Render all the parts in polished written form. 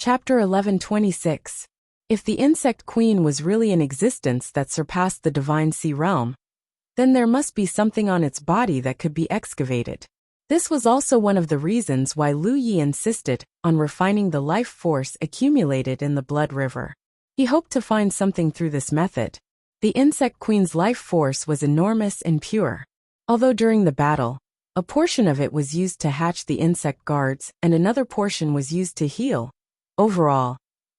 Chapter 1126. If the insect queen was really in existence that surpassed the divine sea realm, then there must be something on its body that could be excavated. This was also one of the reasons why Lu Yi insisted on refining the life force accumulated in the blood river. He hoped to find something through this method. The insect queen's life force was enormous and pure. Although during the battle, a portion of it was used to hatch the insect guards and another portion was used to heal. Overall,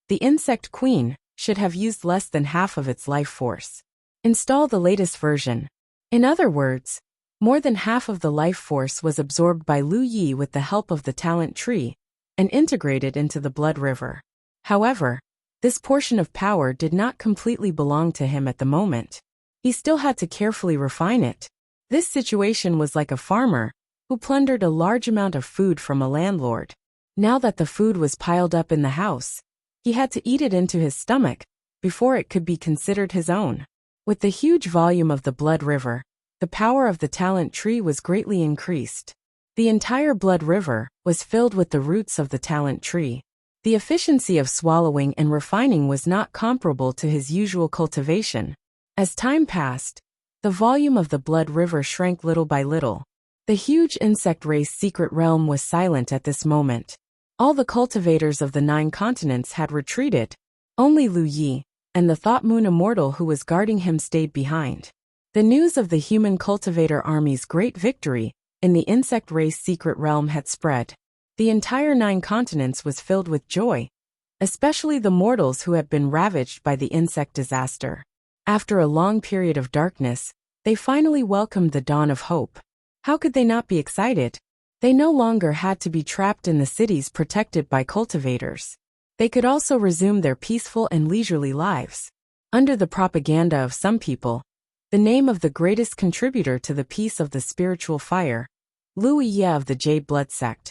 the insect queen should have used less than half of its life force. Install the latest version. In other words, more than half of the life force was absorbed by Lu Yi with the help of the talent tree and integrated into the blood river. However, this portion of power did not completely belong to him at the moment. He still had to carefully refine it. This situation was like a farmer who plundered a large amount of food from a landlord. Now that the food was piled up in the house, he had to eat it into his stomach before it could be considered his own. With the huge volume of the blood river, the power of the talent tree was greatly increased. The entire blood river was filled with the roots of the talent tree. The efficiency of swallowing and refining was not comparable to his usual cultivation. As time passed, the volume of the blood river shrank little by little. The huge insect race secret realm was silent at this moment. All the cultivators of the 9 continents had retreated. Only Lu Yi and the Thought Moon Immortal who was guarding him stayed behind. The news of the human cultivator army's great victory in the insect race secret realm had spread. The entire 9 continents was filled with joy, especially the mortals who had been ravaged by the insect disaster. After a long period of darkness, they finally welcomed the dawn of hope. How could they not be excited? They no longer had to be trapped in the cities protected by cultivators. They could also resume their peaceful and leisurely lives. Under the propaganda of some people, the name of the greatest contributor to the peace of the spiritual fire, Lu Yi of the Jade Blood Sect,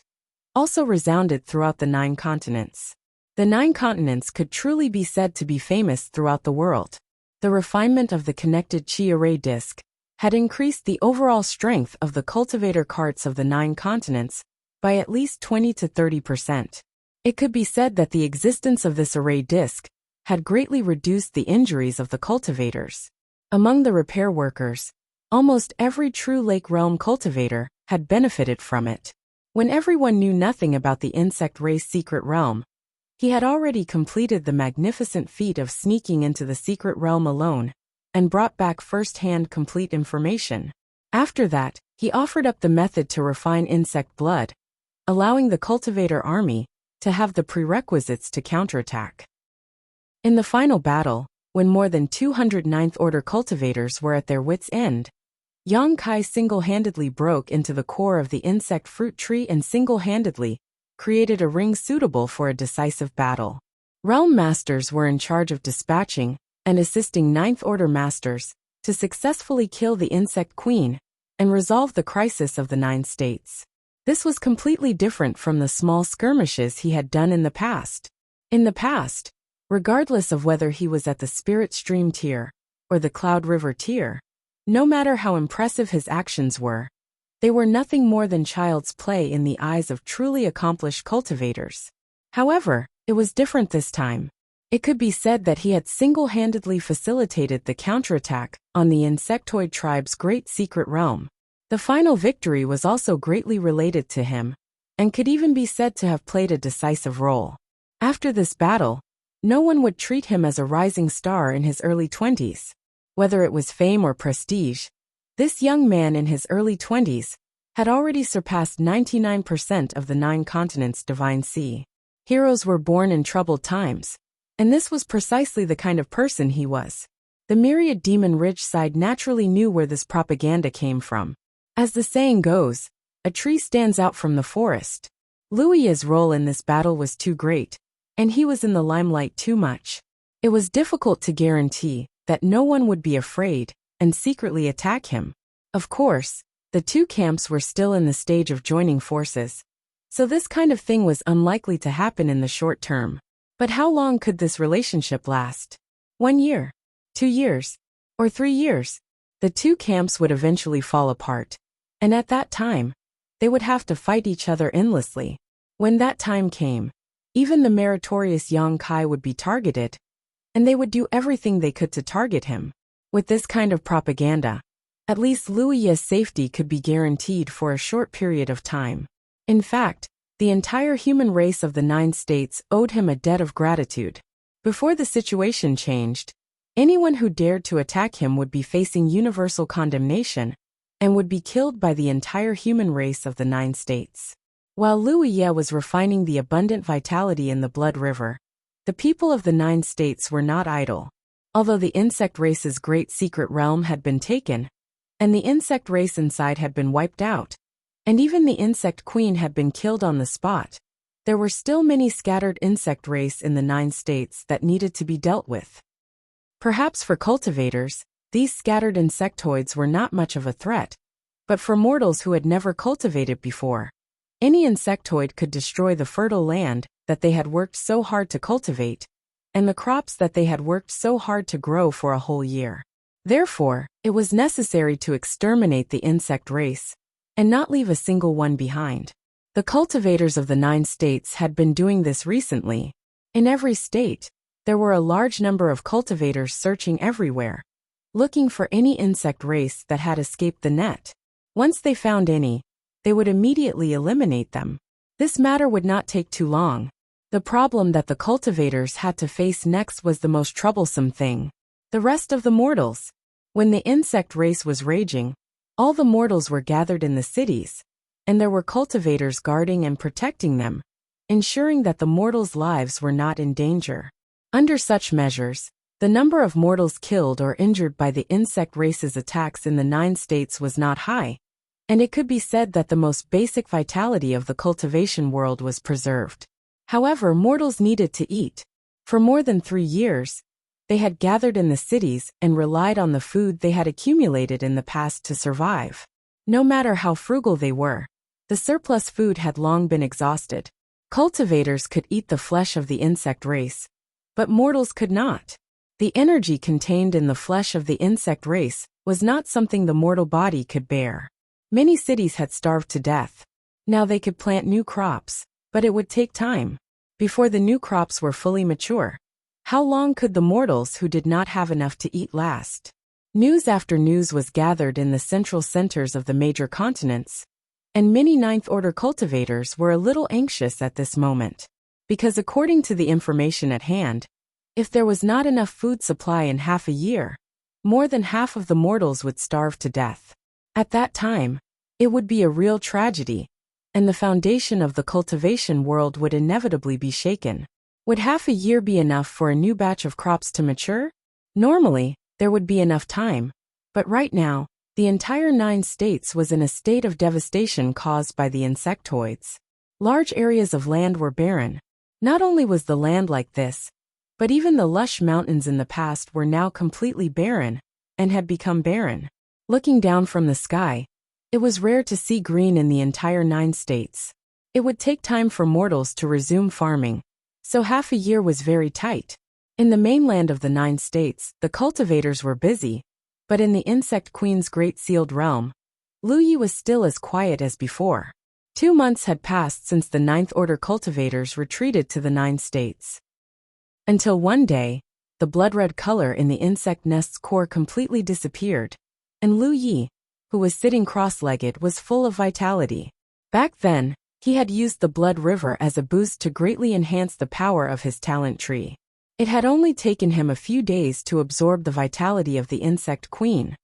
also resounded throughout the 9 continents. The 9 continents could truly be said to be famous throughout the world. The refinement of the connected chi array disc had increased the overall strength of the cultivator carts of the 9 continents by at least 20 to 30%. It could be said that the existence of this array disc had greatly reduced the injuries of the cultivators. Among the repair workers, almost every true Lake Realm cultivator had benefited from it. When everyone knew nothing about the insect race secret realm, he had already completed the magnificent feat of sneaking into the secret realm alone and brought back first-hand complete information. After that, he offered up the method to refine insect blood, allowing the cultivator army to have the prerequisites to counterattack. In the final battle, when more than 200 Ninth Order cultivators were at their wits' end, Yang Kai single-handedly broke into the core of the insect fruit tree and single-handedly created a ring suitable for a decisive battle. Realm Masters were in charge of dispatching and assisting Ninth Order Masters to successfully kill the Insect Queen and resolve the crisis of the 9 states. This was completely different from the small skirmishes he had done in the past. In the past, regardless of whether he was at the Spirit Stream tier or the Cloud River tier, no matter how impressive his actions were, they were nothing more than child's play in the eyes of truly accomplished cultivators. However, it was different this time. It could be said that he had single-handedly facilitated the counterattack on the insectoid tribe's great secret realm. The final victory was also greatly related to him, and could even be said to have played a decisive role. After this battle, no one would treat him as a rising star in his early 20s. Whether it was fame or prestige, this young man in his early 20s had already surpassed 99% of the 9 continents' divine sea. Heroes were born in troubled times, and this was precisely the kind of person he was. The myriad Demon Ridge side naturally knew where this propaganda came from. As the saying goes, a tree stands out from the forest. Lu Yi's role in this battle was too great, and he was in the limelight too much. It was difficult to guarantee that no one would be afraid and secretly attack him. Of course, the 2 camps were still in the stage of joining forces, so this kind of thing was unlikely to happen in the short term. But how long could this relationship last? 1 year? 2 years? Or 3 years? The 2 camps would eventually fall apart, and at that time, they would have to fight each other endlessly. When that time came, Even the meritorious Yang Kai would be targeted, and they would do everything they could to target him. With this kind of propaganda, at least Wuxia's safety could be guaranteed for a short period of time. In fact, the entire human race of the 9 states owed him a debt of gratitude. Before the situation changed, anyone who dared to attack him would be facing universal condemnation and would be killed by the entire human race of the 9 states. While Wuxia was refining the abundant vitality in the blood river, the people of the 9 states were not idle. Although the insect race's great secret realm had been taken, and the insect race inside had been wiped out, and even the insect queen had been killed on the spot, there were still many scattered insect race in the 9 states that needed to be dealt with. Perhaps for cultivators, these scattered insectoids were not much of a threat, but for mortals who had never cultivated before, any insectoid could destroy the fertile land that they had worked so hard to cultivate, and the crops that they had worked so hard to grow for a whole year. Therefore, it was necessary to exterminate the insect race, and not leave a single one behind. The cultivators of the 9 states had been doing this recently. In every state, there were a large number of cultivators searching everywhere, looking for any insect race that had escaped the net. Once they found any, they would immediately eliminate them. This matter would not take too long. The problem that the cultivators had to face next was the most troublesome thing. The rest of the mortals. When the insect race was raging, all the mortals were gathered in the cities, and there were cultivators guarding and protecting them, ensuring that the mortals' lives were not in danger. Under such measures, the number of mortals killed or injured by the insect race's attacks in the 9 states was not high, and it could be said that the most basic vitality of the cultivation world was preserved. However, mortals needed to eat. For more than 3 years, they had gathered in the cities and relied on the food they had accumulated in the past to survive. No matter how frugal they were, the surplus food had long been exhausted. Cultivators could eat the flesh of the insect race, but mortals could not. The energy contained in the flesh of the insect race was not something the mortal body could bear. Many cities had starved to death. Now they could plant new crops, but it would take time. Before the new crops were fully mature, how long could the mortals who did not have enough to eat last? News after news was gathered in the central centers of the major continents, and many ninth-order cultivators were a little anxious at this moment. Because according to the information at hand, if there was not enough food supply in half a year, more than half of the mortals would starve to death. At that time, it would be a real tragedy, and the foundation of the cultivation world would inevitably be shaken. Would half a year be enough for a new batch of crops to mature? Normally, there would be enough time, but right now, the entire 9 states was in a state of devastation caused by the insectoids. Large areas of land were barren. Not only was the land like this, but even the lush mountains in the past were now completely barren, and had become barren. Looking down from the sky, it was rare to see green in the entire 9 states. It would take time for mortals to resume farming, so half a year was very tight. In the mainland of the 9 states, the cultivators were busy, but in the insect queen's great sealed realm, Wuxia was still as quiet as before. 2 months had passed since the 9th order cultivators retreated to the 9 states. Until one day, the blood-red color in the insect nest's core completely disappeared, and Wuxia, who was sitting cross-legged, was full of vitality. Back then, he had used the blood river as a boost to greatly enhance the power of his talent tree. It had only taken him a few days to absorb the vitality of the insect queen,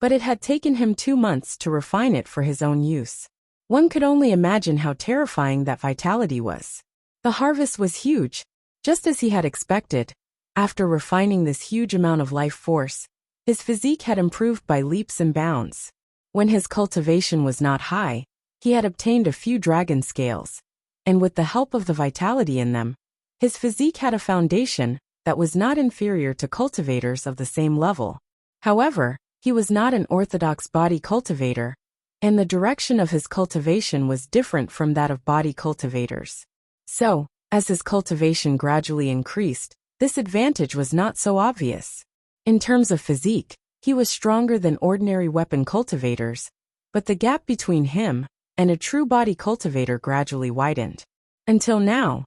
but it had taken him 2 months to refine it for his own use. One could only imagine how terrifying that vitality was. The harvest was huge, just as he had expected. After refining this huge amount of life force, his physique had improved by leaps and bounds. When his cultivation was not high, he had obtained a few dragon scales, and with the help of the vitality in them, his physique had a foundation that was not inferior to cultivators of the same level. However, he was not an orthodox body cultivator, and the direction of his cultivation was different from that of body cultivators. So, as his cultivation gradually increased, this advantage was not so obvious. In terms of physique, he was stronger than ordinary weapon cultivators, but the gap between him and a true body cultivator gradually widened. Until now,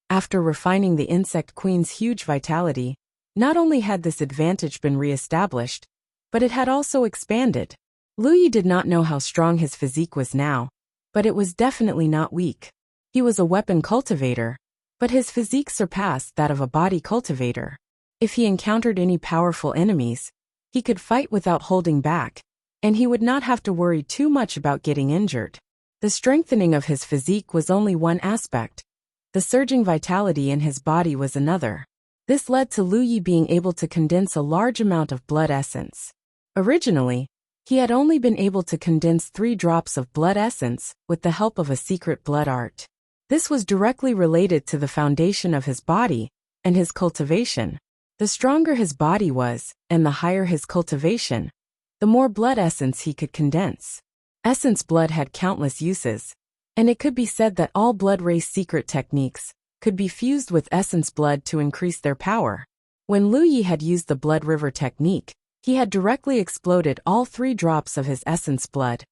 After refining the insect queen's huge vitality, not only had this advantage been re-established, but it had also expanded. Lu Yi did not know how strong his physique was now, but it was definitely not weak. He was a weapon cultivator, but his physique surpassed that of a body cultivator. If he encountered any powerful enemies, he could fight without holding back, and he would not have to worry too much about getting injured. The strengthening of his physique was only one aspect. The surging vitality in his body was another. This led to Lu Yi being able to condense a large amount of blood essence. Originally, he had only been able to condense 3 drops of blood essence with the help of a secret blood art. This was directly related to the foundation of his body and his cultivation. The stronger his body was, and the higher his cultivation, the more blood essence he could condense. Essence blood had countless uses, and it could be said that all blood race secret techniques could be fused with essence blood to increase their power. When Lu Yi had used the blood river technique, he had directly exploded all 3 drops of his essence blood,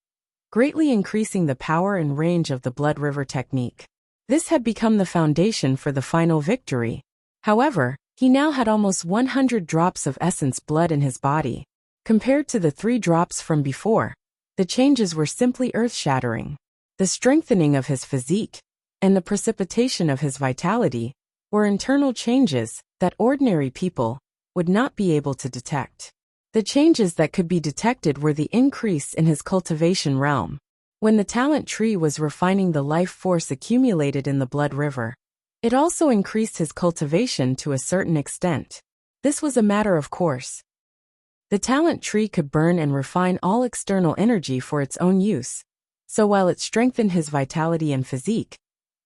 greatly increasing the power and range of the blood river technique. This had become the foundation for the final victory. However, he now had almost 100 drops of essence blood in his body. Compared to the 3 drops from before, the changes were simply earth-shattering. The strengthening of his physique and the precipitation of his vitality were internal changes that ordinary people would not be able to detect. The changes that could be detected were the increase in his cultivation realm. When the talent tree was refining the life force accumulated in the blood river, it also increased his cultivation to a certain extent. This was a matter of course. The talent tree could burn and refine all external energy for its own use, so while it strengthened his vitality and physique,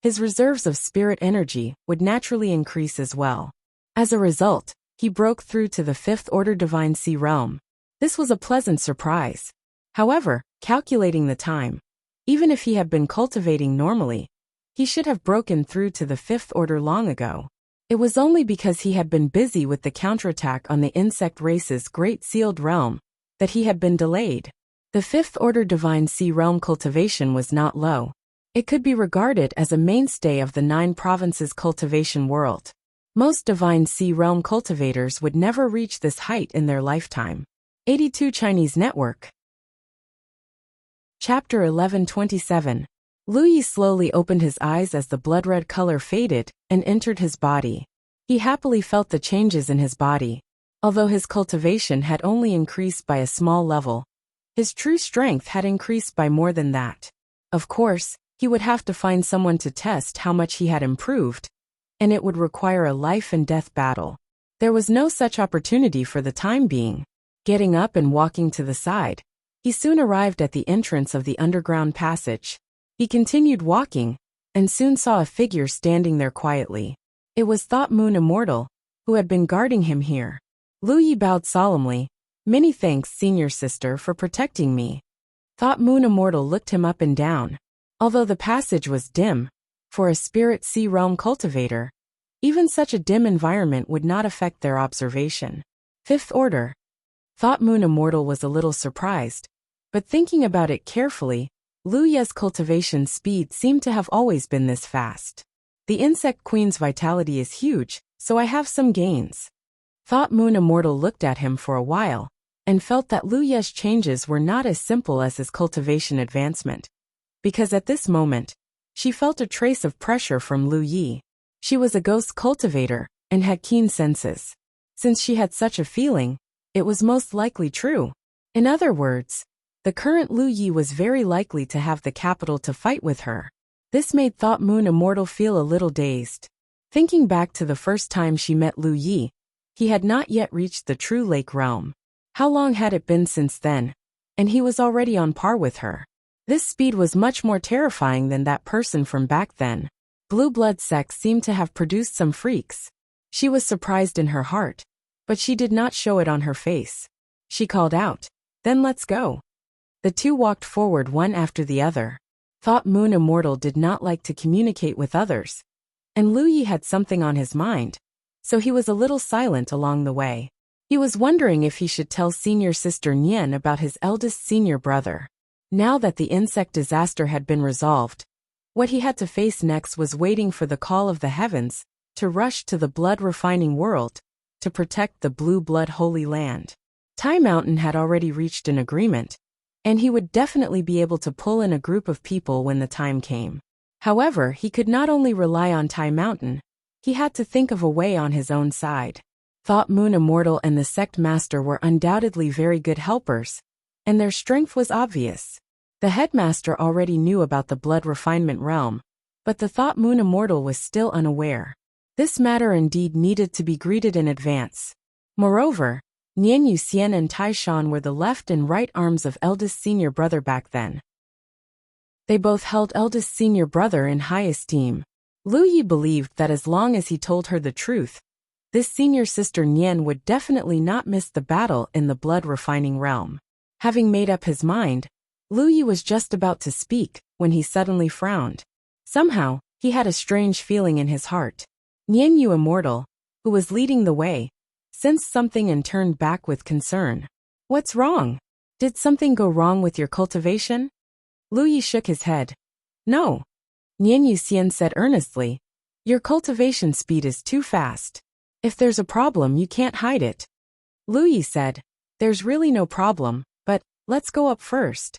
his reserves of spirit energy would naturally increase as well. As a result, he broke through to the 5th order Divine Sea realm. This was a pleasant surprise. However, calculating the time, even if he had been cultivating normally, he should have broken through to the 5th order long ago. It was only because he had been busy with the counterattack on the insect race's Great Sealed Realm that he had been delayed. The 5th order Divine Sea realm cultivation was not low. It could be regarded as a mainstay of the 9 provinces cultivation world. Most Divine Sea realm cultivators would never reach this height in their lifetime. 82 Chinese Network. Chapter 1127. Lu Yi slowly opened his eyes as the blood-red color faded and entered his body. He happily felt the changes in his body. Although his cultivation had only increased by a small level, his true strength had increased by more than that. Of course, he would have to find someone to test how much he had improved, and it would require a life-and-death battle. There was no such opportunity for the time being. Getting up and walking to the side, he soon arrived at the entrance of the underground passage. He continued walking, and soon saw a figure standing there quietly. It was Thought Moon Immortal, who had been guarding him here. Lu Yi bowed solemnly. "Many thanks, senior sister, for protecting me." Thought Moon Immortal looked him up and down. Although the passage was dim, for a spirit sea realm cultivator, even such a dim environment would not affect their observation. 5th order. Thought Moon Immortal was a little surprised, but thinking about it carefully, Lu Yi's cultivation speed seemed to have always been this fast. The insect queen's vitality is huge, so I have some gains. Thought Moon Immortal looked at him for a while, and felt that Lu Yi's changes were not as simple as his cultivation advancement. Because at this moment, she felt a trace of pressure from Lu Yi. She was a ghost cultivator, and had keen senses. Since she had such a feeling, it was most likely true. In other words, the current Lu Yi was very likely to have the capital to fight with her. This made Thought Moon Immortal feel a little dazed. Thinking back to the first time she met Lu Yi, he had not yet reached the true lake realm. How long had it been since then? And he was already on par with her. This speed was much more terrifying than that person from back then. Blue blood sex seemed to have produced some freaks. She was surprised in her heart, but she did not show it on her face. She called out, "Then let's go." The two walked forward one after the other. Thought Moon Immortal did not like to communicate with others, and Lu Yi had something on his mind, so he was a little silent along the way. He was wondering if he should tell senior sister Nian about his eldest senior brother. Now that the insect disaster had been resolved, What he had to face next was waiting for the call of the heavens, to rush to the blood-refining world, to protect the blue blood holy land. Tai Mountain had already reached an agreement, and he would definitely be able to pull in a group of people when the time came. However, he could not only rely on Tai Mountain, he had to think of a way on his own side. Thought Moon Immortal and the sect master were undoubtedly very good helpers, and their strength was obvious. The headmaster already knew about the blood refinement realm, but the Thought Moon Immortal was still unaware. This matter indeed needed to be greeted in advance. Moreover, Nian Yuxian and Tai Shan were the left and right arms of eldest senior brother back then. They both held eldest senior brother in high esteem. Lu Yi believed that as long as he told her the truth, this senior sister Nian would definitely not miss the battle in the blood refining realm. Having made up his mind, Lu Yi was just about to speak when he suddenly frowned. Somehow, he had a strange feeling in his heart. Nian Yu Immortal, who was leading the way, sensed something and turned back with concern. What's wrong? Did something go wrong with your cultivation? Lu Yi shook his head. No. Nian Yuxian said earnestly. Your cultivation speed is too fast. If there's a problem, you can't hide it. Lu Yi said, there's really no problem, but let's go up first.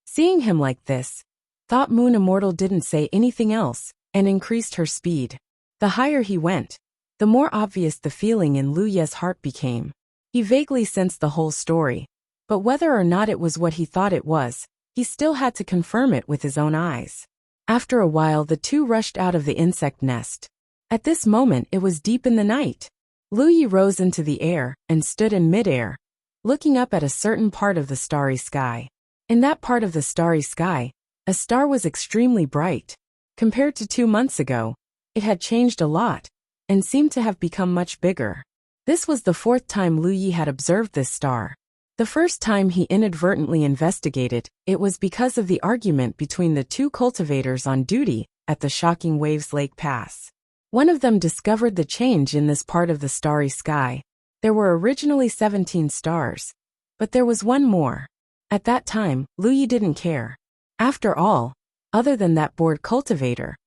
Seeing him like this, Thought Moon Immortal didn't say anything else and increased her speed. The higher he went, the more obvious the feeling in Lu Ye's heart became. He vaguely sensed the whole story, but whether or not it was what he thought it was, he still had to confirm it with his own eyes. After a while, the two rushed out of the insect nest. At this moment, it was deep in the night. Lu Yi rose into the air and stood in midair, looking up at a certain part of the starry sky. In that part of the starry sky, a star was extremely bright. Compared to 2 months ago, it had changed a lot and seemed to have become much bigger. This was the 4th time Lu Yi had observed this star. The first time he inadvertently investigated, it was because of the argument between the 2 cultivators on duty at the Shocking Waves Lake Pass. One of them discovered the change in this part of the starry sky. There were originally 17 stars, but there was one more. At that time, Lu Yi didn't care. After all, other than that bored cultivator,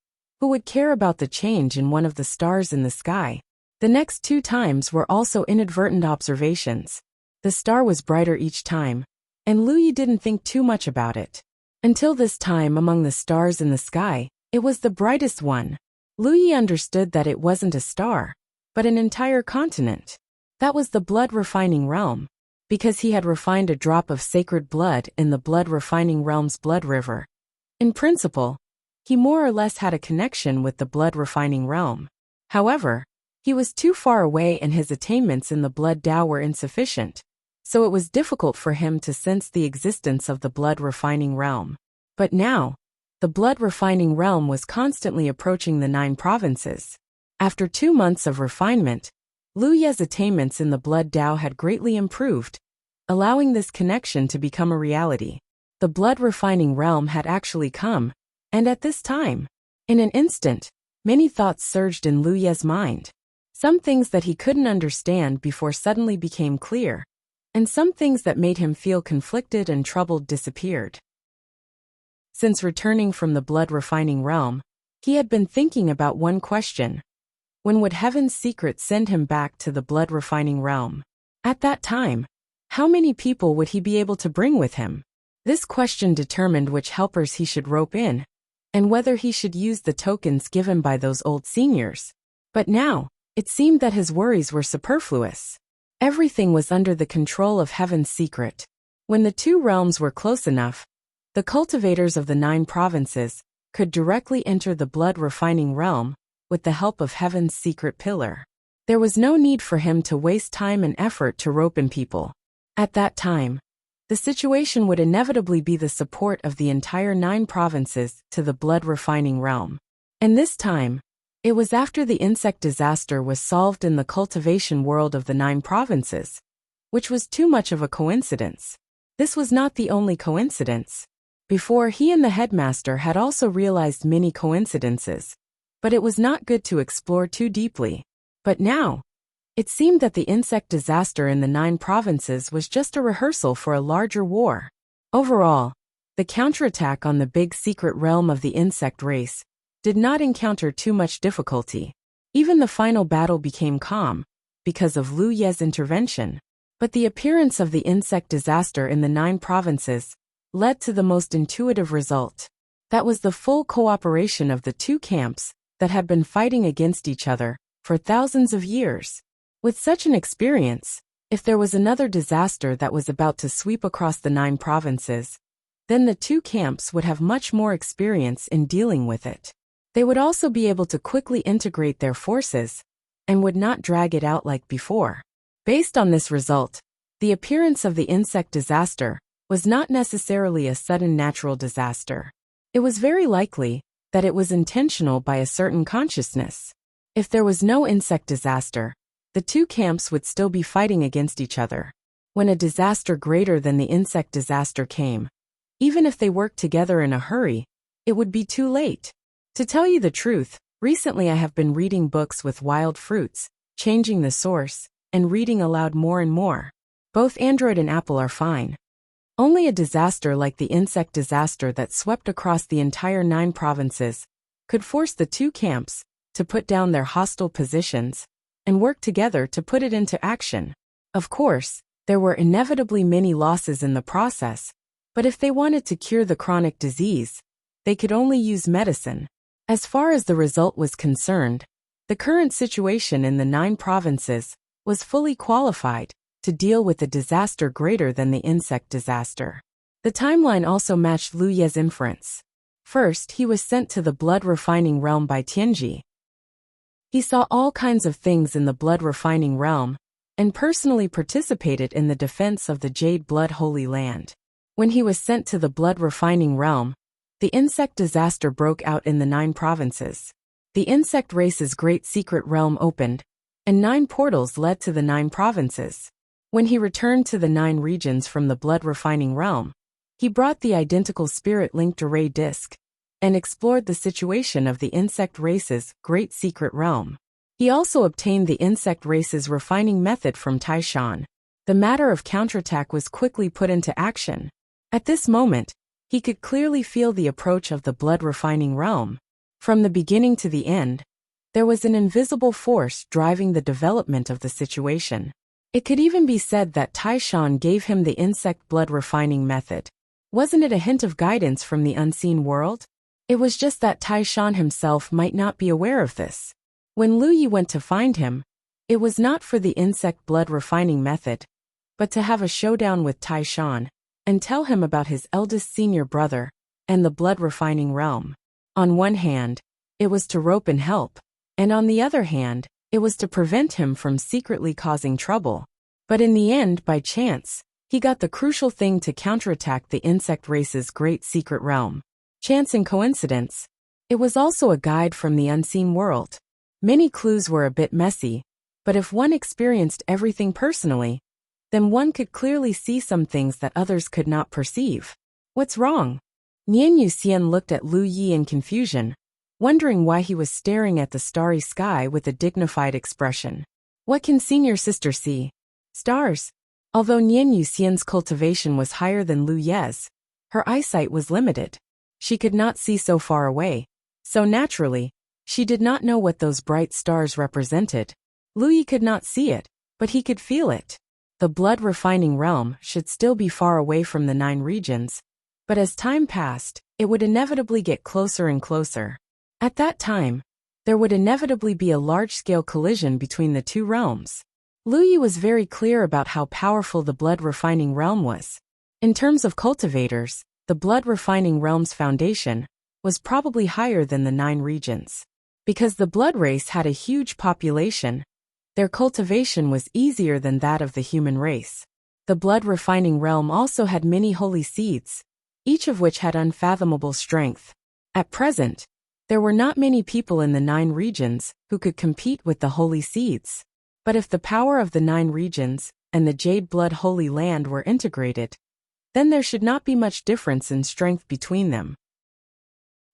who would care about the change in one of the stars in the sky? The next 2 times were also inadvertent observations. The star was brighter each time, and Lu Yi didn't think too much about it. Until this time, among the stars in the sky, it was the brightest one. Lu Yi understood that it wasn't a star, but an entire continent. That was the blood-refining realm, because he had refined a drop of sacred blood in the blood-refining realm's blood river. In principle, he more or less had a connection with the blood-refining realm. However, he was too far away and his attainments in the blood Tao were insufficient, so it was difficult for him to sense the existence of the blood-refining realm. But now, the blood-refining realm was constantly approaching the 9 provinces. After 2 months of refinement, Lu Ye's attainments in the blood Tao had greatly improved, allowing this connection to become a reality. The blood-refining realm had actually come, and at this time, in an instant, many thoughts surged in Lu Ye's mind. Some things that he couldn't understand before suddenly became clear, and some things that made him feel conflicted and troubled disappeared. Since returning from the blood-refining realm, he had been thinking about one question. When would Heaven's Secret send him back to the blood-refining realm? At that time, how many people would he be able to bring with him? This question determined which helpers he should rope in, and whether he should use the tokens given by those old seniors. But now, it seemed that his worries were superfluous. Everything was under the control of Heaven's Secret. When the 2 realms were close enough, the cultivators of the 9 provinces could directly enter the blood-refining realm with the help of Heaven's Secret Pillar. There was no need for him to waste time and effort to rope in people. At that time, the situation would inevitably be the support of the entire 9 provinces to the blood-refining realm. And this time, it was after the insect disaster was solved in the cultivation world of the 9 provinces, which was too much of a coincidence. This was not the only coincidence. Before, he and the headmaster had also realized many coincidences, but it was not good to explore too deeply. But now, it seemed that the insect disaster in the 9 provinces was just a rehearsal for a larger war. Overall, The counterattack on the big secret realm of the insect race did not encounter too much difficulty. Even the final battle became calm, because of Lu Ye's intervention. But the appearance of the insect disaster in the 9 provinces led to the most intuitive result. That was the full cooperation of the 2 camps that had been fighting against each other for thousands of years. With such an experience, if there was another disaster that was about to sweep across the 9 provinces, then the 2 camps would have much more experience in dealing with it. They would also be able to quickly integrate their forces and would not drag it out like before. Based on this result, the appearance of the insect disaster was not necessarily a sudden natural disaster. It was very likely that it was intentional by a certain consciousness. If there was no insect disaster, the 2 camps would still be fighting against each other. When a disaster greater than the insect disaster came, even if they worked together in a hurry, it would be too late. To tell you the truth, recently I have been reading books with wild fruits, changing the source, and reading aloud more and more. Both Android and Apple are fine. Only a disaster like the insect disaster that swept across the entire 9 provinces could force the 2 camps to put down their hostile positions and work together to put it into action. Of course, there were inevitably many losses in the process, but if they wanted to cure the chronic disease, they could only use medicine. As far as the result was concerned, the current situation in the 9 provinces was fully qualified to deal with a disaster greater than the insect disaster. The timeline also matched Lu Ye's inference. First, he was sent to the blood-refining realm by Tianji. He saw all kinds of things in the blood-refining realm and personally participated in the defense of the Jade Blood Holy Land. When he was sent to the blood-refining realm, the insect disaster broke out in the 9 provinces. The insect race's great secret realm opened, and 9 portals led to the 9 provinces. When he returned to the 9 regions from the blood-refining realm, he brought the identical spirit-linked array disk and explored the situation of the insect race's great secret realm. He also obtained the insect race's refining method from Taishan. The matter of counterattack was quickly put into action. At this moment, he could clearly feel the approach of the blood-refining realm. From the beginning to the end, there was an invisible force driving the development of the situation. It could even be said that Taishan gave him the insect blood refining method. Wasn't it a hint of guidance from the unseen world? It was just that Taishan himself might not be aware of this. When Lu Yi went to find him, it was not for the insect blood refining method, but to have a showdown with Taishan and tell him about his eldest senior brother and the blood refining realm. On one hand, it was to rope and help, and on the other hand, it was to prevent him from secretly causing trouble. But in the end, by chance, he got the crucial thing to counterattack the insect race's great secret realm. Chance and coincidence? It was also a guide from the unseen world. Many clues were a bit messy, but if one experienced everything personally, then one could clearly see some things that others could not perceive. What's wrong? Nian Yuxian looked at Lu Yi in confusion, wondering why he was staring at the starry sky with a dignified expression. What can senior sister see? Stars. Although Nian Yuxian's cultivation was higher than Lu Ye's, her eyesight was limited. She could not see so far away, so naturally, she did not know what those bright stars represented. Lu Yi could not see it, but he could feel it. The blood-refining realm should still be far away from the 9 regions, but as time passed, it would inevitably get closer and closer. At that time, there would inevitably be a large-scale collision between the 2 realms. Lu Yi was very clear about how powerful the blood-refining realm was. In terms of cultivators, the blood-refining realm's foundation was probably higher than the 9 regions. Because the blood race had a huge population, their cultivation was easier than that of the human race. The blood-refining realm also had many holy seeds, each of which had unfathomable strength. At present, there were not many people in the 9 regions who could compete with the holy seeds. But if the power of the 9 regions and the Jade Blood Holy Land were integrated, then there should not be much difference in strength between them.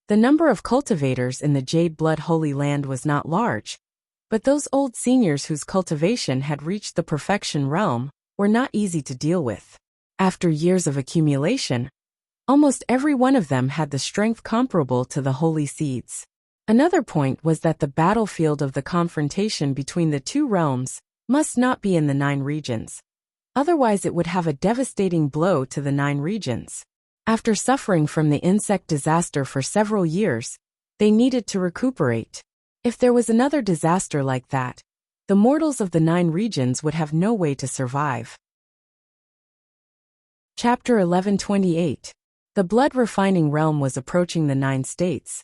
The number of cultivators in the Jade Blood Holy Land was not large, but those old seniors whose cultivation had reached the perfection realm were not easy to deal with. After years of accumulation, Almost every one of them had the strength comparable to the holy seeds. Another point was that the battlefield of the confrontation between the two realms must not be in the 9 regions. Otherwise it would have a devastating blow to the 9 regions. After suffering from the insect disaster for several years, they needed to recuperate. If there was another disaster like that, the mortals of the 9 regions would have no way to survive. Chapter 1128. The blood-refining realm was approaching the 9 states,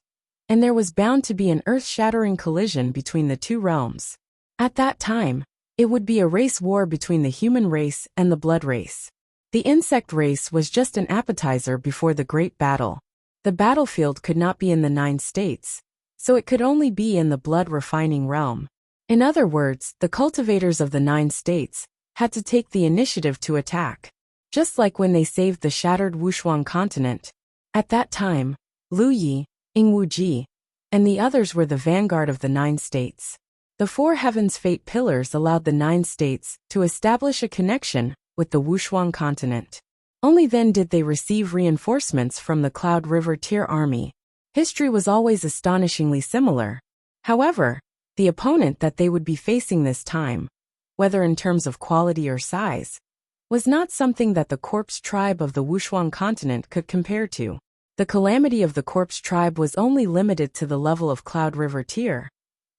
and there was bound to be an earth-shattering collision between the 2 realms. At that time, it would be a race war between the human race and the blood race. The insect race was just an appetizer before the great battle. The battlefield could not be in the 9 states, so it could only be in the blood-refining realm. In other words, the cultivators of the 9 states had to take the initiative to attack. Just like when they saved the shattered Wuxia continent. At that time, Lu Yi, Wu Ji, and the others were the vanguard of the 9 states. The 4 heavens' fate pillars allowed the 9 states to establish a connection with the Wuxia continent. Only then did they receive reinforcements from the Cloud River Tier army. History was always astonishingly similar. However, the opponent that they would be facing this time, whether in terms of quality or size, was not something that the corpse tribe of the Wuxia continent could compare to. The calamity of the corpse tribe was only limited to the level of Cloud River Tier.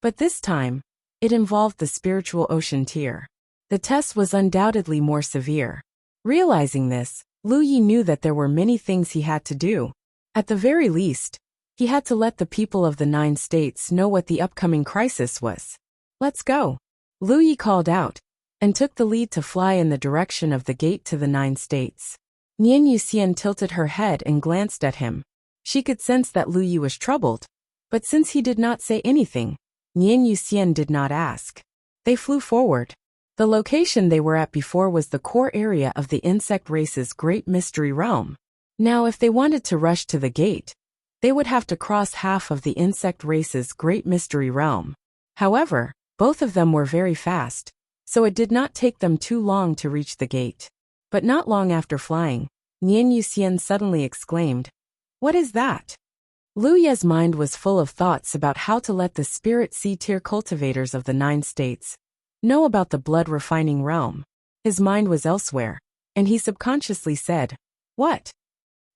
But this time, it involved the spiritual ocean tier. The test was undoubtedly more severe. Realizing this, Lu Yi knew that there were many things he had to do. At the very least, he had to let the people of the 9 states know what the upcoming crisis was. "Let's go," Lu Yi called out, and took the lead to fly in the direction of the gate to the 9 states. Nian Yuxian tilted her head and glanced at him. She could sense that Lu Yi was troubled, but since he did not say anything, Nian Yuxian did not ask. They flew forward. The location they were at before was the core area of the insect race's great mystery realm. Now if they wanted to rush to the gate, they would have to cross half of the insect race's great mystery realm. However, both of them were very fast, so it did not take them too long to reach the gate. But not long after flying, Nian Yuxian suddenly exclaimed, "What is that?" Lu Ye's mind was full of thoughts about how to let the spirit C-tier cultivators of the 9 states know about the blood-refining realm. His mind was elsewhere, and he subconsciously said, "What?"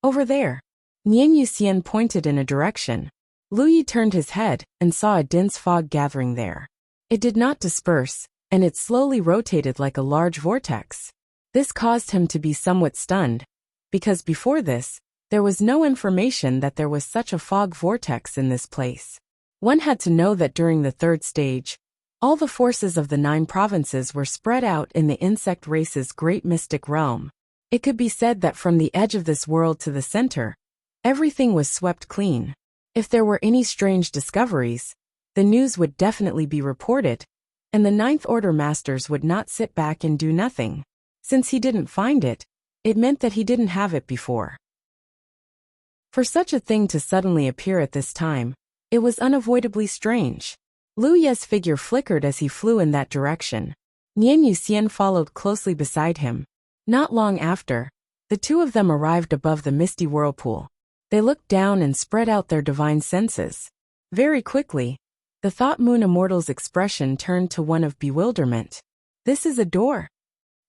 "Over there." Nian Yuxian pointed in a direction. Lu Yi turned his head and saw a dense fog gathering there. It did not disperse, and it slowly rotated like a large vortex. This caused him to be somewhat stunned, because before this, there was no information that there was such a fog vortex in this place. One had to know that during the 3rd stage, all the forces of the 9 provinces were spread out in the insect race's great mystic realm. It could be said that from the edge of this world to the center, everything was swept clean. If there were any strange discoveries, the news would definitely be reported, and the 9th Order Masters would not sit back and do nothing. Since he didn't find it, it meant that he didn't have it before. For such a thing to suddenly appear at this time, it was unavoidably strange. Lu Ye's figure flickered as he flew in that direction. Nian Yuxian followed closely beside him. Not long after, the 2 of them arrived above the misty whirlpool. They looked down and spread out their divine senses. Very quickly, the Thought Moon Immortal's expression turned to one of bewilderment. "This is a door."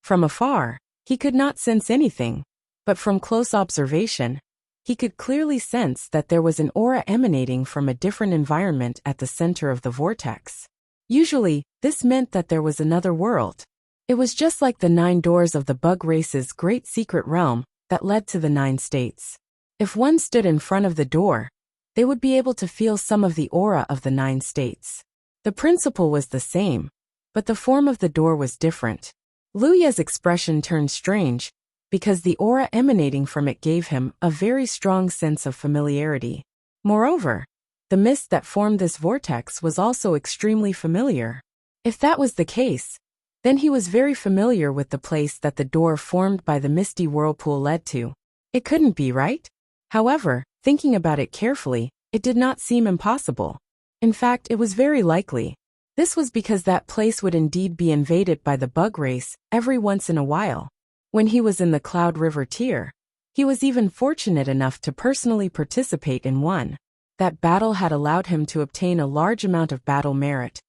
From afar, he could not sense anything, but from close observation, he could clearly sense that there was an aura emanating from a different environment at the center of the vortex. Usually, this meant that there was another world. It was just like the 9 doors of the bug race's great secret realm that led to the 9 states. If one stood in front of the door, they would be able to feel some of the aura of the 9 states. The principle was the same, but the form of the door was different. Lu Ye's expression turned strange, because the aura emanating from it gave him a very strong sense of familiarity. Moreover, the mist that formed this vortex was also extremely familiar. If that was the case, then he was very familiar with the place that the door formed by the misty whirlpool led to. It couldn't be, right? However, thinking about it carefully, it did not seem impossible. In fact, it was very likely. This was because that place would indeed be invaded by the bug race every once in a while. When he was in the Cloud River Tier, He was even fortunate enough to personally participate in one. That battle had allowed him to obtain a large amount of battle merit,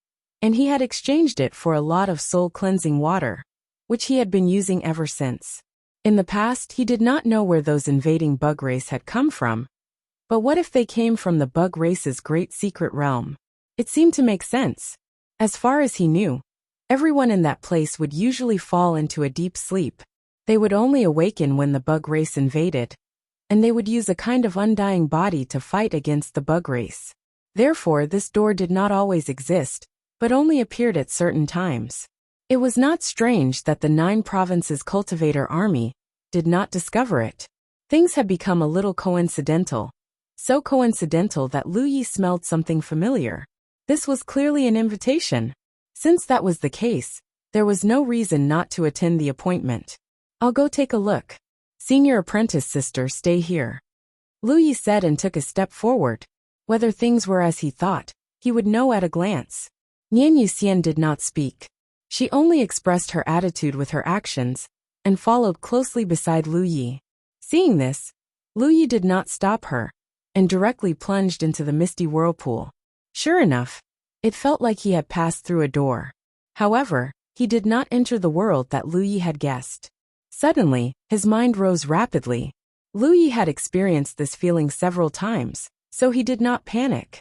and he had exchanged it for a lot of soul-cleansing water, which he had been using ever since. In the past, he did not know where those invading bug race had come from, but what if they came from the bug race's great secret realm? It seemed to make sense. As far as he knew, everyone in that place would usually fall into a deep sleep. They would only awaken when the bug race invaded, and they would use a kind of undying body to fight against the bug race. Therefore, this door did not always exist, but only appeared at certain times. It was not strange that the 9 provinces cultivator army did not discover it. Things had become a little coincidental, so coincidental that Lu Yi smelled something familiar. This was clearly an invitation. Since that was the case, there was no reason not to attend the appointment. I'll go take a look. Senior apprentice sister, stay here. Lu Yi said and took a step forward. Whether things were as he thought, he would know at a glance. Nian Yuxian did not speak. She only expressed her attitude with her actions, and followed closely beside Lu Yi. Seeing this, Lu Yi did not stop her, and directly plunged into the misty whirlpool. Sure enough, it felt like he had passed through a door. However, he did not enter the world that Lu Yi had guessed. Suddenly, his mind rose rapidly. Lu Yi had experienced this feeling several times, so he did not panic.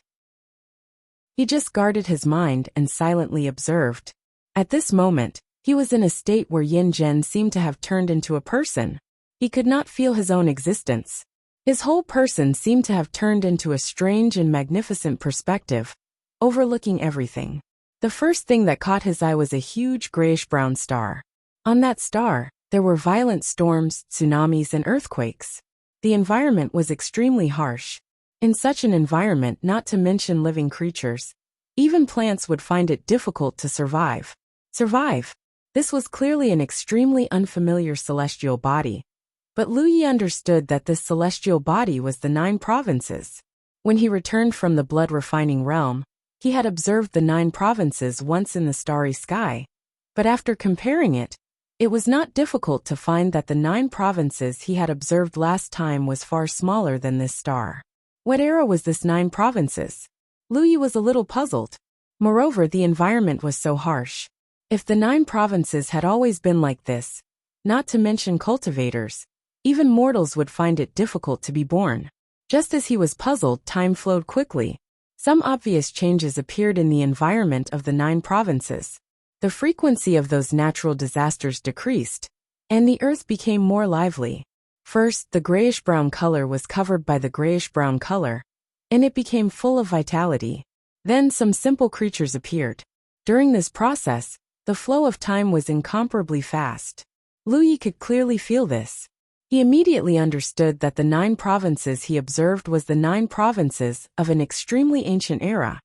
He just guarded his mind and silently observed. At this moment, he was in a state where Yin Zhen seemed to have turned into a person. He could not feel his own existence. His whole person seemed to have turned into a strange and magnificent perspective, overlooking everything. The first thing that caught his eye was a huge grayish-brown star. On that star, there were violent storms, tsunamis, and earthquakes. The environment was extremely harsh. In such an environment, not to mention living creatures, even plants would find it difficult to survive. This was clearly an extremely unfamiliar celestial body. But Lu Yi understood that this celestial body was the 9 provinces. When he returned from the blood-refining realm, he had observed the 9 provinces once in the starry sky. But after comparing it, it was not difficult to find that the 9 provinces he had observed last time was far smaller than this star. What era was this 9 provinces? Lu Yi was a little puzzled. Moreover, the environment was so harsh. If the 9 provinces had always been like this, not to mention cultivators, even mortals would find it difficult to be born. Just as he was puzzled, time flowed quickly. Some obvious changes appeared in the environment of the 9 provinces. The frequency of those natural disasters decreased, and the earth became more lively. First, the grayish-brown color was covered by the grayish-brown color, and it became full of vitality. Then some simple creatures appeared. During this process, the flow of time was incomparably fast. Lu Yi could clearly feel this. He immediately understood that the 9 provinces he observed was the 9 provinces of an extremely ancient era,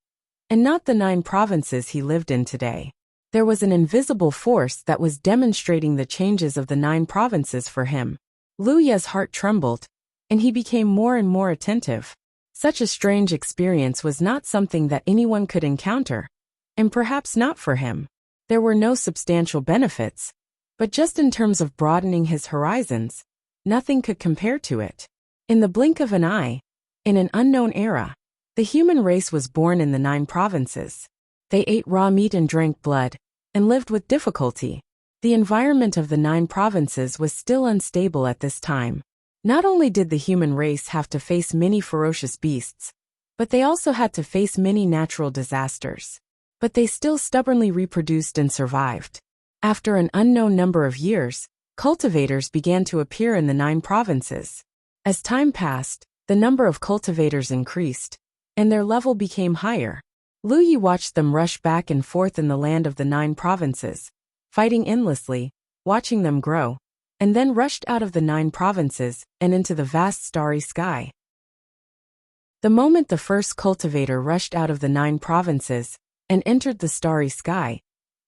and not the 9 provinces he lived in today. There was an invisible force that was demonstrating the changes of the 9 provinces for him. Lu Yi's heart trembled, and he became more and more attentive. Such a strange experience was not something that anyone could encounter, and perhaps not for him. There were no substantial benefits, but just in terms of broadening his horizons, nothing could compare to it. In the blink of an eye, in an unknown era, the human race was born in the 9 provinces. They ate raw meat and drank blood, and lived with difficulty. The environment of the 9 provinces was still unstable at this time. Not only did the human race have to face many ferocious beasts, but they also had to face many natural disasters. But they still stubbornly reproduced and survived. After an unknown number of years, cultivators began to appear in the 9 provinces. As time passed, the number of cultivators increased, and their level became higher. Lu Yi watched them rush back and forth in the land of the 9 provinces, fighting endlessly, watching them grow, and then rushed out of the 9 provinces and into the vast starry sky. The moment the first cultivator rushed out of the 9 provinces and entered the starry sky,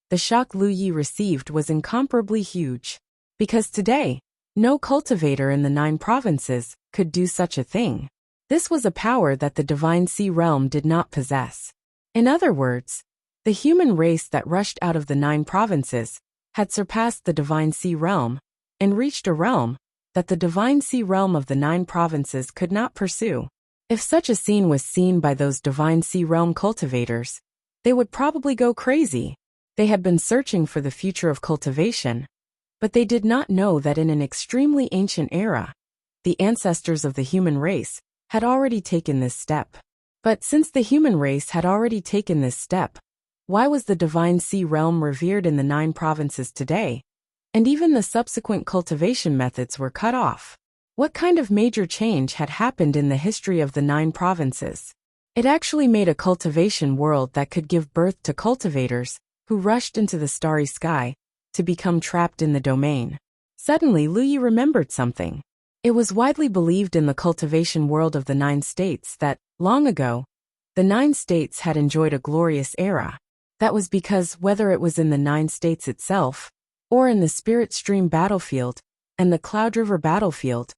the shock Lu Yi received was incomparably huge. Because today, no cultivator in the 9 provinces could do such a thing. This was a power that the Divine Sea realm did not possess. In other words, the human race that rushed out of the 9 provinces had surpassed the Divine Sea realm and reached a realm that the divine sea realm of the 9 provinces could not pursue. If such a scene was seen by those divine sea realm cultivators, they would probably go crazy. They had been searching for the future of cultivation, but they did not know that in an extremely ancient era, the ancestors of the human race had already taken this step. But since the human race had already taken this step, why was the divine sea realm revered in the 9 provinces today? And even the subsequent cultivation methods were cut off. What kind of major change had happened in the history of the 9 provinces? It actually made a cultivation world that could give birth to cultivators who rushed into the starry sky to become trapped in the domain. Suddenly, Lu Yi remembered something. It was widely believed in the cultivation world of the 9 states that, long ago, the 9 states had enjoyed a glorious era. That was because whether it was in the 9 states itself, or in the Spirit Stream battlefield and the Cloud River battlefield,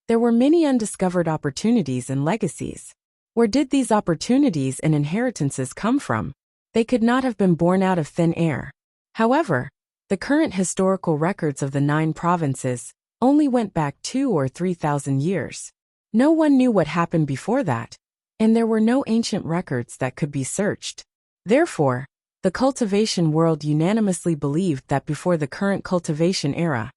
there were many undiscovered opportunities and legacies. Where did these opportunities and inheritances come from? They could not have been born out of thin air. However, the current historical records of the 9 provinces only went back 2,000 or 3,000 years. No one knew what happened before that, and there were no ancient records that could be searched. Therefore, the cultivation world unanimously believed that before the current cultivation era,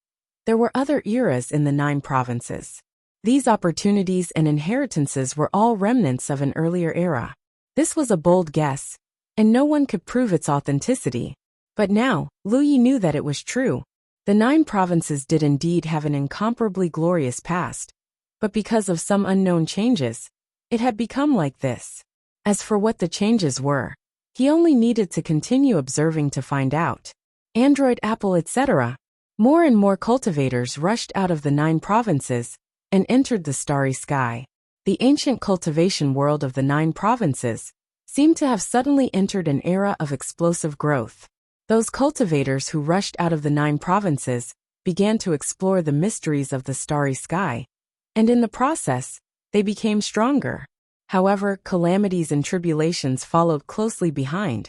there were other eras in the 9 provinces. These opportunities and inheritances were all remnants of an earlier era. This was a bold guess, and no one could prove its authenticity. But now, Lu Yi knew that it was true. The 9 provinces did indeed have an incomparably glorious past, but because of some unknown changes, it had become like this. As for what the changes were, he only needed to continue observing to find out. Android, Apple, etc. More and more cultivators rushed out of the 9 provinces and entered the starry sky. The ancient cultivation world of the 9 provinces seemed to have suddenly entered an era of explosive growth. Those cultivators who rushed out of the 9 provinces began to explore the mysteries of the starry sky, and in the process, they became stronger. However, calamities and tribulations followed closely behind.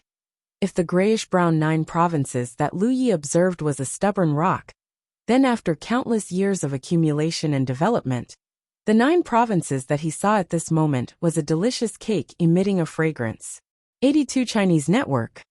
If the grayish-brown 9 provinces that Lu Yi observed was a stubborn rock, then after countless years of accumulation and development, the 9 provinces that he saw at this moment was a delicious cake emitting a fragrance. 82 Chinese Network.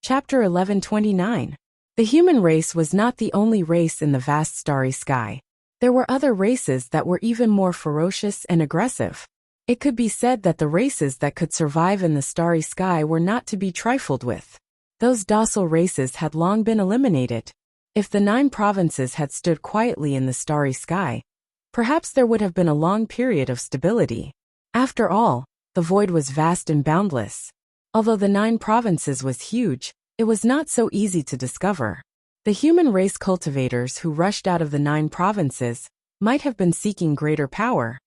Chapter 1129. The human race was not the only race in the vast starry sky. There were other races that were even more ferocious and aggressive. It could be said that the races that could survive in the starry sky were not to be trifled with. Those docile races had long been eliminated. If the 9 provinces had stood quietly in the starry sky, perhaps there would have been a long period of stability. After all, the void was vast and boundless. Although the 9 provinces was huge, it was not so easy to discover. The human race cultivators who rushed out of the 9 provinces might have been seeking greater power,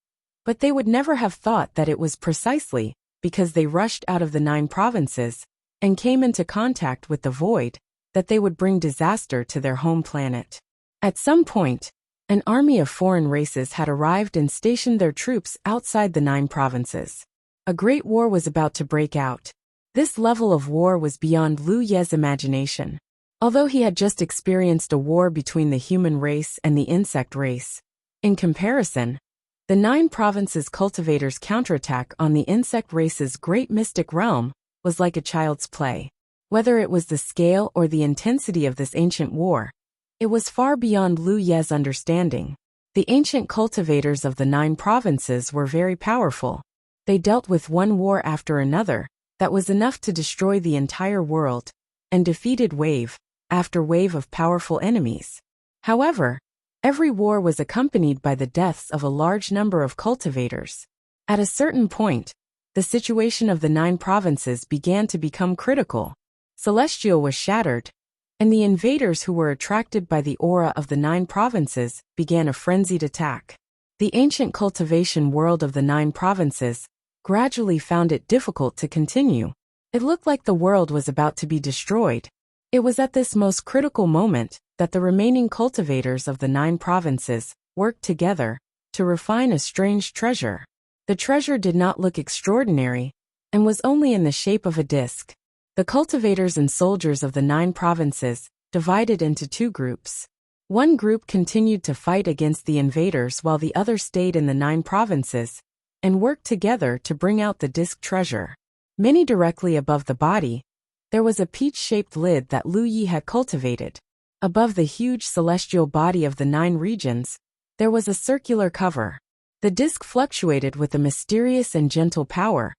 but they would never have thought that it was precisely because they rushed out of the 9 provinces and came into contact with the void that they would bring disaster to their home planet. At some point, an army of foreign races had arrived and stationed their troops outside the 9 provinces. A great war was about to break out. This level of war was beyond Lu Ye's imagination. Although he had just experienced a war between the human race and the insect race, in comparison, the 9 provinces' cultivators' counterattack on the insect race's great mystic realm was like a child's play. Whether it was the scale or the intensity of this ancient war, it was far beyond Lu Ye's understanding. The ancient cultivators of the 9 provinces were very powerful. They dealt with one war after another that was enough to destroy the entire world, and defeated wave after wave of powerful enemies. However, every war was accompanied by the deaths of a large number of cultivators. At a certain point, the situation of the 9 provinces began to become critical. Celestial was shattered, and the invaders who were attracted by the aura of the 9 provinces began a frenzied attack. The ancient cultivation world of the 9 provinces gradually found it difficult to continue. It looked like the world was about to be destroyed. It was at this most critical moment that the remaining cultivators of the 9 provinces worked together to refine a strange treasure. The treasure did not look extraordinary and was only in the shape of a disc. The cultivators and soldiers of the 9 provinces divided into 2 groups. One group continued to fight against the invaders while the other stayed in the 9 provinces and worked together to bring out the disk treasure. Many directly above the body, there was a peach-shaped lid that Lu Yi had cultivated. Above the huge celestial body of the 9 regions, there was a circular cover. The disk fluctuated with a mysterious and gentle power,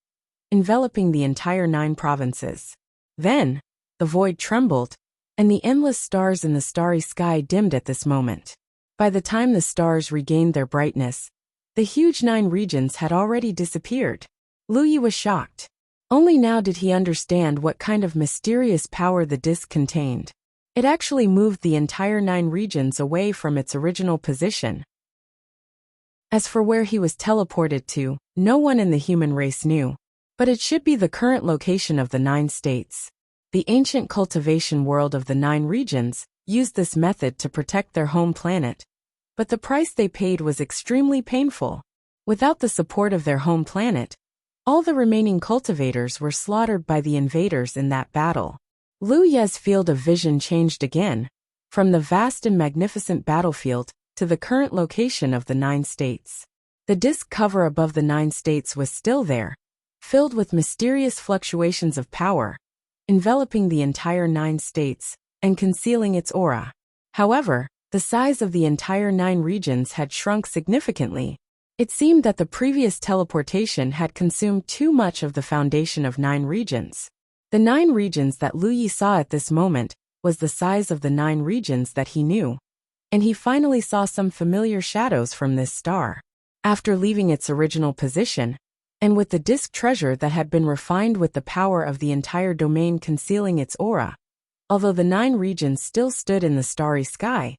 enveloping the entire 9 provinces. Then, the void trembled, and the endless stars in the starry sky dimmed at this moment. By the time the stars regained their brightness, the huge 9 regions had already disappeared. Lu Yi was shocked. Only now did he understand what kind of mysterious power the disk contained. It actually moved the entire 9 regions away from its original position. As for where he was teleported to, no one in the human race knew, but it should be the current location of the 9 states. The ancient cultivation world of the 9 regions used this method to protect their home planet, but the price they paid was extremely painful. Without the support of their home planet, all the remaining cultivators were slaughtered by the invaders in that battle. Lu Ye's field of vision changed again, from the vast and magnificent battlefield to the current location of the 9 states. The disk cover above the 9 states was still there, filled with mysterious fluctuations of power, enveloping the entire 9 states and concealing its aura. However, the size of the entire 9 regions had shrunk significantly. It seemed that the previous teleportation had consumed too much of the foundation of 9 regions. The 9 regions that Lu Yi saw at this moment was the size of the 9 regions that he knew, and he finally saw some familiar shadows from this star. After leaving its original position, and with the disk treasure that had been refined with the power of the entire domain concealing its aura, although the 9 regions still stood in the starry sky,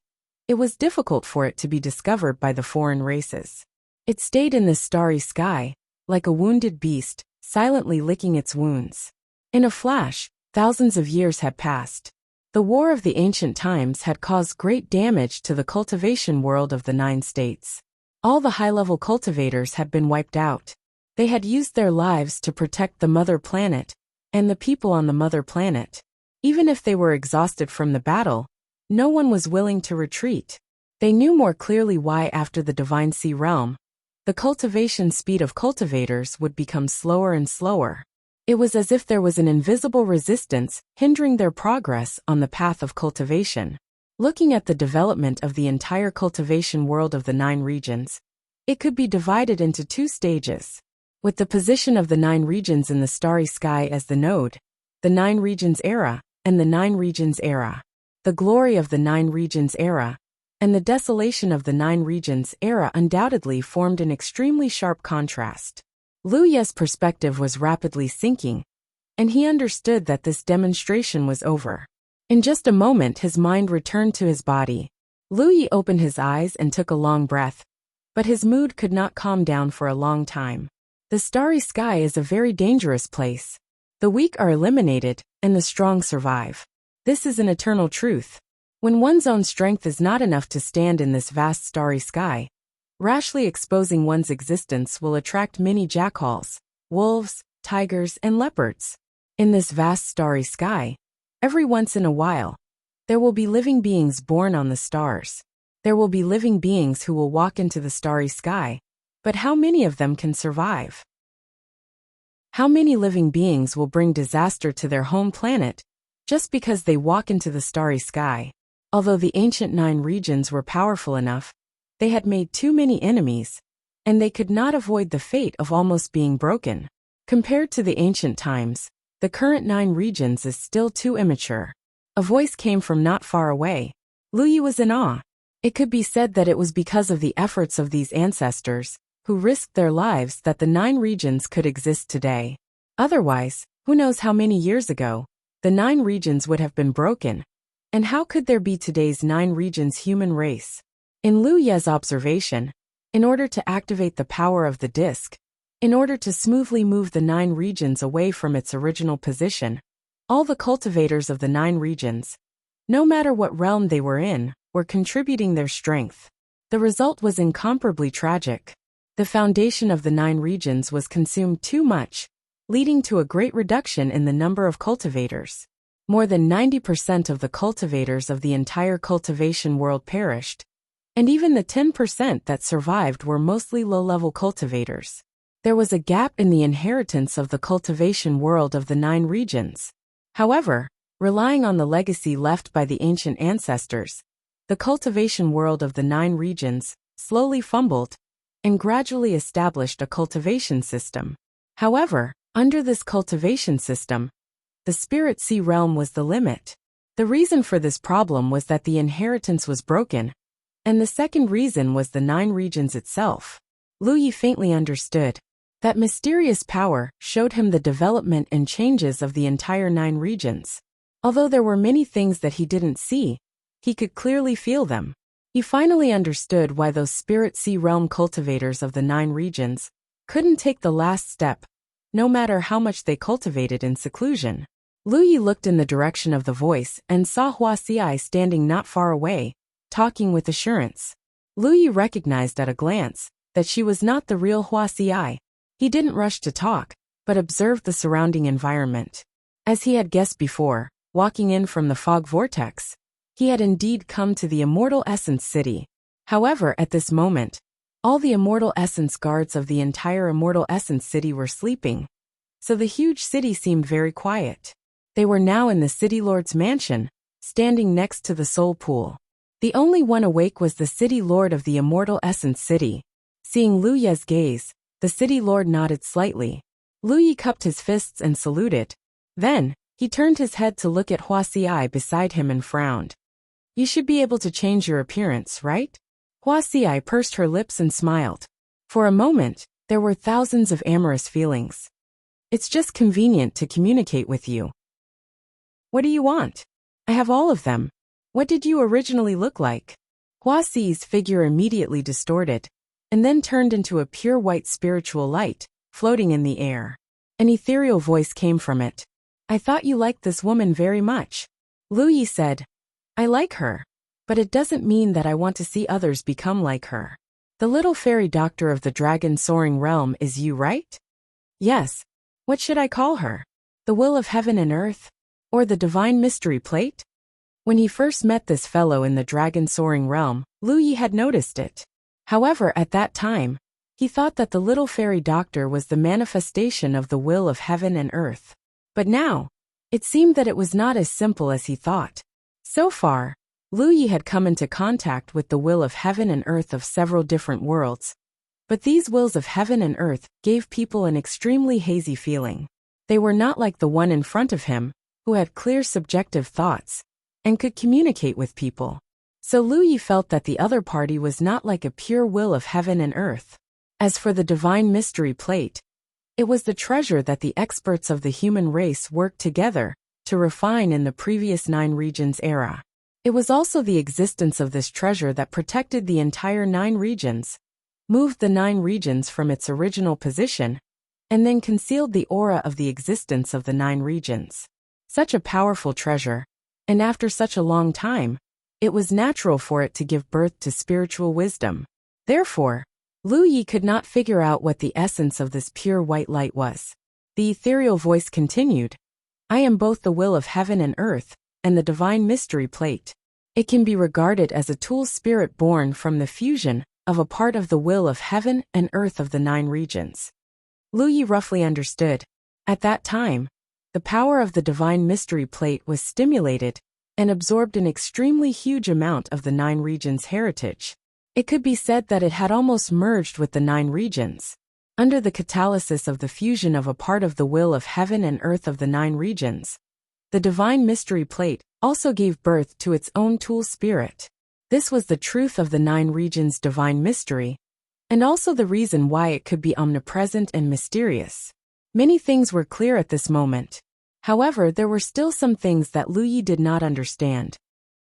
it was difficult for it to be discovered by the foreign races. It stayed in the starry sky, like a wounded beast, silently licking its wounds. In a flash, thousands of years had passed. The war of the ancient times had caused great damage to the cultivation world of the 9 states. All the high-level cultivators had been wiped out. They had used their lives to protect the mother planet and the people on the mother planet. Even if they were exhausted from the battle, no one was willing to retreat. They knew more clearly why after the Divine Sea realm, the cultivation speed of cultivators would become slower and slower. It was as if there was an invisible resistance hindering their progress on the path of cultivation. Looking at the development of the entire cultivation world of the 9 regions, it could be divided into 2 stages. With the position of the 9 regions in the starry sky as the node, the 9 regions era, and the 9 regions era. The glory of the 9 regions era and the desolation of the 9 regions era undoubtedly formed an extremely sharp contrast. Lu Ye's perspective was rapidly sinking, and he understood that this demonstration was over. In just a moment his mind returned to his body. Lu Yi opened his eyes and took a long breath, but his mood could not calm down for a long time. The starry sky is a very dangerous place. The weak are eliminated, and the strong survive. This is an eternal truth. When one's own strength is not enough to stand in this vast starry sky, rashly exposing one's existence will attract many jackals, wolves, tigers, and leopards. In this vast starry sky, every once in a while, there will be living beings born on the stars. There will be living beings who will walk into the starry sky, but how many of them can survive? How many living beings will bring disaster to their home planet just because they walk into the starry sky? Although the ancient 9 regions were powerful enough, they had made too many enemies, and they could not avoid the fate of almost being broken. Compared to the ancient times, the current 9 regions is still too immature. A voice came from not far away. Lu Yi was in awe. It could be said that it was because of the efforts of these ancestors, who risked their lives, that the 9 regions could exist today. Otherwise, who knows how many years ago, the 9 regions would have been broken. And how could there be today's 9 regions human race? In Lu Ye's observation, in order to activate the power of the disk, in order to smoothly move the 9 regions away from its original position, all the cultivators of the 9 regions, no matter what realm they were in, were contributing their strength. The result was incomparably tragic. The foundation of the 9 regions was consumed too much, leading to a great reduction in the number of cultivators. More than 90% of the cultivators of the entire cultivation world perished, and even the 10% that survived were mostly low-level cultivators. There was a gap in the inheritance of the cultivation world of the 9 regions. However, relying on the legacy left by the ancient ancestors, the cultivation world of the 9 regions slowly fumbled and gradually established a cultivation system. However, under this cultivation system, the Spirit Sea realm was the limit. The reason for this problem was that the inheritance was broken, and the second reason was the 9 regions itself. Lu Yi faintly understood. That mysterious power showed him the development and changes of the entire 9 regions. Although there were many things that he didn't see, he could clearly feel them. He finally understood why those Spirit Sea realm cultivators of the 9 regions couldn't take the last step, no matter how much they cultivated in seclusion. Lu Yi looked in the direction of the voice and saw Wuxia standing not far away, talking with assurance. Lu Yi recognized at a glance that she was not the real Wuxia. He didn't rush to talk, but observed the surrounding environment. As he had guessed before, walking in from the fog vortex, he had indeed come to the Immortal Essence City. However, at this moment, all the Immortal Essence guards of the entire Immortal Essence City were sleeping, so the huge city seemed very quiet. They were now in the City Lord's mansion, standing next to the Soul Pool. The only one awake was the City Lord of the Immortal Essence City. Seeing Lu Ye's gaze, the City Lord nodded slightly. Lu Yi cupped his fists and saluted. Then, he turned his head to look at Wuxia beside him and frowned. You should be able to change your appearance, right? Wuxia pursed her lips and smiled. For a moment, there were thousands of amorous feelings. It's just convenient to communicate with you. What do you want? I have all of them. What did you originally look like? Wuxia's figure immediately distorted, and then turned into a pure white spiritual light, floating in the air. An ethereal voice came from it. I thought you liked this woman very much. Lu Yi said, I like her, but it doesn't mean that I want to see others become like her. The little fairy doctor of the dragon soaring realm is you, right? Yes. What should I call her? The will of heaven and earth? Or the divine mystery plate? When he first met this fellow in the dragon soaring realm, Lu Yi had noticed it. However, at that time, he thought that the little fairy doctor was the manifestation of the will of heaven and earth. But now, it seemed that it was not as simple as he thought. So far, Lu Yi had come into contact with the will of heaven and earth of several different worlds. But these wills of heaven and earth gave people an extremely hazy feeling. They were not like the one in front of him, who had clear subjective thoughts, and could communicate with people. So Lu Yi felt that the other party was not like a pure will of heaven and earth. As for the divine mystery plate, it was the treasure that the experts of the human race worked together to refine in the previous 9 regions era. It was also the existence of this treasure that protected the entire 9 regions, moved the 9 regions from its original position, and then concealed the aura of the existence of the 9 regions. Such a powerful treasure, and after such a long time, it was natural for it to give birth to spiritual wisdom. Therefore, Lu Yi could not figure out what the essence of this pure white light was. The ethereal voice continued, I am both the will of heaven and earth, and the divine mystery plate. It can be regarded as a tool spirit born from the fusion of a part of the will of heaven and earth of the 9 regions. Lu Yi roughly understood. At that time, the power of the divine mystery plate was stimulated and absorbed an extremely huge amount of the 9 regions' heritage. It could be said that it had almost merged with the 9 regions. Under the catalysis of the fusion of a part of the will of heaven and earth of the 9 regions, the divine mystery plate also gave birth to its own tool spirit. This was the truth of the 9 regions' divine mystery, and also the reason why it could be omnipresent and mysterious. Many things were clear at this moment. However, there were still some things that Lu Yi did not understand.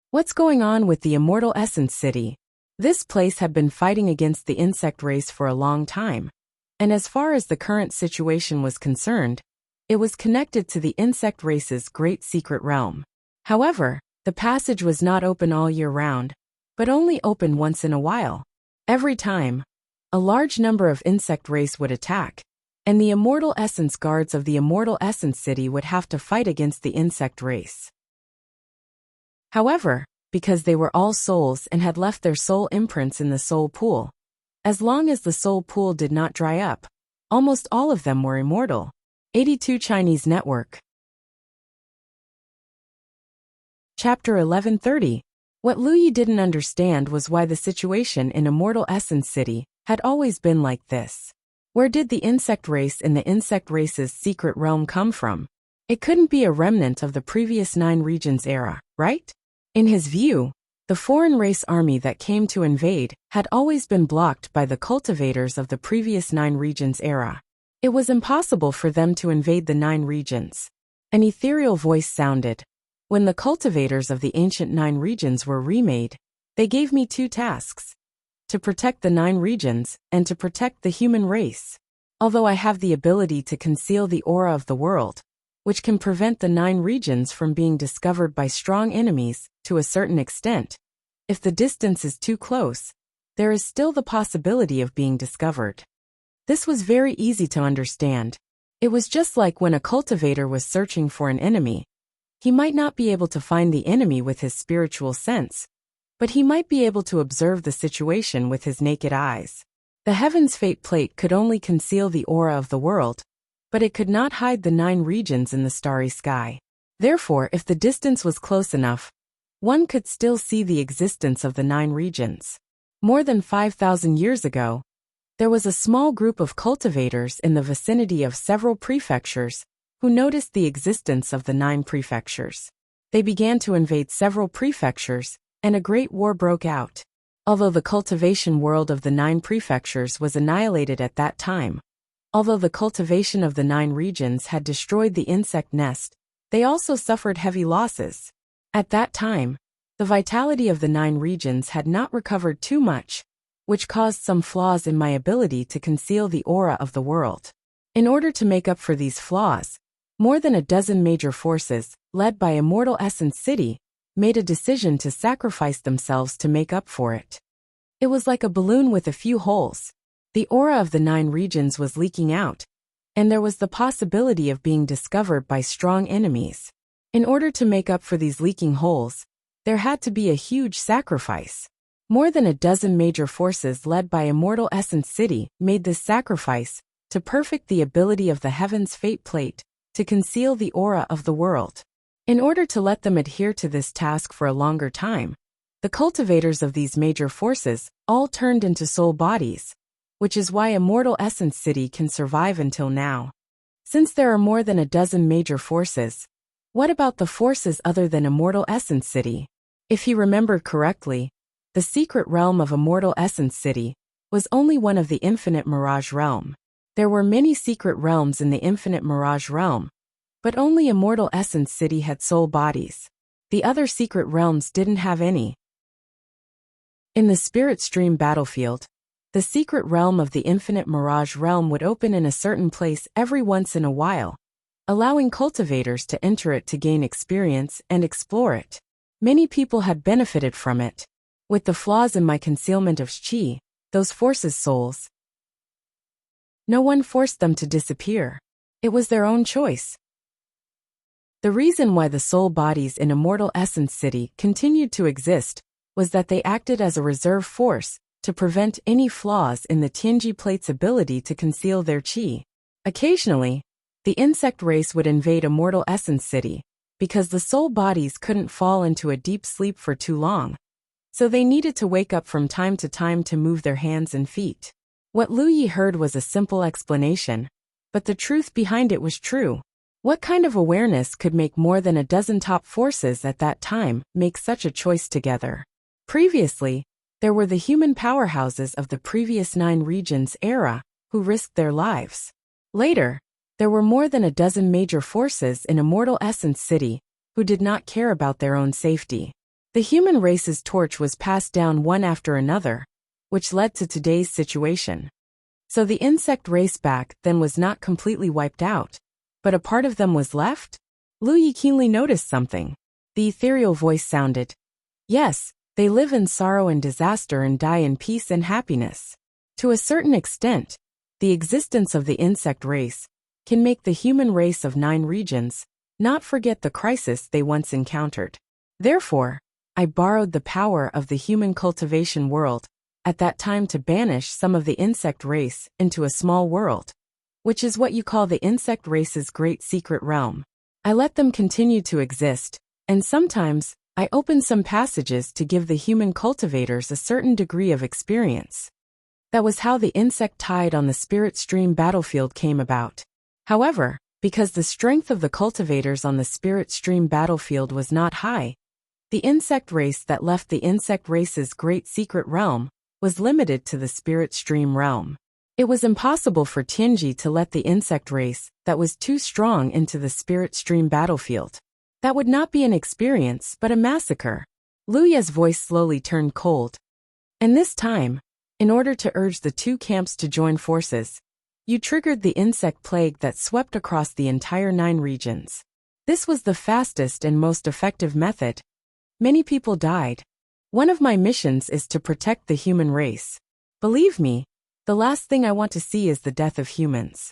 What's going on with the Immortal Essence City? This place had been fighting against the insect race for a long time, and as far as the current situation was concerned, it was connected to the insect race's great secret realm. However, the passage was not open all year round, but only open once in a while. Every time, a large number of insect race would attack, and the Immortal Essence guards of the Immortal Essence City would have to fight against the insect race. However, because they were all souls and had left their soul imprints in the soul pool, as long as the soul pool did not dry up, almost all of them were immortal. 82 Chinese Network. Chapter 1130. What Lu Yi didn't understand was why the situation in Immortal Essence City had always been like this. Where did the insect race in the insect race's secret realm come from? It couldn't be a remnant of the previous 9 regions era, right? In his view, the foreign race army that came to invade had always been blocked by the cultivators of the previous 9 regions era. It was impossible for them to invade the 9 regions. An ethereal voice sounded. When the cultivators of the ancient 9 regions were remade, they gave me 2 tasks. To protect the 9 regions, and to protect the human race. Although I have the ability to conceal the aura of the world, which can prevent the 9 regions from being discovered by strong enemies, to a certain extent, if the distance is too close, there is still the possibility of being discovered. This was very easy to understand. It was just like when a cultivator was searching for an enemy. He might not be able to find the enemy with his spiritual sense, but he might be able to observe the situation with his naked eyes. The Heaven's Fate Plate could only conceal the aura of the world, but it could not hide the 9 regions in the starry sky. Therefore, if the distance was close enough, one could still see the existence of the 9 regions. More than 5,000 years ago, there was a small group of cultivators in the vicinity of several prefectures who noticed the existence of the 9 prefectures. They began to invade several prefectures, and a great war broke out. Although the cultivation world of the 9 prefectures was annihilated at that time, although the cultivation of the 9 regions had destroyed the insect nest, they also suffered heavy losses. At that time, the vitality of the 9 regions had not recovered too much, which caused some flaws in my ability to conceal the aura of the world. In order to make up for these flaws, more than a dozen major forces, led by Immortal Essence City, made a decision to sacrifice themselves to make up for it. It was like a balloon with a few holes. The aura of the 9 regions was leaking out, and there was the possibility of being discovered by strong enemies. In order to make up for these leaking holes, there had to be a huge sacrifice. More than a dozen major forces led by Immortal Essence City made this sacrifice to perfect the ability of the Heaven's Fate Plate to conceal the aura of the world. In order to let them adhere to this task for a longer time, the cultivators of these major forces all turned into soul bodies, which is why Immortal Essence City can survive until now. Since there are more than a dozen major forces, what about the forces other than Immortal Essence City? If he remembered correctly, the secret realm of Immortal Essence City was only one of the Infinite Mirage Realm. There were many secret realms in the Infinite Mirage Realm, but only Immortal Essence City had soul bodies. The other secret realms didn't have any. In the Spirit Stream battlefield, the secret realm of the Infinite Mirage Realm would open in a certain place every once in a while, allowing cultivators to enter it to gain experience and explore it. Many people had benefited from it. With the flaws in my concealment of Qi, those forces' souls, no one forced them to disappear. It was their own choice. The reason why the soul bodies in Immortal Essence City continued to exist was that they acted as a reserve force to prevent any flaws in the Tianji Plate's ability to conceal their Qi. Occasionally, the insect race would invade Immortal Essence City, because the soul bodies couldn't fall into a deep sleep for too long, so they needed to wake up from time to time to move their hands and feet. What Lu Yi heard was a simple explanation, but the truth behind it was true. What kind of awareness could make more than a dozen top forces at that time make such a choice together? Previously, there were the human powerhouses of the previous 9 regions era who risked their lives. Later, there were more than a dozen major forces in Immortal Essence City who did not care about their own safety. The human race's torch was passed down one after another, which led to today's situation. So the insect race back then was not completely wiped out, but a part of them was left? Lu Yi keenly noticed something. The ethereal voice sounded. Yes, they live in sorrow and disaster and die in peace and happiness. To a certain extent, the existence of the insect race can make the human race of 9 regions not forget the crisis they once encountered. Therefore, I borrowed the power of the human cultivation world, at that time to banish some of the insect race into a small world, which is what you call the insect race's great secret realm. I let them continue to exist, and sometimes, I open some passages to give the human cultivators a certain degree of experience. That was how the insect tide on the spirit stream battlefield came about. However, because the strength of the cultivators on the spirit stream battlefield was not high, the insect race that left the insect race's great secret realm was limited to the spirit stream realm. It was impossible for Tianji to let the insect race that was too strong into the spirit stream battlefield. That would not be an experience but a massacre. Luya's voice slowly turned cold. And this time, in order to urge the two camps to join forces, you triggered the insect plague that swept across the entire 9 regions. This was the fastest and most effective method. Many people died. One of my missions is to protect the human race. Believe me, the last thing I want to see is the death of humans.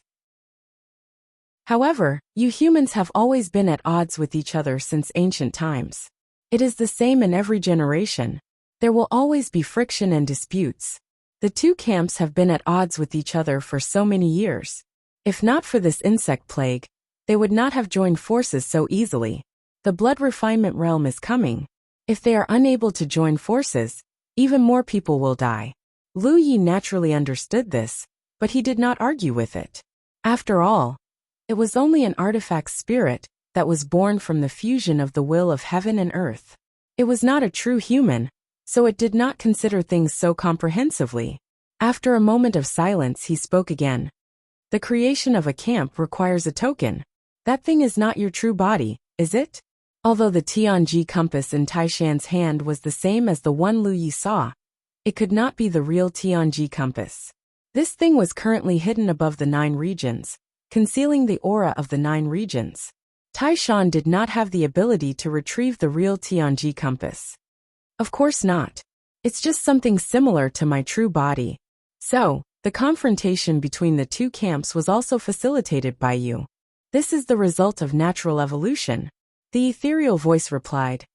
However, you humans have always been at odds with each other since ancient times. It is the same in every generation. There will always be friction and disputes. The two camps have been at odds with each other for so many years. If not for this insect plague, they would not have joined forces so easily. The blood refinement realm is coming. If they are unable to join forces, even more people will die. Lu Yi naturally understood this, but he did not argue with it. After all, it was only an artifact spirit that was born from the fusion of the will of heaven and earth. It was not a true human, so it did not consider things so comprehensively. After a moment of silence, he spoke again. The creation of a camp requires a token. That thing is not your true body, is it? Although the Tianji compass in Taishan's hand was the same as the one Lu Yi saw, it could not be the real Tianji compass. This thing was currently hidden above the 9 regions, concealing the aura of the 9 regions. Taishan did not have the ability to retrieve the real Tianji compass. Of course not. It's just something similar to my true body. So, the confrontation between the two camps was also facilitated by you. This is the result of natural evolution. The ethereal voice replied.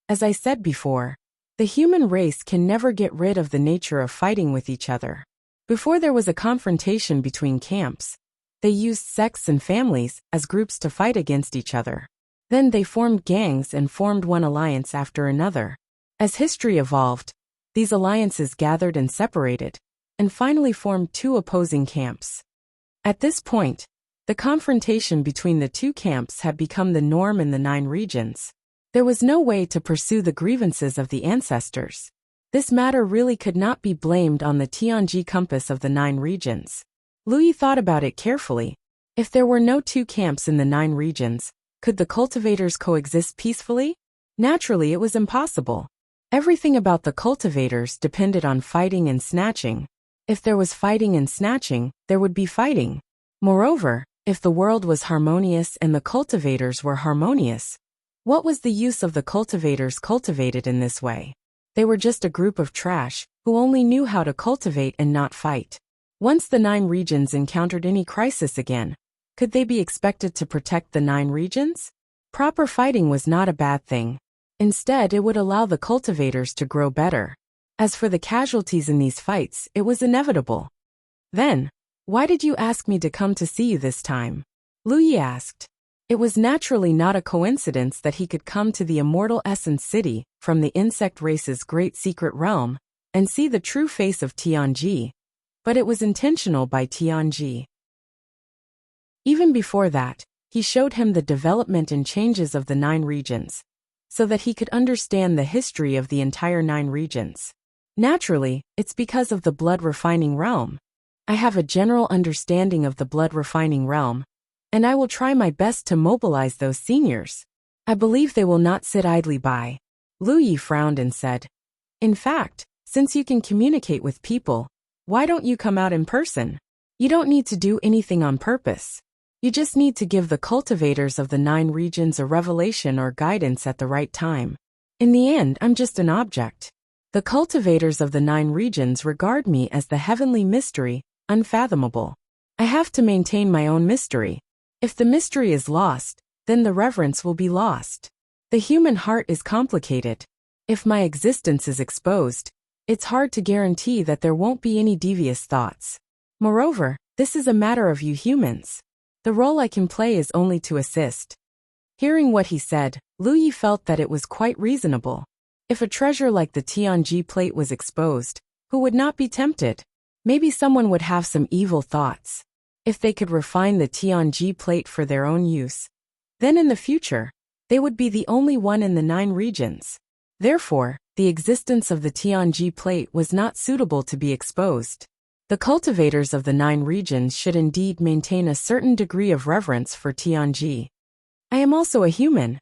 As I said before, the human race can never get rid of the nature of fighting with each other. Before there was a confrontation between camps, they used sects and families as groups to fight against each other. Then they formed gangs and formed one alliance after another. As history evolved, these alliances gathered and separated, and finally formed 2 opposing camps. At this point, the confrontation between the two camps had become the norm in the 9 regions. There was no way to pursue the grievances of the ancestors. This matter really could not be blamed on the Tianji compass of the 9 regions. Lu Yi thought about it carefully. If there were no 2 camps in the 9 regions, could the cultivators coexist peacefully? Naturally, it was impossible. Everything about the cultivators depended on fighting and snatching. If there was fighting and snatching, there would be fighting. Moreover, if the world was harmonious and the cultivators were harmonious, what was the use of the cultivators cultivated in this way? They were just a group of trash, who only knew how to cultivate and not fight. Once the 9 regions encountered any crisis again, could they be expected to protect the 9 regions? Proper fighting was not a bad thing. Instead, it would allow the cultivators to grow better. As for the casualties in these fights, it was inevitable. Then, why did you ask me to come to see you this time? Lu Yi asked. It was naturally not a coincidence that he could come to the immortal Essence City from the insect race's great secret realm and see the true face of Tianji, but it was intentional by Tianji. Even before that, he showed him the development and changes of the 9 regions, so that he could understand the history of the entire 9 regions. Naturally, it's because of the blood refining realm. I have a general understanding of the blood refining realm, and I will try my best to mobilize those seniors. I believe they will not sit idly by. Lu Yi frowned and said, in fact, since you can communicate with people, why don't you come out in person? You don't need to do anything on purpose. You just need to give the cultivators of the 9 regions a revelation or guidance at the right time. In the end, I'm just an object. The cultivators of the 9 regions regard me as the heavenly mystery, unfathomable. I have to maintain my own mystery. If the mystery is lost, then the reverence will be lost. The human heart is complicated. If my existence is exposed, it's hard to guarantee that there won't be any devious thoughts. Moreover, this is a matter of you humans. The role I can play is only to assist. Hearing what he said, Lu Yi felt that it was quite reasonable. If a treasure like the Tianji plate was exposed, who would not be tempted? Maybe someone would have some evil thoughts. If they could refine the Tianji plate for their own use, then in the future, they would be the only one in the 9 regions. Therefore, the existence of the Tianji plate was not suitable to be exposed. The cultivators of the 9 regions should indeed maintain a certain degree of reverence for Tianji. I am also a human.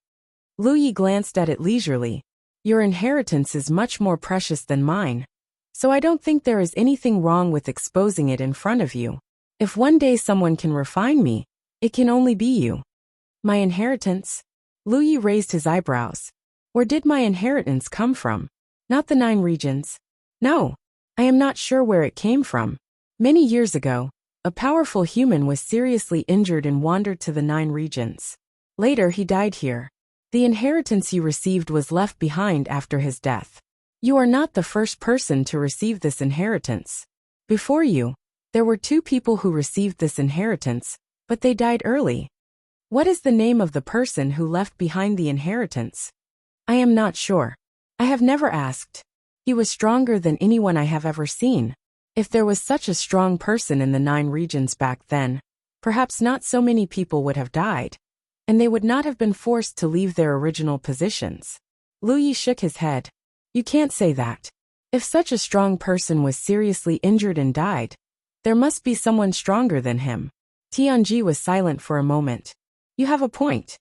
Lu Yi glanced at it leisurely. Your inheritance is much more precious than mine, so I don't think there is anything wrong with exposing it in front of you. If one day someone can refine me, it can only be you. My inheritance? Lu Yi raised his eyebrows. Where did my inheritance come from? Not the 9 regions. No, I am not sure where it came from. Many years ago, a powerful human was seriously injured and wandered to the 9 regions. Later he died here. The inheritance you received was left behind after his death. You are not the first person to receive this inheritance. Before you, there were 2 people who received this inheritance, but they died early. What is the name of the person who left behind the inheritance? I am not sure. I have never asked. He was stronger than anyone I have ever seen. If there was such a strong person in the 9 regions back then, perhaps not so many people would have died, and they would not have been forced to leave their original positions. Lu Yi shook his head. You can't say that. If such a strong person was seriously injured and died, there must be someone stronger than him. Tianji was silent for a moment. You have a point.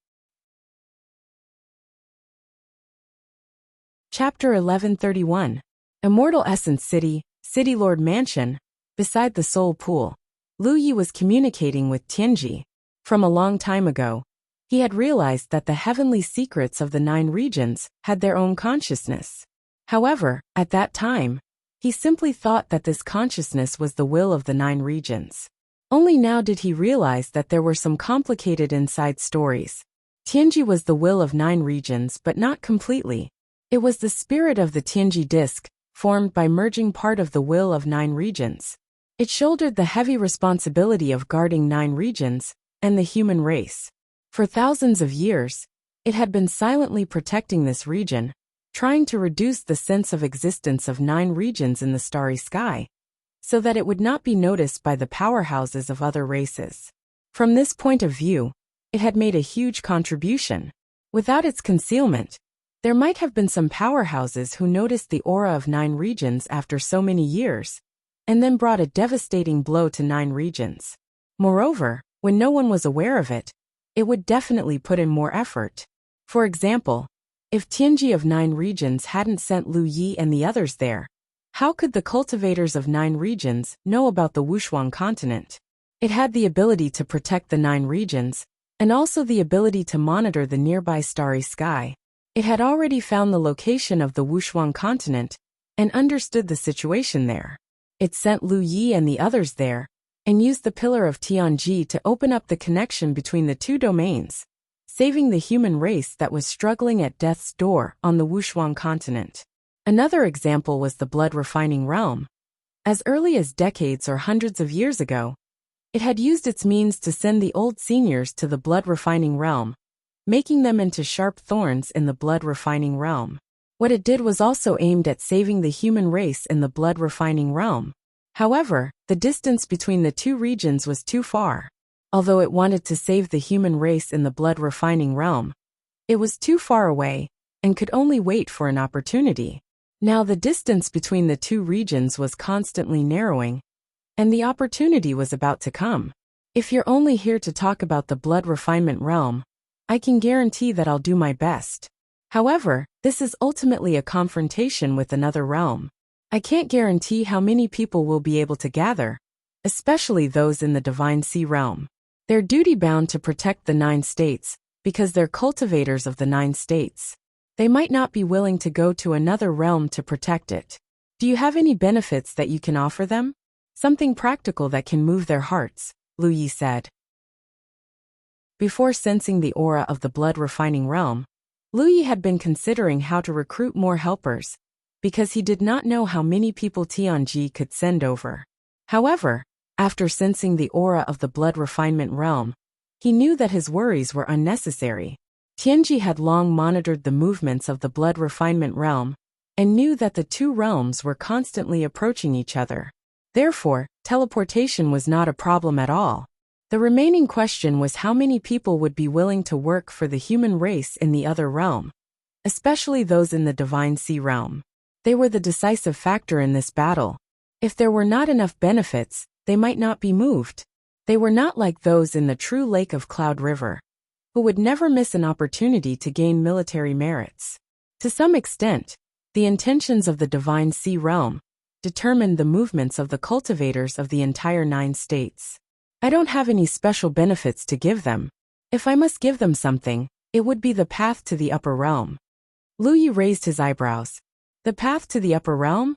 Chapter 1131. Immortal Essence City, City Lord Mansion. Beside the Soul Pool, Lu Yi was communicating with Tianji. From a long time ago, he had realized that the heavenly secrets of the 9 regions had their own consciousness. However, at that time, he simply thought that this consciousness was the will of the 9 regions. Only now did he realize that there were some complicated inside stories. Tianji was the will of 9 regions, but not completely. It was the spirit of the Tianji disk, formed by merging part of the will of 9 regions. It shouldered the heavy responsibility of guarding 9 regions and the human race. For thousands of years, it had been silently protecting this region, trying to reduce the sense of existence of 9 regions in the starry sky, so that it would not be noticed by the powerhouses of other races. From this point of view, it had made a huge contribution. Without its concealment, there might have been some powerhouses who noticed the aura of 9 regions after so many years, and then brought a devastating blow to 9 regions. Moreover, when no one was aware of it, it would definitely put in more effort. For example, if Tianji of 9 regions hadn't sent Lu Yi and the others there, how could the cultivators of 9 regions know about the Wuxia continent? It had the ability to protect the 9 regions, and also the ability to monitor the nearby starry sky. It had already found the location of the Wuxia continent, and understood the situation there. It sent Lu Yi and the others there, and used the pillar of Tianji to open up the connection between the 2 domains, saving the human race that was struggling at death's door on the Wuxia continent. Another example was the blood refining realm. As early as decades or hundreds of years ago, it had used its means to send the old seniors to the blood refining realm, making them into sharp thorns in the blood refining realm. What it did was also aimed at saving the human race in the blood refining realm. However, the distance between the 2 regions was too far. Although it wanted to save the human race in the blood refining realm, it was too far away, and could only wait for an opportunity. Now the distance between the 2 regions was constantly narrowing, and the opportunity was about to come. If you're only here to talk about the blood refinement realm, I can guarantee that I'll do my best. However, this is ultimately a confrontation with another realm. I can't guarantee how many people will be able to gather, especially those in the Divine Sea realm. They're duty-bound to protect the 9 states, because they're cultivators of the 9 states. They might not be willing to go to another realm to protect it. Do you have any benefits that you can offer them? Something practical that can move their hearts, Lu Yi said. Before sensing the aura of the blood refining realm, Lu Yi had been considering how to recruit more helpers, because he did not know how many people Tianji could send over. However, after sensing the aura of the blood refinement realm, he knew that his worries were unnecessary. Tianji had long monitored the movements of the blood refinement realm, and knew that the two realms were constantly approaching each other. Therefore, teleportation was not a problem at all. The remaining question was how many people would be willing to work for the human race in the other realm, especially those in the Divine Sea realm. They were the decisive factor in this battle. If there were not enough benefits, they might not be moved. They were not like those in the true Lake of Cloud River, who would never miss an opportunity to gain military merits. To some extent, the intentions of the Divine Sea realm determined the movements of the cultivators of the entire 9 states. I don't have any special benefits to give them. If I must give them something, it would be the path to the upper realm. Lu Yi raised his eyebrows. The path to the upper realm?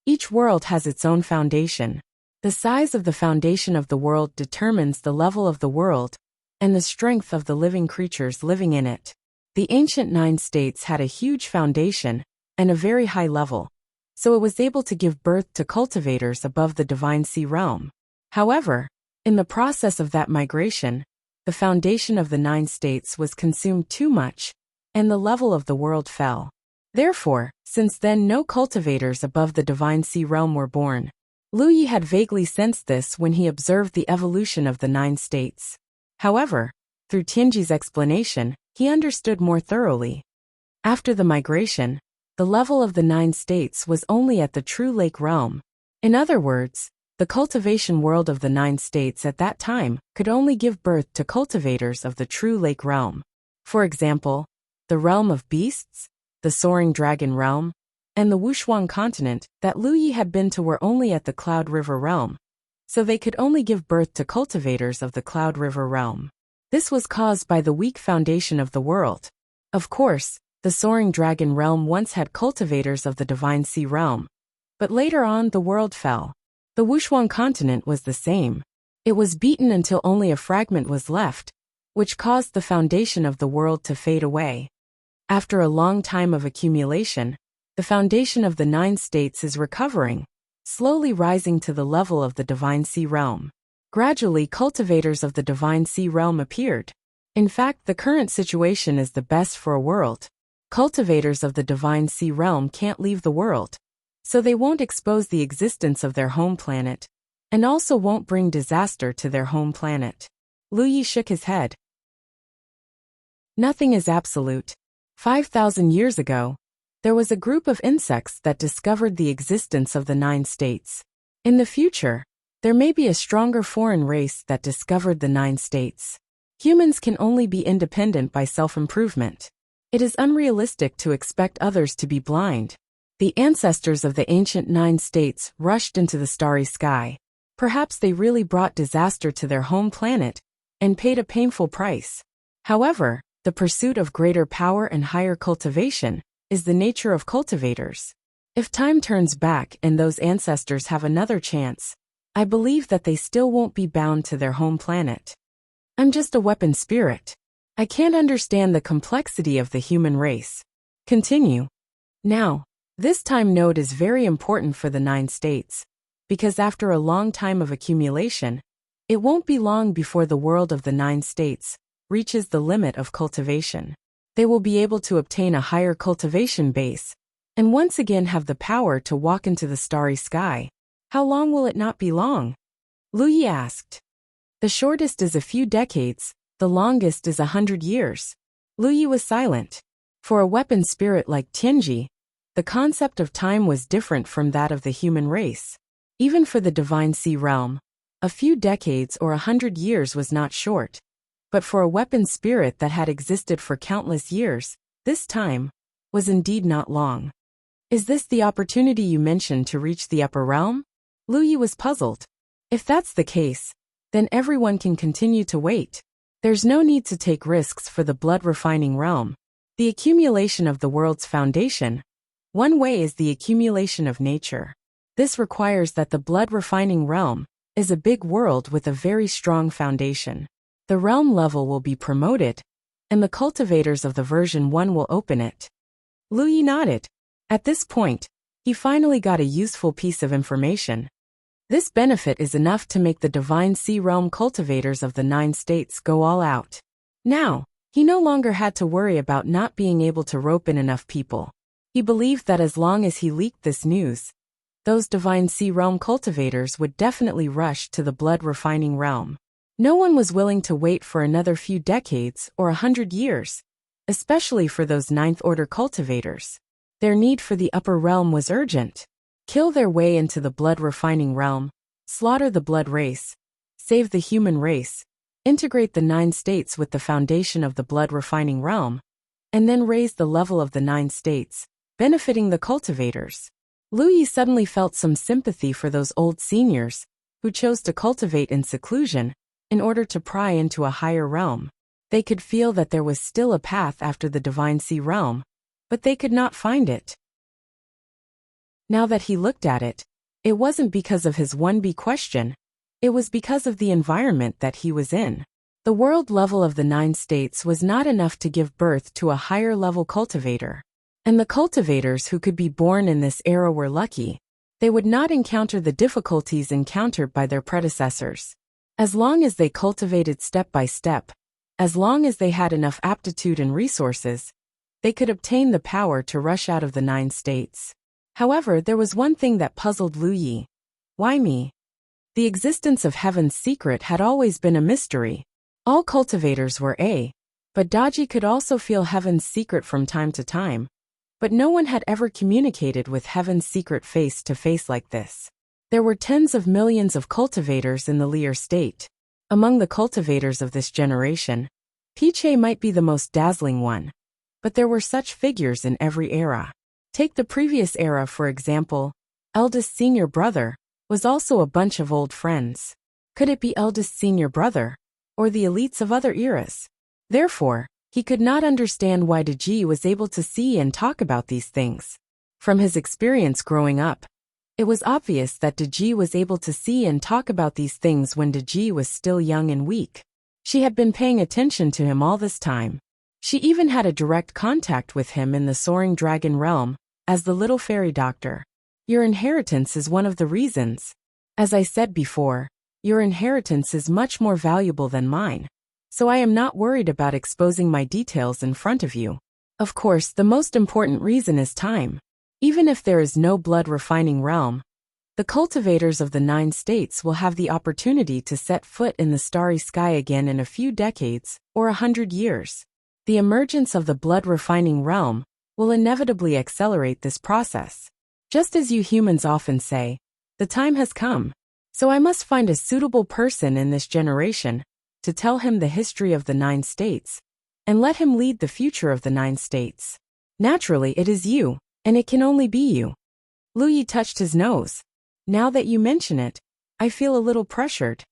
Each world has its own foundation. The size of the foundation of the world determines the level of the world and the strength of the living creatures living in it. The ancient 9 states had a huge foundation and a very high level, so it was able to give birth to cultivators above the Divine Sea realm. However, in the process of that migration, the foundation of the 9 states was consumed too much, and the level of the world fell. Therefore, since then no cultivators above the Divine Sea realm were born. Lu Yi had vaguely sensed this when he observed the evolution of the 9 states. However, through Tianji's explanation, he understood more thoroughly. After the migration, the level of the 9 states was only at the true lake realm. In other words, the cultivation world of the 9 states at that time could only give birth to cultivators of the true lake realm. For example, the realm of beasts, the soaring dragon realm, and the Wuxia continent that Lu Yi had been to were only at the Cloud River realm, so they could only give birth to cultivators of the Cloud River realm. This was caused by the weak foundation of the world. Of course, the soaring dragon realm once had cultivators of the Divine Sea realm, but later on the world fell. The Wuxia continent was the same. It was beaten until only a fragment was left, which caused the foundation of the world to fade away. After a long time of accumulation, the foundation of the 9 states is recovering, slowly rising to the level of the Divine Sea realm. Gradually, cultivators of the Divine Sea realm appeared. In fact, the current situation is the best for a world. Cultivators of the Divine Sea realm can't leave the world, so they won't expose the existence of their home planet, and also won't bring disaster to their home planet. Lu Yi shook his head. Nothing is absolute. 5,000 years ago, there was a group of insects that discovered the existence of the 9 states. In the future, there may be a stronger foreign race that discovered the 9 states. Humans can only be independent by self-improvement. It is unrealistic to expect others to be blind. The ancestors of the ancient 9 states rushed into the starry sky. Perhaps they really brought disaster to their home planet and paid a painful price. However, the pursuit of greater power and higher cultivation is the nature of cultivators. If time turns back and those ancestors have another chance, I believe that they still won't be bound to their home planet. I'm just a weapon spirit. I can't understand the complexity of the human race. Continue. Now, this time node is very important for the 9 states, because after a long time of accumulation, it won't be long before the world of the 9 states reaches the limit of cultivation. They will be able to obtain a higher cultivation base, and once again have the power to walk into the starry sky. How long will it not be long? Lu Yi asked. The shortest is a few decades, the longest is 100 years. Lu Yi was silent. For a weapon spirit like Tianji, the concept of time was different from that of the human race. Even for the Divine Sea realm, a few decades or 100 years was not short. But for a weapon spirit that had existed for countless years, this time was indeed not long. Is this the opportunity you mentioned to reach the upper realm? Lu Yi was puzzled. If that's the case, then everyone can continue to wait. There's no need to take risks for the blood refining realm. The accumulation of the world's foundation. One way is the accumulation of nature. This requires that the blood refining realm is a big world with a very strong foundation. The realm level will be promoted, and the cultivators of the version 1 will open it. Lu Yi nodded. At this point, he finally got a useful piece of information. This benefit is enough to make the Divine Sea Realm cultivators of the 9 states go all out. Now, he no longer had to worry about not being able to rope in enough people. He believed that as long as he leaked this news, those Divine Sea Realm cultivators would definitely rush to the blood refining realm. No one was willing to wait for another few decades or 100 years, especially for those Ninth Order cultivators. Their need for the upper realm was urgent. Kill their way into the blood refining realm, slaughter the blood race, save the human race, integrate the 9 states with the foundation of the blood refining realm, and then raise the level of the 9 states, benefiting the cultivators. Lu Yi suddenly felt some sympathy for those old seniors who chose to cultivate in seclusion in order to pry into a higher realm. They could feel that there was still a path after the Divine Sea Realm, but they could not find it. Now that he looked at it, it wasn't because of his 1B question, it was because of the environment that he was in. The world level of the 9 states was not enough to give birth to a higher level cultivator. And the cultivators who could be born in this era were lucky. They would not encounter the difficulties encountered by their predecessors. As long as they cultivated step by step, as long as they had enough aptitude and resources, they could obtain the power to rush out of the 9 states. However, there was one thing that puzzled Lu Yi. Why me? The existence of Heaven's secret had always been a mystery. All cultivators were but Daji could also feel Heaven's secret from time to time. But no one had ever communicated with Heaven's secret face to face like this. There were tens of millions of cultivators in the Leer state. Among the cultivators of this generation, Piche might be the most dazzling one. But there were such figures in every era. Take the previous era for example. Eldest senior brother was also a bunch of old friends. Could it be eldest senior brother? Or the elites of other eras? Therefore, he could not understand why Daji was able to see and talk about these things. From his experience growing up, it was obvious that Daji was able to see and talk about these things when Daji was still young and weak. She had been paying attention to him all this time. She even had a direct contact with him in the soaring dragon realm, as the little fairy doctor. Your inheritance is one of the reasons. As I said before, your inheritance is much more valuable than mine. So I am not worried about exposing my details in front of you. Of course, the most important reason is time. Even if there is no blood refining realm, the cultivators of the 9 states will have the opportunity to set foot in the starry sky again in a few decades or 100 years. The emergence of the blood refining realm will inevitably accelerate this process. Just as you humans often say, the time has come. So I must find a suitable person in this generation to tell him the history of the 9 states, and let him lead the future of the 9 states. Naturally, it is you, and it can only be you. Lu Yi touched his nose. Now that you mention it, I feel a little pressured.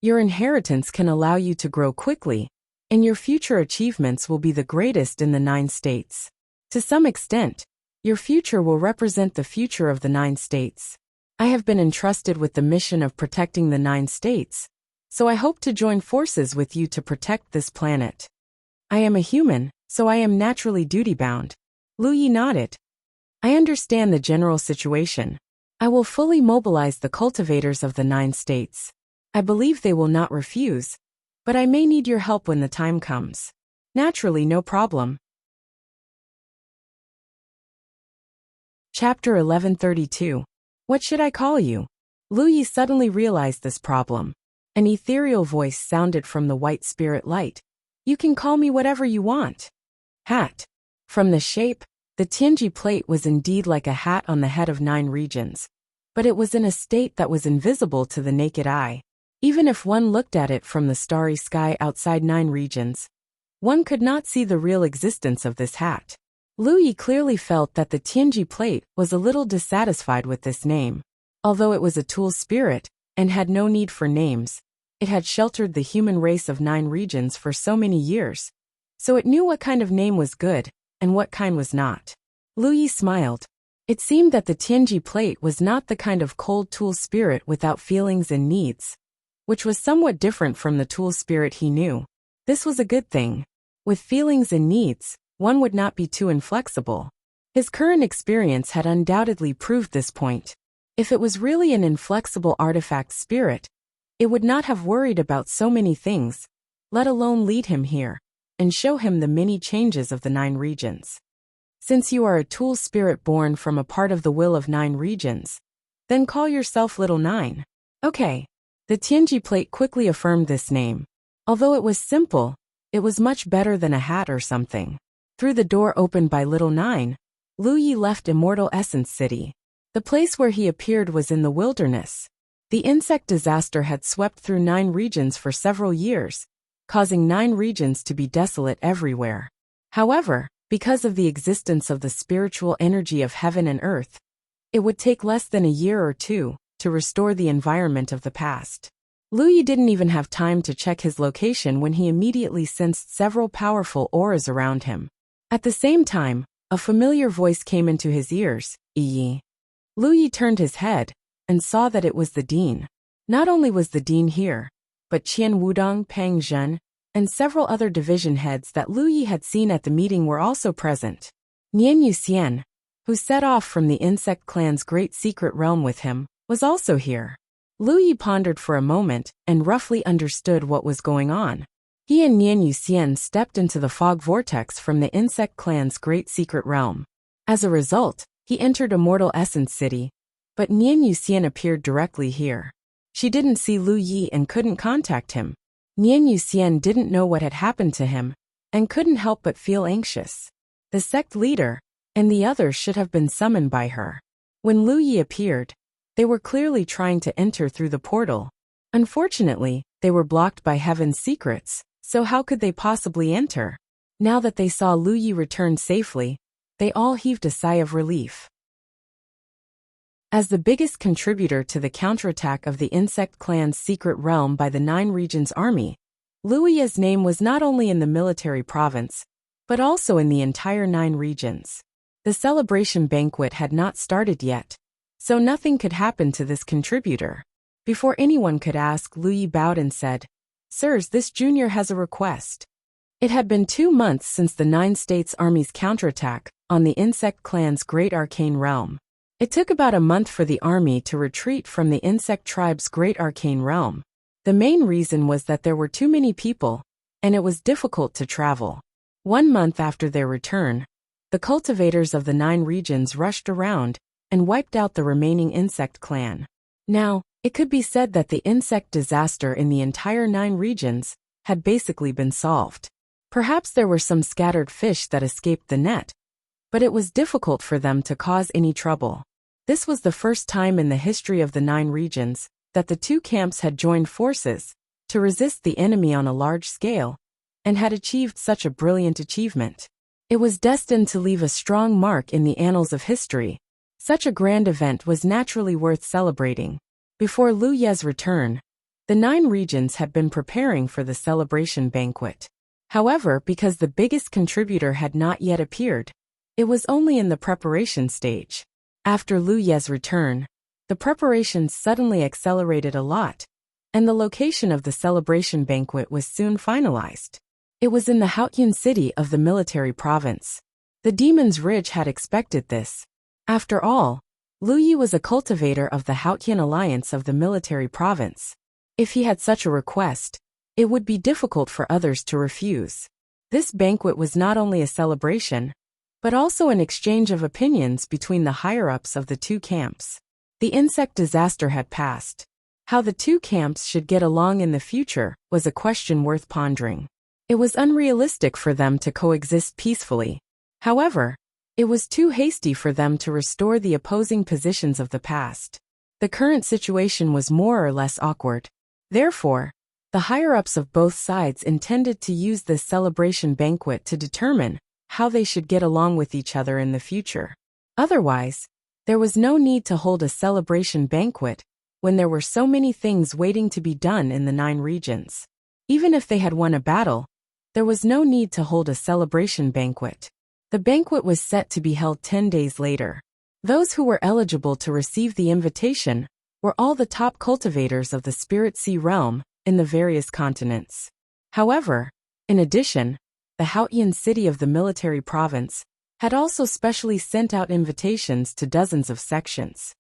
Your inheritance can allow you to grow quickly, and your future achievements will be the greatest in the 9 states. To some extent, your future will represent the future of the 9 states. I have been entrusted with the mission of protecting the 9 states, so I hope to join forces with you to protect this planet. I am a human, so I am naturally duty-bound. Lu Yi nodded. I understand the general situation. I will fully mobilize the cultivators of the 9 states. I believe they will not refuse, but I may need your help when the time comes. Naturally, no problem. Chapter 1132. What should I call you? Lu Yi suddenly realized this problem. An ethereal voice sounded from the white spirit light. You can call me whatever you want. Hat. From the shape, the Tianji plate was indeed like a hat on the head of 9 regions. But it was in a state that was invisible to the naked eye. Even if one looked at it from the starry sky outside 9 regions, one could not see the real existence of this hat. Lu Yi clearly felt that the Tianji plate was a little dissatisfied with this name. Although it was a tool spirit, and had no need for names, it had sheltered the human race of 9 regions for so many years, so it knew what kind of name was good, and what kind was not. Lu Yi smiled. It seemed that the Tianji plate was not the kind of cold tool spirit without feelings and needs, which was somewhat different from the tool spirit he knew. This was a good thing. With feelings and needs, one would not be too inflexible. His current experience had undoubtedly proved this point. If it was really an inflexible artifact spirit, it would not have worried about so many things, let alone lead him here, and show him the many changes of the 9 regions. Since you are a tool spirit born from a part of the will of 9 regions, then call yourself Little 9. Okay. The Tianji plate quickly affirmed this name. Although it was simple, it was much better than a hat or something. Through the door opened by Little 9, Lu Yi left Immortal Essence City. The place where he appeared was in the wilderness. The insect disaster had swept through 9 regions for several years, causing 9 regions to be desolate everywhere. However, because of the existence of the spiritual energy of heaven and earth, it would take less than a year or 2 to restore the environment of the past. Lu Yi didn't even have time to check his location when he immediately sensed several powerful auras around him. At the same time, a familiar voice came into his ears, Yi. Lu Yi turned his head and saw that it was the dean. Not only was the dean here, but Qian Wudong, Pang Zhen, and several other division heads that Lu Yi had seen at the meeting were also present. Nian Yuxian, who set off from the insect clan's great secret realm with him, was also here. Lu Yi pondered for a moment and roughly understood what was going on. He and Nian Yuxian stepped into the fog vortex from the insect clan's great secret realm. As a result, he entered Immortal Essence City, but Nian Yuxian appeared directly here. She didn't see Lu Yi and couldn't contact him. Nian Yuxian didn't know what had happened to him and couldn't help but feel anxious. The sect leader and the others should have been summoned by her. When Lu Yi appeared, they were clearly trying to enter through the portal. Unfortunately, they were blocked by heaven's secrets, so how could they possibly enter? Now that they saw Lu Yi return safely, they all heaved a sigh of relief. As the biggest contributor to the counterattack of the insect clan's secret realm by the 9 regions army, Lu Yi's name was not only in the military province, but also in the entire 9 regions. The celebration banquet had not started yet, so nothing could happen to this contributor. Before anyone could ask, Lu Yi bowed and said, "Sirs, this junior has a request." It had been 2 months since the 9 States Army's counterattack on the insect clan's great arcane realm. It took about a month for the army to retreat from the insect tribe's great arcane realm. The main reason was that there were too many people, and it was difficult to travel. 1 month after their return, the cultivators of the 9 regions rushed around and wiped out the remaining insect clan. Now, it could be said that the insect disaster in the entire 9 regions had basically been solved. Perhaps there were some scattered fish that escaped the net, but it was difficult for them to cause any trouble. This was the first time in the history of the 9 regions that the 2 camps had joined forces to resist the enemy on a large scale and had achieved such a brilliant achievement. It was destined to leave a strong mark in the annals of history. Such a grand event was naturally worth celebrating. Before Lu Ye's return, the 9 regions had been preparing for the celebration banquet. However, because the biggest contributor had not yet appeared, it was only in the preparation stage. After Lu Ye's return, the preparations suddenly accelerated a lot, and the location of the celebration banquet was soon finalized. It was in the Haotian city of the military province. The Demon's Ridge had expected this. After all, Lu Yi was a cultivator of the Haotian alliance of the military province. If he had such a request, it would be difficult for others to refuse. This banquet was not only a celebration, but also an exchange of opinions between the higher-ups of the 2 camps. The insect disaster had passed. How the 2 camps should get along in the future was a question worth pondering. It was unrealistic for them to coexist peacefully. However, it was too hasty for them to restore the opposing positions of the past. The current situation was more or less awkward. Therefore, the higher-ups of both sides intended to use this celebration banquet to determine how they should get along with each other in the future. Otherwise, there was no need to hold a celebration banquet when there were so many things waiting to be done in the 9 regions. Even if they had won a battle, there was no need to hold a celebration banquet. The banquet was set to be held 10 days later. Those who were eligible to receive the invitation were all the top cultivators of the Spirit Sea realm in the various continents. However, in addition, the Haotian city of the military province, had also specially sent out invitations to dozens of sections.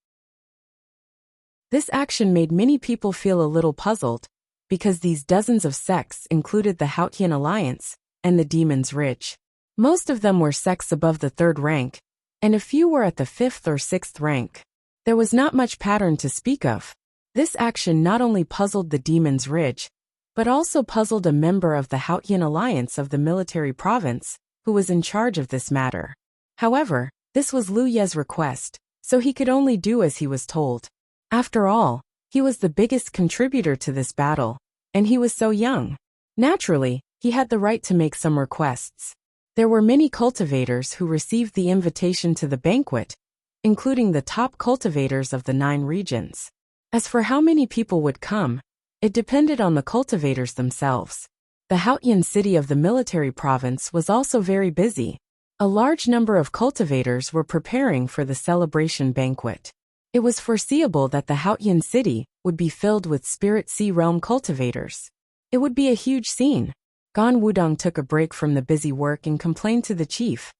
This action made many people feel a little puzzled, because these dozens of sects included the Haotian Alliance and the Demon's Ridge. Most of them were sects above the 3rd rank, and a few were at the 5th or 6th rank. There was not much pattern to speak of. This action not only puzzled the Demon's Ridge, but also puzzled a member of the Haotian Alliance of the military province, who was in charge of this matter. However, this was Lu Ye's request, so he could only do as he was told. After all, he was the biggest contributor to this battle, and he was so young. Naturally, he had the right to make some requests. There were many cultivators who received the invitation to the banquet, including the top cultivators of the 9 regions. As for how many people would come, it depended on the cultivators themselves. The Haotian city of the military province was also very busy. A large number of cultivators were preparing for the celebration banquet. It was foreseeable that the Haotian city would be filled with Spirit Sea Realm cultivators. It would be a huge scene. Gan Wudong took a break from the busy work and complained to the chief.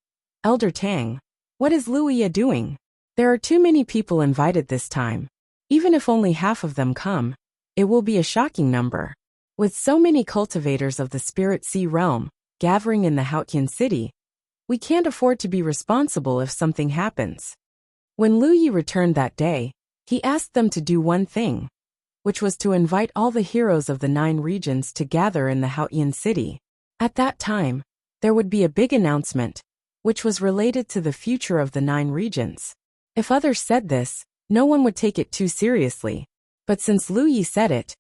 Elder Tang, what is Lu Ye doing? There are too many people invited this time. Even if only half of them come, it will be a shocking number. With so many cultivators of the Spirit Sea Realm gathering in the Haotian city, we can't afford to be responsible if something happens. When Lu Yi returned that day, he asked them to do one thing, which was to invite all the heroes of the 9 regions to gather in the Haotian city. At that time, there would be a big announcement, which was related to the future of the 9 regions. If others said this, no one would take it too seriously. But since Lu Yi said it,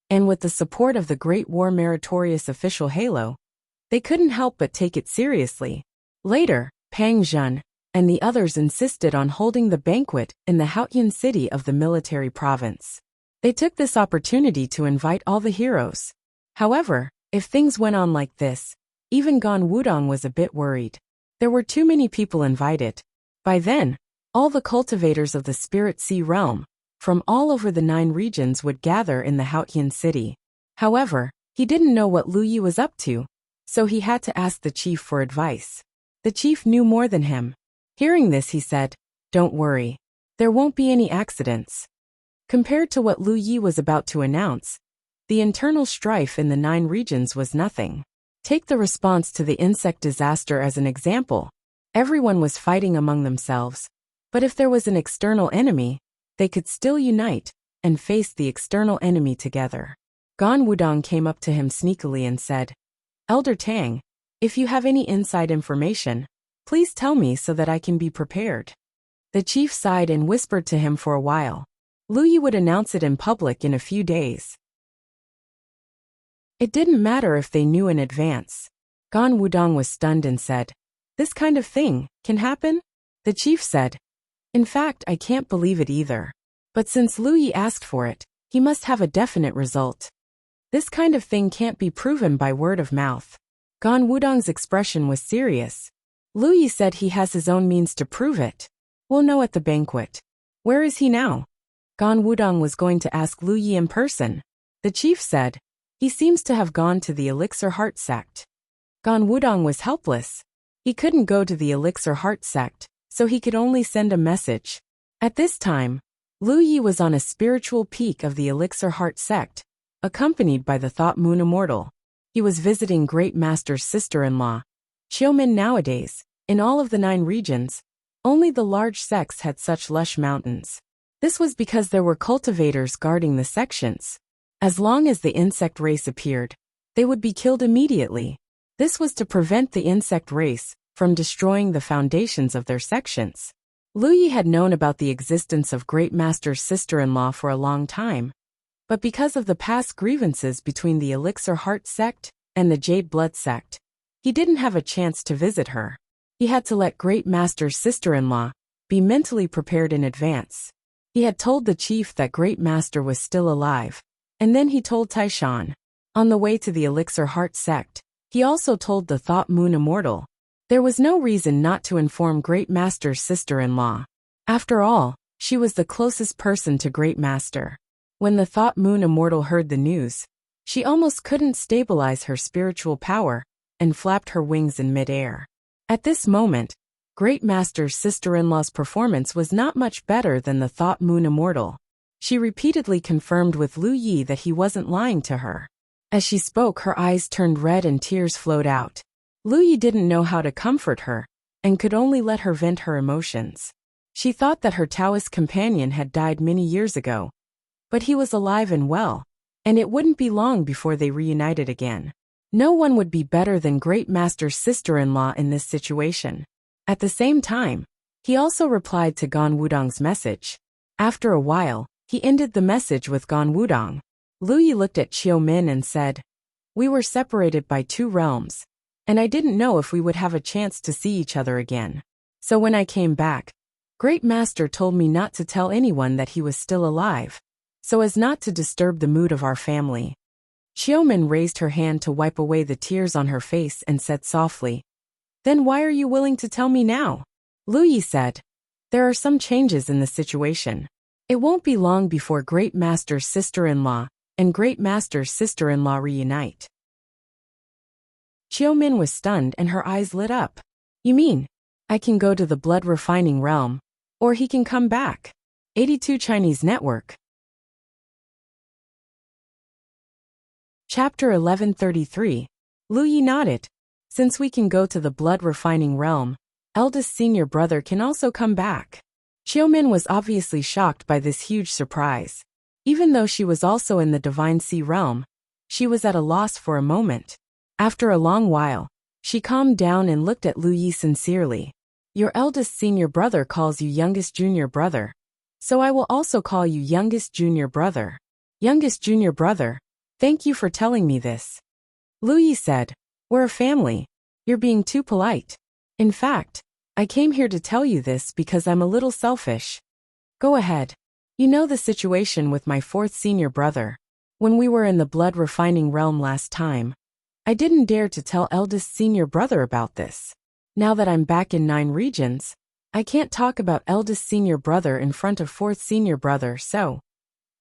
and with the support of the Great War meritorious official Halo, they couldn't help but take it seriously. Later, Pang Zhen and the others insisted on holding the banquet in the Haotian city of the military province. They took this opportunity to invite all the heroes. However, if things went on like this, even Gan Wudong was a bit worried. There were too many people invited. By then, all the cultivators of the Spirit Sea Realm, from all over the 9 regions would gather in the Haotian city. However, he didn't know what Lu Yi was up to, so he had to ask the chief for advice. The chief knew more than him. Hearing this, he said, "Don't worry. There won't be any accidents." Compared to what Lu Yi was about to announce, the internal strife in the 9 regions was nothing. Take the response to the insect disaster as an example. Everyone was fighting among themselves, but if there was an external enemy, they could still unite and face the external enemy together. Gan Wudong came up to him sneakily and said, "Elder Tang, if you have any inside information, please tell me so that I can be prepared." The chief sighed and whispered to him for a while. Lu Yi would announce it in public in a few days. It didn't matter if they knew in advance. Gan Wudong was stunned and said, "This kind of thing can happen?" The chief said, "In fact, I can't believe it either. But since Lu Yi asked for it, he must have a definite result. This kind of thing can't be proven by word of mouth." Gan Wudong's expression was serious. Lu Yi said he has his own means to prove it. "We'll know at the banquet." "Where is he now?" Gan Wudong was going to ask Lu Yi in person. The chief said, "He seems to have gone to the Elixir Heart sect." Gan Wudong was helpless. He couldn't go to the Elixir Heart sect, so he could only send a message. At this time, Lu Yi was on a spiritual peak of the Elixir Heart sect, accompanied by the Thought Moon Immortal. He was visiting Great Master's sister-in-law. Xiumin nowadays, in all of the 9 regions, only the large sects had such lush mountains. This was because there were cultivators guarding the sections. As long as the insect race appeared, they would be killed immediately. This was to prevent the insect race from destroying the foundations of their sections. Lu Yi had known about the existence of Great Master's sister-in-law for a long time, but because of the past grievances between the Elixir Heart sect and the Jade Blood sect, he didn't have a chance to visit her. He had to let Great Master's sister-in-law be mentally prepared in advance. He had told the chief that Great Master was still alive, and then he told Taishan. On the way to the Elixir Heart sect, he also told the Thought Moon Immortal. There was no reason not to inform Great Master's sister-in-law. After all, she was the closest person to Great Master. When the Thought Moon Immortal heard the news, she almost couldn't stabilize her spiritual power and flapped her wings in mid-air. At this moment, Great Master's sister-in-law's performance was not much better than the Thought Moon Immortal. She repeatedly confirmed with Lu Yi that he wasn't lying to her. As she spoke, her eyes turned red and tears flowed out. Lu Yi didn't know how to comfort her, and could only let her vent her emotions. She thought that her Taoist companion had died many years ago, but he was alive and well, and it wouldn't be long before they reunited again. No one would be better than Great Master's sister-in-law in this situation. At the same time, he also replied to Gan Wudong's message. After a while, he ended the message with Gan Wudong. Lu Yi looked at Qiu Min and said, "We were separated by 2 realms, and I didn't know if we would have a chance to see each other again. So when I came back, Great Master told me not to tell anyone that he was still alive, so as not to disturb the mood of our family." Qiu Min raised her hand to wipe away the tears on her face and said softly, "Then why are you willing to tell me now?" Lu Yi said, "There are some changes in the situation. It won't be long before Great Master's sister-in-law and Great Master's sister-in-law reunite." Qiu Min was stunned and her eyes lit up. "You mean, I can go to the blood refining realm, or he can come back?" 82 Chinese Network. Chapter 1133. Lu Yi nodded. "Since we can go to the blood refining realm, eldest senior brother can also come back." Qiu Min was obviously shocked by this huge surprise. Even though she was also in the Divine Sea realm, she was at a loss for a moment. After a long while, she calmed down and looked at Lu Yi sincerely. "Your eldest senior brother calls you youngest junior brother, so I will also call you youngest junior brother." "Youngest junior brother, thank you for telling me this." Lu Yi said, "We're a family. You're being too polite. In fact, I came here to tell you this because I'm a little selfish." "Go ahead. You know the situation with my 4th senior brother. When we were in the blood refining realm last time, I didn't dare to tell eldest senior brother about this. Now that I'm back in 9 regions, I can't talk about eldest senior brother in front of 4th senior brother, so."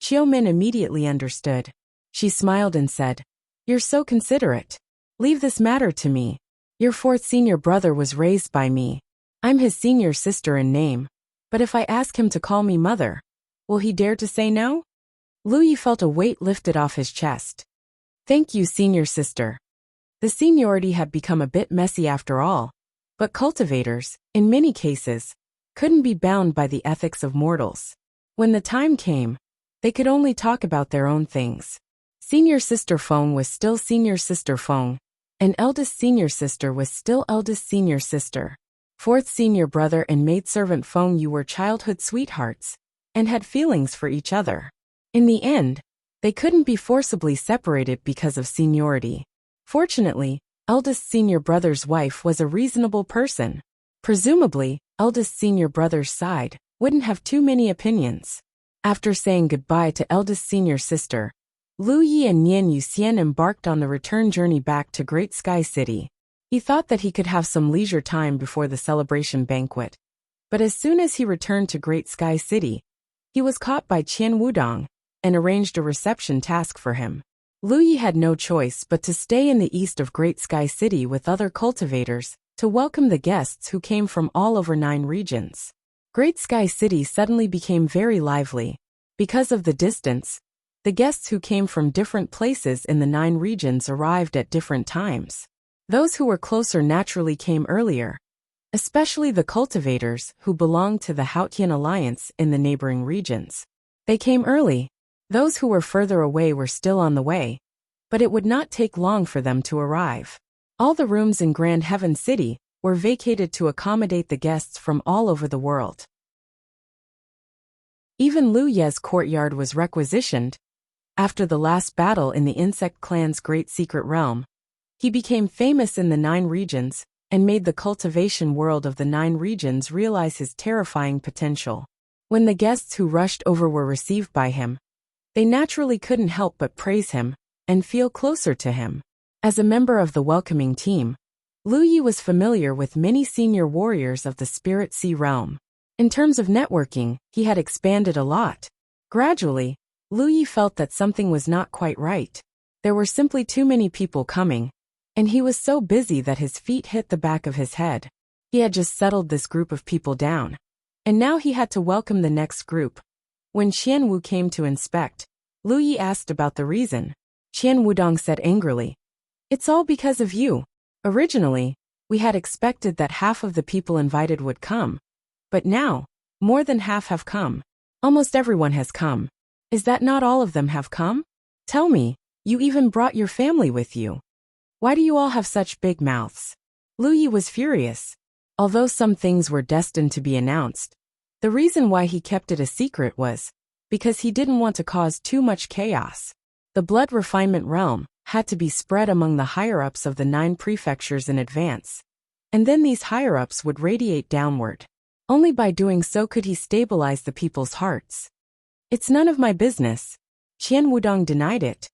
Qiu Min immediately understood. She smiled and said, "You're so considerate. Leave this matter to me. Your 4th senior brother was raised by me. I'm his senior sister in name. But if I ask him to call me mother, will he dare to say no?" Lu Yi felt a weight lifted off his chest. "Thank you, senior sister." The seniority had become a bit messy after all, but cultivators, in many cases, couldn't be bound by the ethics of mortals. When the time came, they could only talk about their own things. Senior sister Feng was still senior sister Feng, and eldest senior sister was still eldest senior sister. 4th senior brother and maidservant Feng, you were childhood sweethearts, and had feelings for each other. In the end, they couldn't be forcibly separated because of seniority. Fortunately, eldest senior brother's wife was a reasonable person. Presumably, eldest senior brother's side wouldn't have too many opinions. After saying goodbye to eldest senior sister, Lu Yi and Nian Yuxian embarked on the return journey back to Great Sky City. He thought that he could have some leisure time before the celebration banquet. But as soon as he returned to Great Sky City, he was caught by Qian Wudong and arranged a reception task for him. Lu Yi had no choice but to stay in the east of Great Sky City with other cultivators to welcome the guests who came from all over 9 regions. Great Sky City suddenly became very lively. Because of the distance, the guests who came from different places in the 9 regions arrived at different times. Those who were closer naturally came earlier, especially the cultivators who belonged to the Haotian Alliance in the neighboring regions. They came early. Those who were further away were still on the way, but it would not take long for them to arrive. All the rooms in Grand Heaven City were vacated to accommodate the guests from all over the world. Even Lu Ye's courtyard was requisitioned. After the last battle in the insect clan's great secret realm, he became famous in the 9 regions and made the cultivation world of the 9 regions realize his terrifying potential. When the guests who rushed over were received by him, they naturally couldn't help but praise him and feel closer to him. As a member of the welcoming team, Lu Yi was familiar with many senior warriors of the Spirit Sea realm. In terms of networking, he had expanded a lot. Gradually, Lu Yi felt that something was not quite right. There were simply too many people coming, and he was so busy that his feet hit the back of his head. He had just settled this group of people down, and now he had to welcome the next group. When Qian Wu came to inspect, Lu Yi asked about the reason. Qian Wudong said angrily, "It's all because of you. Originally, we had expected that half of the people invited would come, but now, more than half have come. Almost everyone has come. Is that not all of them have come? Tell me, you even brought your family with you. Why do you all have such big mouths?" Lu Yi was furious. Although some things were destined to be announced, the reason why he kept it a secret was because he didn't want to cause too much chaos. The blood refinement realm had to be spread among the higher-ups of the 9 prefectures in advance, and then these higher-ups would radiate downward. Only by doing so could he stabilize the people's hearts. "It's none of my business." Qian Wudong denied it.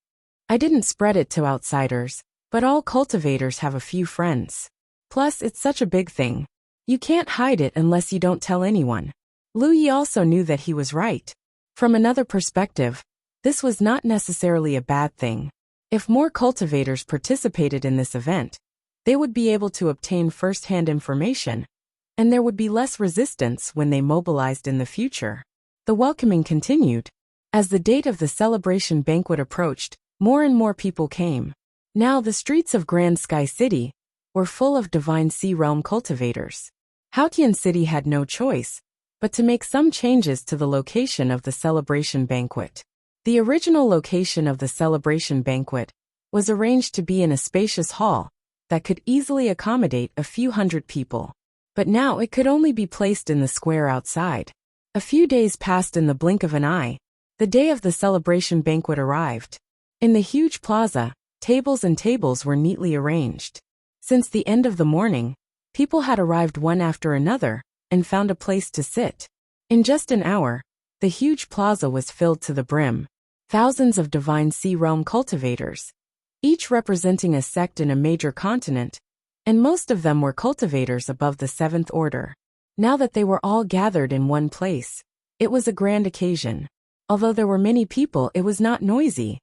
"I didn't spread it to outsiders, but all cultivators have a few friends. Plus, it's such a big thing. You can't hide it unless you don't tell anyone." Lu Yi also knew that he was right. From another perspective, this was not necessarily a bad thing. If more cultivators participated in this event, they would be able to obtain first-hand information, and there would be less resistance when they mobilized in the future. The welcoming continued. As the date of the celebration banquet approached, more and more people came. Now the streets of Grand Sky City were full of Divine Sea Realm cultivators. Haotian City had no choice but to make some changes to the location of the celebration banquet. The original location of the celebration banquet was arranged to be in a spacious hall that could easily accommodate a few hundred people. But now it could only be placed in the square outside. A few days passed in the blink of an eye. The day of the celebration banquet arrived. In the huge plaza, tables and tables were neatly arranged. Since the end of the morning, people had arrived one after another and found a place to sit. In just an hour, the huge plaza was filled to the brim. Thousands of Divine Sea Realm cultivators, each representing a sect in a major continent, and most of them were cultivators above the 7th order. Now that they were all gathered in one place, it was a grand occasion. Although there were many people, it was not noisy.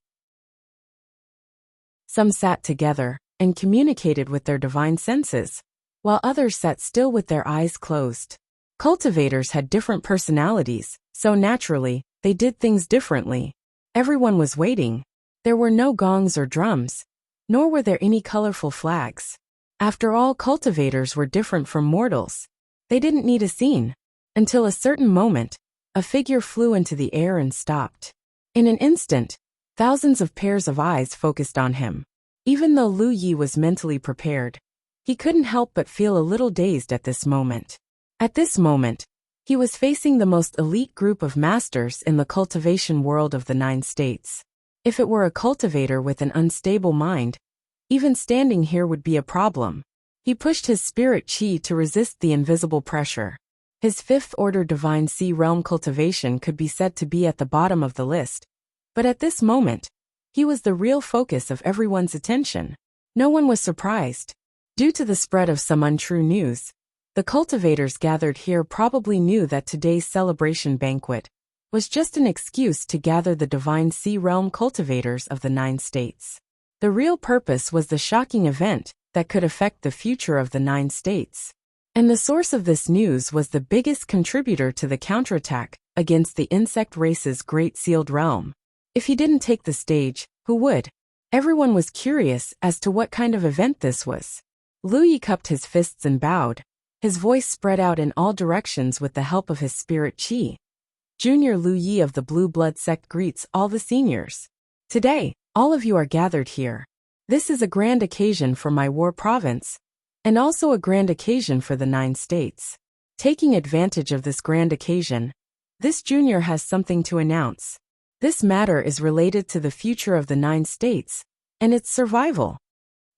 Some sat together and communicated with their divine senses, while others sat still with their eyes closed. Cultivators had different personalities, so naturally, they did things differently. Everyone was waiting. There were no gongs or drums, nor were there any colorful flags. After all, cultivators were different from mortals. They didn't need a scene. Until a certain moment, a figure flew into the air and stopped. In an instant, thousands of pairs of eyes focused on him. Even though Lu Yi was mentally prepared, he couldn't help but feel a little dazed at this moment. At this moment, he was facing the most elite group of masters in the cultivation world of the 9 states. If it were a cultivator with an unstable mind, even standing here would be a problem. He pushed his spirit chi to resist the invisible pressure. His 5th order Divine Sea Realm cultivation could be said to be at the bottom of the list, but at this moment, he was the real focus of everyone's attention. No one was surprised. Due to the spread of some untrue news, the cultivators gathered here probably knew that today's celebration banquet was just an excuse to gather the Divine Sea Realm cultivators of the 9 states. The real purpose was the shocking event that could affect the future of the 9 states. And the source of this news was the biggest contributor to the counterattack against the insect race's Great Sealed Realm. If he didn't take the stage, who would? Everyone was curious as to what kind of event this was. Lu Yi cupped his fists and bowed. His voice spread out in all directions with the help of his spirit chi. Junior Lu Yi of the Blue Blood sect greets all the seniors. Today, all of you are gathered here. This is a grand occasion for my war province, and also a grand occasion for the 9 states. Taking advantage of this grand occasion, this junior has something to announce. This matter is related to the future of the 9 states, and its survival.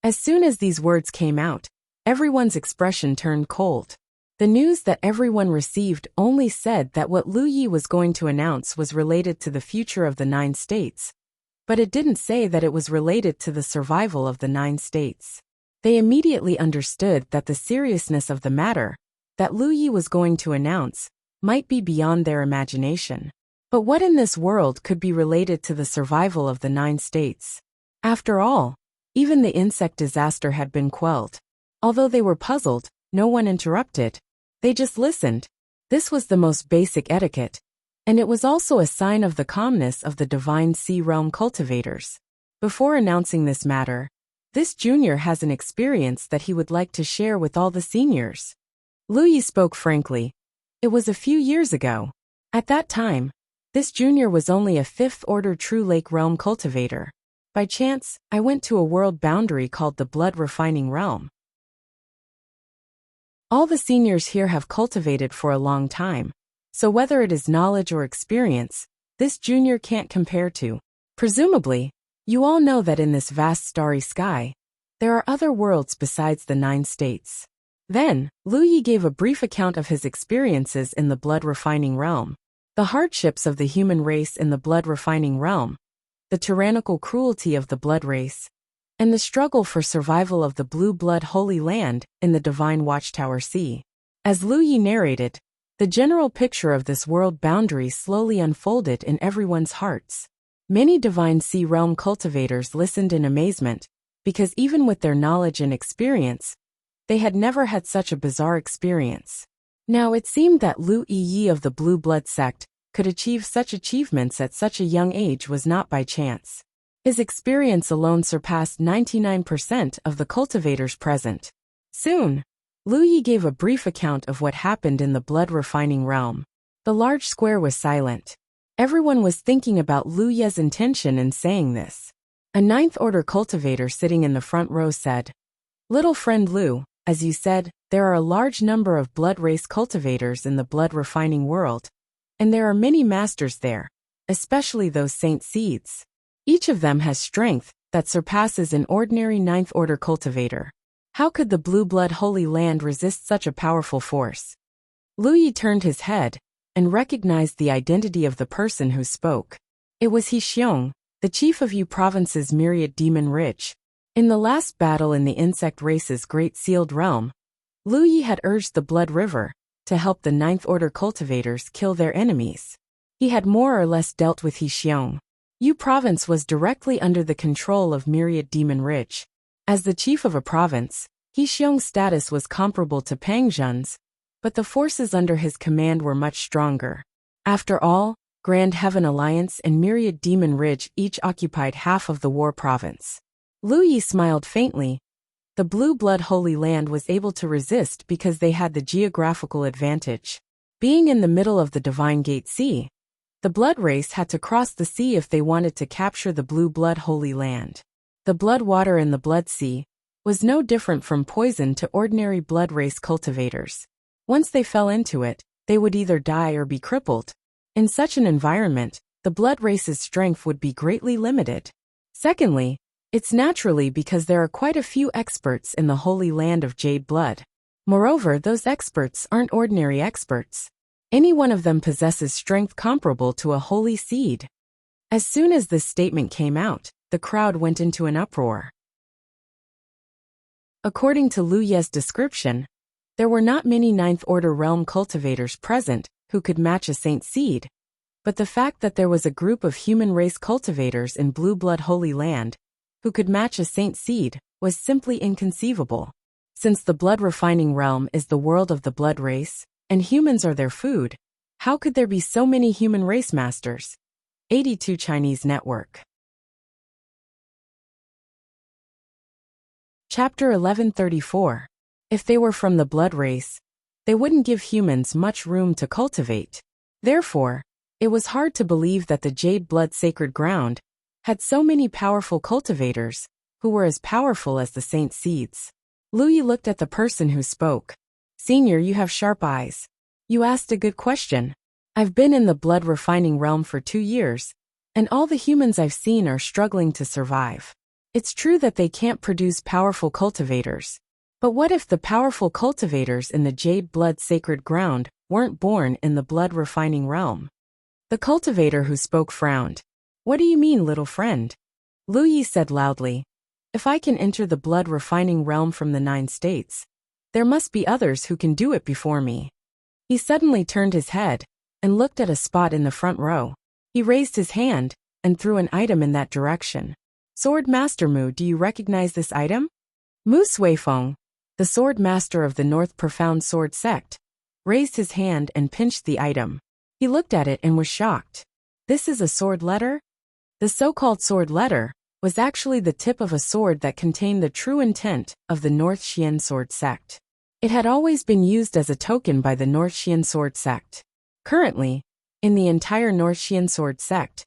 As soon as these words came out, everyone's expression turned cold. The news that everyone received only said that what Lu Yi was going to announce was related to the future of the 9 states, but it didn't say that it was related to the survival of the 9 states. They immediately understood that the seriousness of the matter that Lu Yi was going to announce might be beyond their imagination. But what in this world could be related to the survival of the 9 states? After all, Even the insect disaster had been quelled. Although they were puzzled, no one interrupted. They just listened. This was the most basic etiquette, and it was also a sign of the calmness of the divine sea realm cultivators. Before announcing this matter, this junior has an experience that he would like to share with all the seniors. Lu Yi spoke frankly. It was a few years ago. At that time, this junior was only a 5th-order true lake realm cultivator. By chance, I went to a world boundary called the blood-refining realm. All the seniors here have cultivated for a long time, so whether it is knowledge or experience, this junior can't compare to. Presumably, you all know that in this vast starry sky, there are other worlds besides the 9 states. Then, Lu Yi gave a brief account of his experiences in the blood-refining realm, the hardships of the human race in the blood-refining realm, the tyrannical cruelty of the blood race, and the struggle for survival of the blue blood holy land in the divine watchtower sea. As Lu Yi narrated, the general picture of this world boundary slowly unfolded in everyone's hearts. Many divine sea realm cultivators listened in amazement, because even with their knowledge and experience, they had never had such a bizarre experience. Now it seemed that Lu Yi of the Blue Blood sect could achieve such achievements at such a young age was not by chance. His experience alone surpassed 99% of the cultivators present. Soon, Lu Yi gave a brief account of what happened in the blood-refining realm. The large square was silent. Everyone was thinking about Lu Yi's intention in saying this. A 9th-order cultivator sitting in the front row said, "Little friend Lu, as you said, there are a large number of blood race cultivators in the blood-refining world, and there are many masters there, especially those saint seeds. Each of them has strength that surpasses an ordinary 9th-order cultivator. How could the blue blood holy land resist such a powerful force?" Lu Yi turned his head and recognized the identity of the person who spoke. It was He Xiong, the chief of Yu Province's myriad demon ridge. In the last battle in the insect race's great sealed realm, Lu Yi had urged the Blood River to help the 9th-order cultivators kill their enemies. He had more or less dealt with He Xiong. Yu Province was directly under the control of myriad demon ridge. As the chief of a province, He Xiong's status was comparable to Pang Zhen's, but the forces under his command were much stronger. After all, Grand Heaven Alliance and Myriad Demon Ridge each occupied half of the war province. Lu Yi smiled faintly. The Blue Blood Holy Land was able to resist because they had the geographical advantage. Being in the middle of the Divine Gate Sea, the Blood Race had to cross the sea if they wanted to capture the Blue Blood Holy Land. The blood water in the Blood Sea was no different from poison to ordinary Blood Race cultivators. Once they fell into it, they would either die or be crippled. In such an environment, the Blood Race's strength would be greatly limited. Secondly, it's naturally because there are quite a few experts in the Holy Land of Jade Blood. Moreover, those experts aren't ordinary experts. Any one of them possesses strength comparable to a holy seed. As soon as this statement came out, the crowd went into an uproar. According to Lu Yi's description, there were not many 9th-order realm cultivators present who could match a saint seed, but the fact that there was a group of human race cultivators in Blue Blood Holy Land who could match a saint seed was simply inconceivable. Since the blood-refining realm is the world of the blood race, and humans are their food, how could there be so many human race masters? 82 Chinese Network. Chapter 1134. If they were from the blood race, they wouldn't give humans much room to cultivate. Therefore, it was hard to believe that the Jade Blood Sacred Ground had so many powerful cultivators who were as powerful as the saint seeds. Lu Yi looked at the person who spoke. "Senior, you have sharp eyes. You asked a good question. I've been in the blood-refining realm for 2 years, and all the humans I've seen are struggling to survive. It's true that they can't produce powerful cultivators. But what if the powerful cultivators in the Jade Blood Sacred Ground weren't born in the blood-refining realm?" The cultivator who spoke frowned. "What do you mean, little friend?" Lu Yi said loudly. "If I can enter the blood-refining realm from the 9 states, there must be others who can do it before me." He suddenly turned his head and looked at a spot in the front row. He raised his hand and threw an item in that direction. Sword Master Mu, do you recognize this item? Mu Suifeng, the Sword Master of the North Profound Sword Sect, raised his hand and pinched the item. He looked at it and was shocked. This is a sword letter? The so-called sword letter was actually the tip of a sword that contained the true intent of the North Xian Sword Sect. It had always been used as a token by the North Xian Sword Sect. Currently, in the entire North Xian Sword Sect,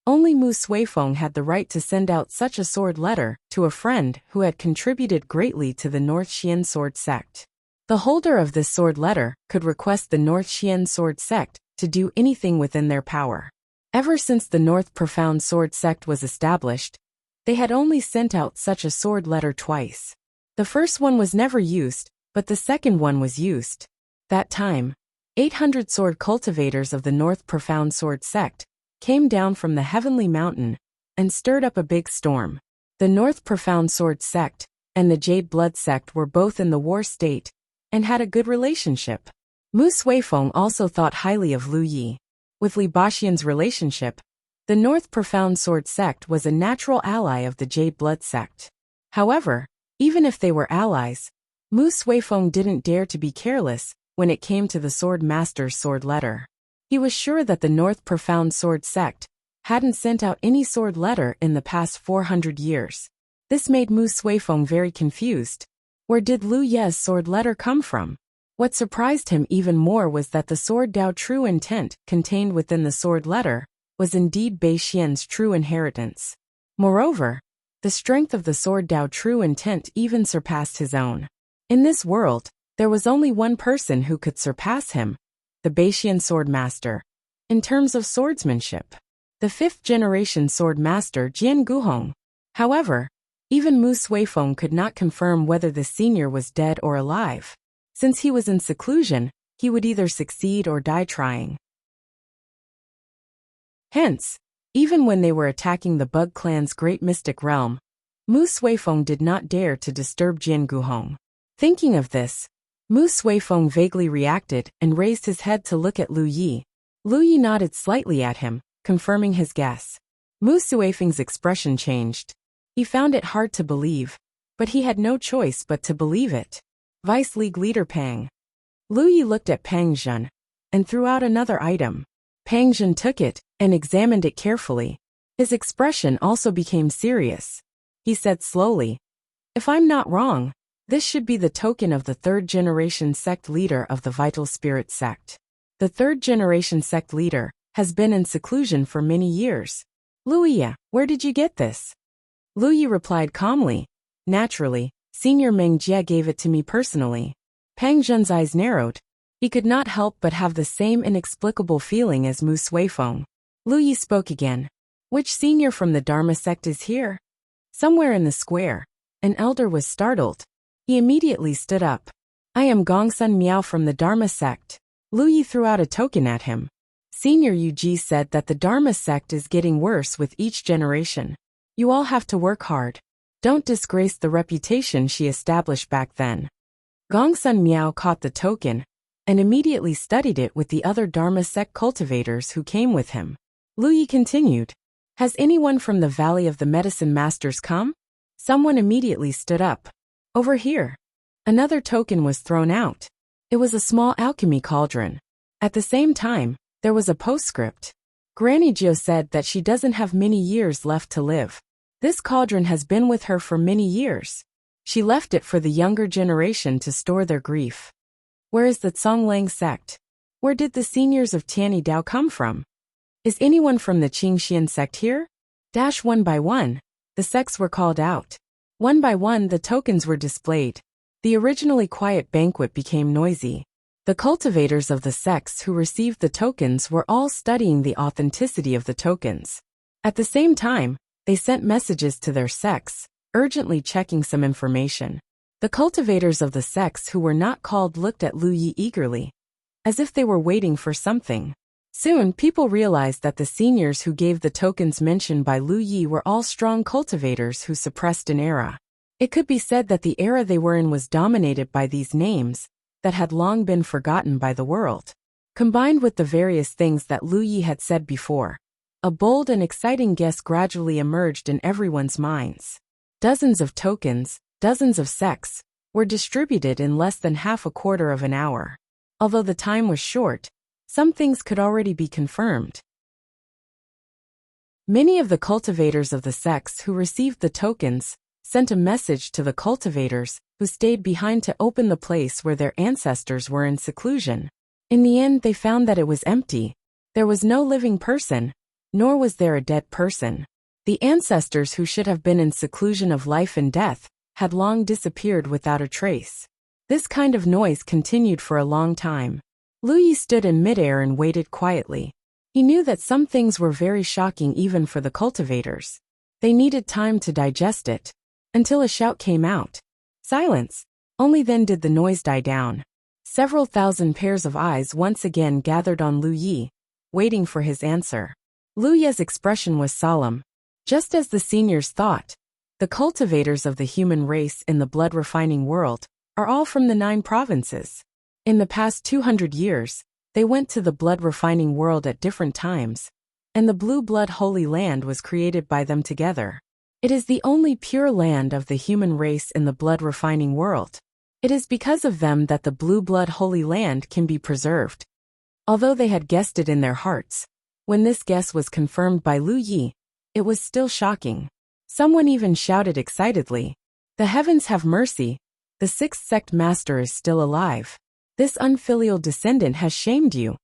only Mu Suifeng had the right to send out such a sword letter to a friend who had contributed greatly to the North Xian Sword Sect. The holder of this sword letter could request the North Xian Sword Sect to do anything within their power. Ever since the North Profound Sword Sect was established, they had only sent out such a sword letter twice. The first one was never used, but the second one was used. That time, 800 sword cultivators of the North Profound Sword Sect came down from the Heavenly Mountain and stirred up a big storm. The North Profound Sword Sect and the Jade Blood Sect were both in the war state and had a good relationship. Mu Suifeng also thought highly of Lu Yi. With Li Baxian's relationship, the North Profound Sword Sect was a natural ally of the Jade Blood Sect. However, even if they were allies, Mu Suifeng didn't dare to be careless when it came to the Sword Master's sword letter. He was sure that the North Profound Sword Sect hadn't sent out any sword letter in the past 400 years. This made Mu Suifeng very confused. Where did Lu Ye's sword letter come from? What surprised him even more was that the sword Dao true intent contained within the sword letter was indeed Bei Xian's true inheritance. Moreover, the strength of the sword Dao true intent even surpassed his own. In this world, there was only one person who could surpass him, the Bei Xian Sword Master. In terms of swordsmanship, the 5th generation Sword Master Jian Guhong. However, even Mu Suifeng could not confirm whether the senior was dead or alive. Since he was in seclusion, he would either succeed or die trying. Hence, even when they were attacking the Bug Clan's great mystic realm, Mu Suifeng did not dare to disturb Jian Guhong. Thinking of this, Mu Suifeng vaguely reacted and raised his head to look at Lu Yi. Lu Yi nodded slightly at him, confirming his guess. Mu Suifeng's expression changed. He found it hard to believe, but he had no choice but to believe it. Vice League Leader Pang. Lu Yi looked at Pang Zhen and threw out another item. Pang Zhen took it and examined it carefully. His expression also became serious. He said slowly, "If I'm not wrong, this should be the token of the 3rd generation sect leader of the Vital Spirit sect. The 3rd generation sect leader has been in seclusion for many years. Lu Yi, where did you get this?" Lu Yi replied calmly, "Naturally, Senior Meng Jie gave it to me personally." Pang Zhen's eyes narrowed. He could not help but have the same inexplicable feeling as Mu Suifeng. Lu Yi spoke again. "Which senior from the Dharma sect is here?" Somewhere in the square, an elder was startled. He immediately stood up. "I am Gongsun Miao from the Dharma sect." Lu Yi threw out a token at him. Senior Yu Ji said that the Dharma sect is getting worse with each generation. You all have to work hard. Don't disgrace the reputation she established back then. Gongsun Miao caught the token and immediately studied it with the other Dharma sect cultivators who came with him. Lu Yi continued, "Has anyone from the Valley of the Medicine Masters come?" Someone immediately stood up. "Over here." Another token was thrown out. It was a small alchemy cauldron. At the same time, there was a postscript. Granny Jiu said that she doesn't have many years left to live. This cauldron has been with her for many years. She left it for the younger generation to store their grief. Where is the Zonglang sect? Where did the seniors of Tianyi Dao come from? Is anyone from the Qingxian sect here? One by one, the sects were called out. One by one the tokens were displayed. The originally quiet banquet became noisy. The cultivators of the sects who received the tokens were all studying the authenticity of the tokens. At the same time, they sent messages to their sects, urgently checking some information. The cultivators of the sects who were not called looked at Lu Yi eagerly, as if they were waiting for something. Soon, people realized that the seniors who gave the tokens mentioned by Lu Yi were all strong cultivators who suppressed an era. It could be said that the era they were in was dominated by these names that had long been forgotten by the world. Combined with the various things that Lu Yi had said before, A bold and exciting guess gradually emerged in everyone's minds. Dozens of tokens, dozens of sects, were distributed in less than half a quarter of an hour. Although the time was short, some things could already be confirmed. Many of the cultivators of the sects who received the tokens sent a message to the cultivators who stayed behind to open the place where their ancestors were in seclusion. In the end, they found that it was empty. There was no living person, nor was there a dead person. The ancestors who should have been in seclusion of life and death had long disappeared without a trace. This kind of noise continued for a long time. Lu Yi stood in midair and waited quietly. He knew that some things were very shocking even for the cultivators. They needed time to digest it. Until a shout came out. Silence. Only then did the noise die down. Several thousand pairs of eyes once again gathered on Lu Yi, waiting for his answer. Lu Yi's expression was solemn. Just as the seniors thought, the cultivators of the human race in the blood-refining world are all from the 9 provinces. In the past 200 years, they went to the blood-refining world at different times, and the Blue Blood Holy Land was created by them together. It is the only pure land of the human race in the blood-refining world. It is because of them that the Blue Blood Holy Land can be preserved. Although they had guessed it in their hearts, when this guess was confirmed by Lu Yi, it was still shocking. Someone even shouted excitedly, "The heavens have mercy! The 6th sect master is still alive. This unfilial descendant has shamed you."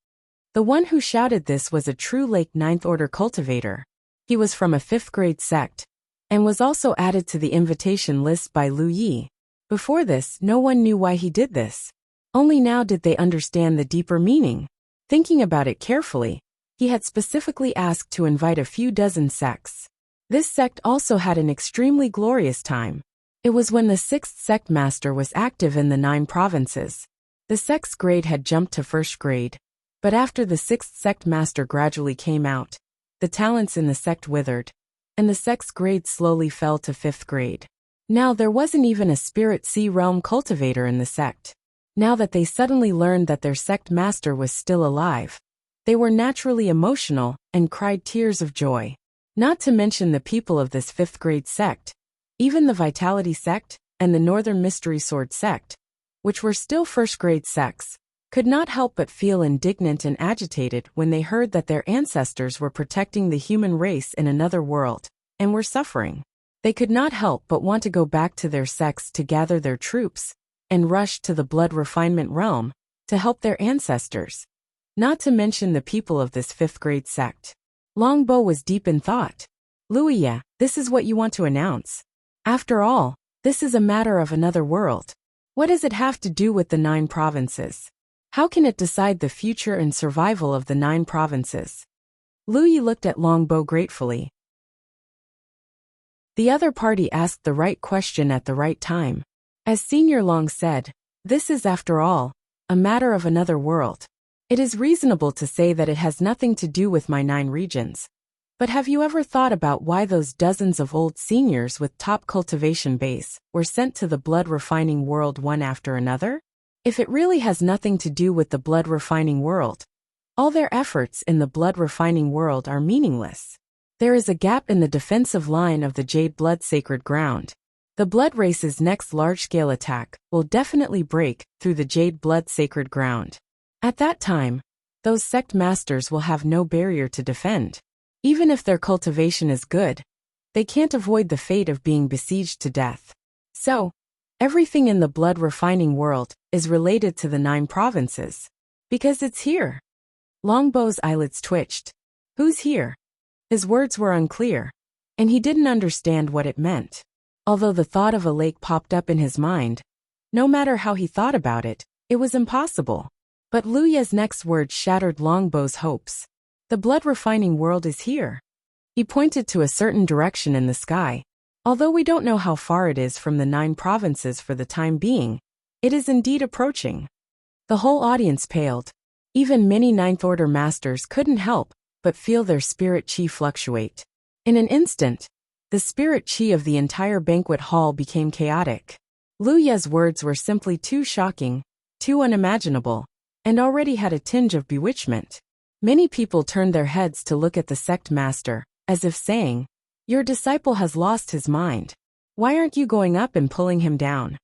The one who shouted this was a true Lake 9th Order cultivator. He was from a 5th grade sect, and was also added to the invitation list by Lu Yi. Before this, no one knew why he did this. Only now did they understand the deeper meaning. Thinking about it carefully, he had specifically asked to invite a few dozen sects. This sect also had an extremely glorious time. It was when the 6th sect master was active in the 9 provinces. The sect's grade had jumped to 1st grade, but after the 6th sect master gradually came out, the talents in the sect withered, and the sect's grade slowly fell to 5th grade. Now there wasn't even a Spirit Sea Realm cultivator in the sect. Now that they suddenly learned that their sect master was still alive, they were naturally emotional and cried tears of joy. Not to mention the people of this 5th grade sect, even the Vitality sect and the Northern Mystery Sword sect, which were still 1st grade sects, could not help but feel indignant and agitated when they heard that their ancestors were protecting the human race in another world, and were suffering. They could not help but want to go back to their sects to gather their troops, and rush to the blood refinement realm, to help their ancestors. Not to mention the people of this 5th grade sect. Longbow was deep in thought. "Lu Yi, this is what you want to announce. After all, this is a matter of another world. What does it have to do with the 9 provinces? How can it decide the future and survival of the 9 provinces?" Lu Yi looked at Longbow gratefully. The other party asked the right question at the right time. As Senior Long said, this is, after all, a matter of another world. It is reasonable to say that it has nothing to do with my 9 regions. But have you ever thought about why those dozens of old seniors with top cultivation base were sent to the blood refining world one after another? If it really has nothing to do with the blood refining world, all their efforts in the blood refining world are meaningless. There is a gap in the defensive line of the Jade Blood Sacred Ground. The Blood Race's next large-scale attack will definitely break through the Jade Blood Sacred Ground. At that time, those sect masters will have no barrier to defend. Even if their cultivation is good, they can't avoid the fate of being besieged to death. So, everything in the blood refining world is related to the 9 provinces. Because it's here. Longbow's eyelids twitched. Who's here? His words were unclear, and he didn't understand what it meant. Although the thought of a lake popped up in his mind, no matter how he thought about it, it was impossible. But Lu Yi's next words shattered Longbow's hopes. The blood refining world is here. He pointed to a certain direction in the sky. Although we don't know how far it is from the 9 provinces for the time being, it is indeed approaching. The whole audience paled. Even many 9th Order masters couldn't help but feel their spirit chi fluctuate. In an instant, the spirit chi of the entire banquet hall became chaotic. Lu Yi's words were simply too shocking, too unimaginable, and already had a tinge of bewitchment. Many people turned their heads to look at the sect master, as if saying, "Your disciple has lost his mind. Why aren't you going up and pulling him down?"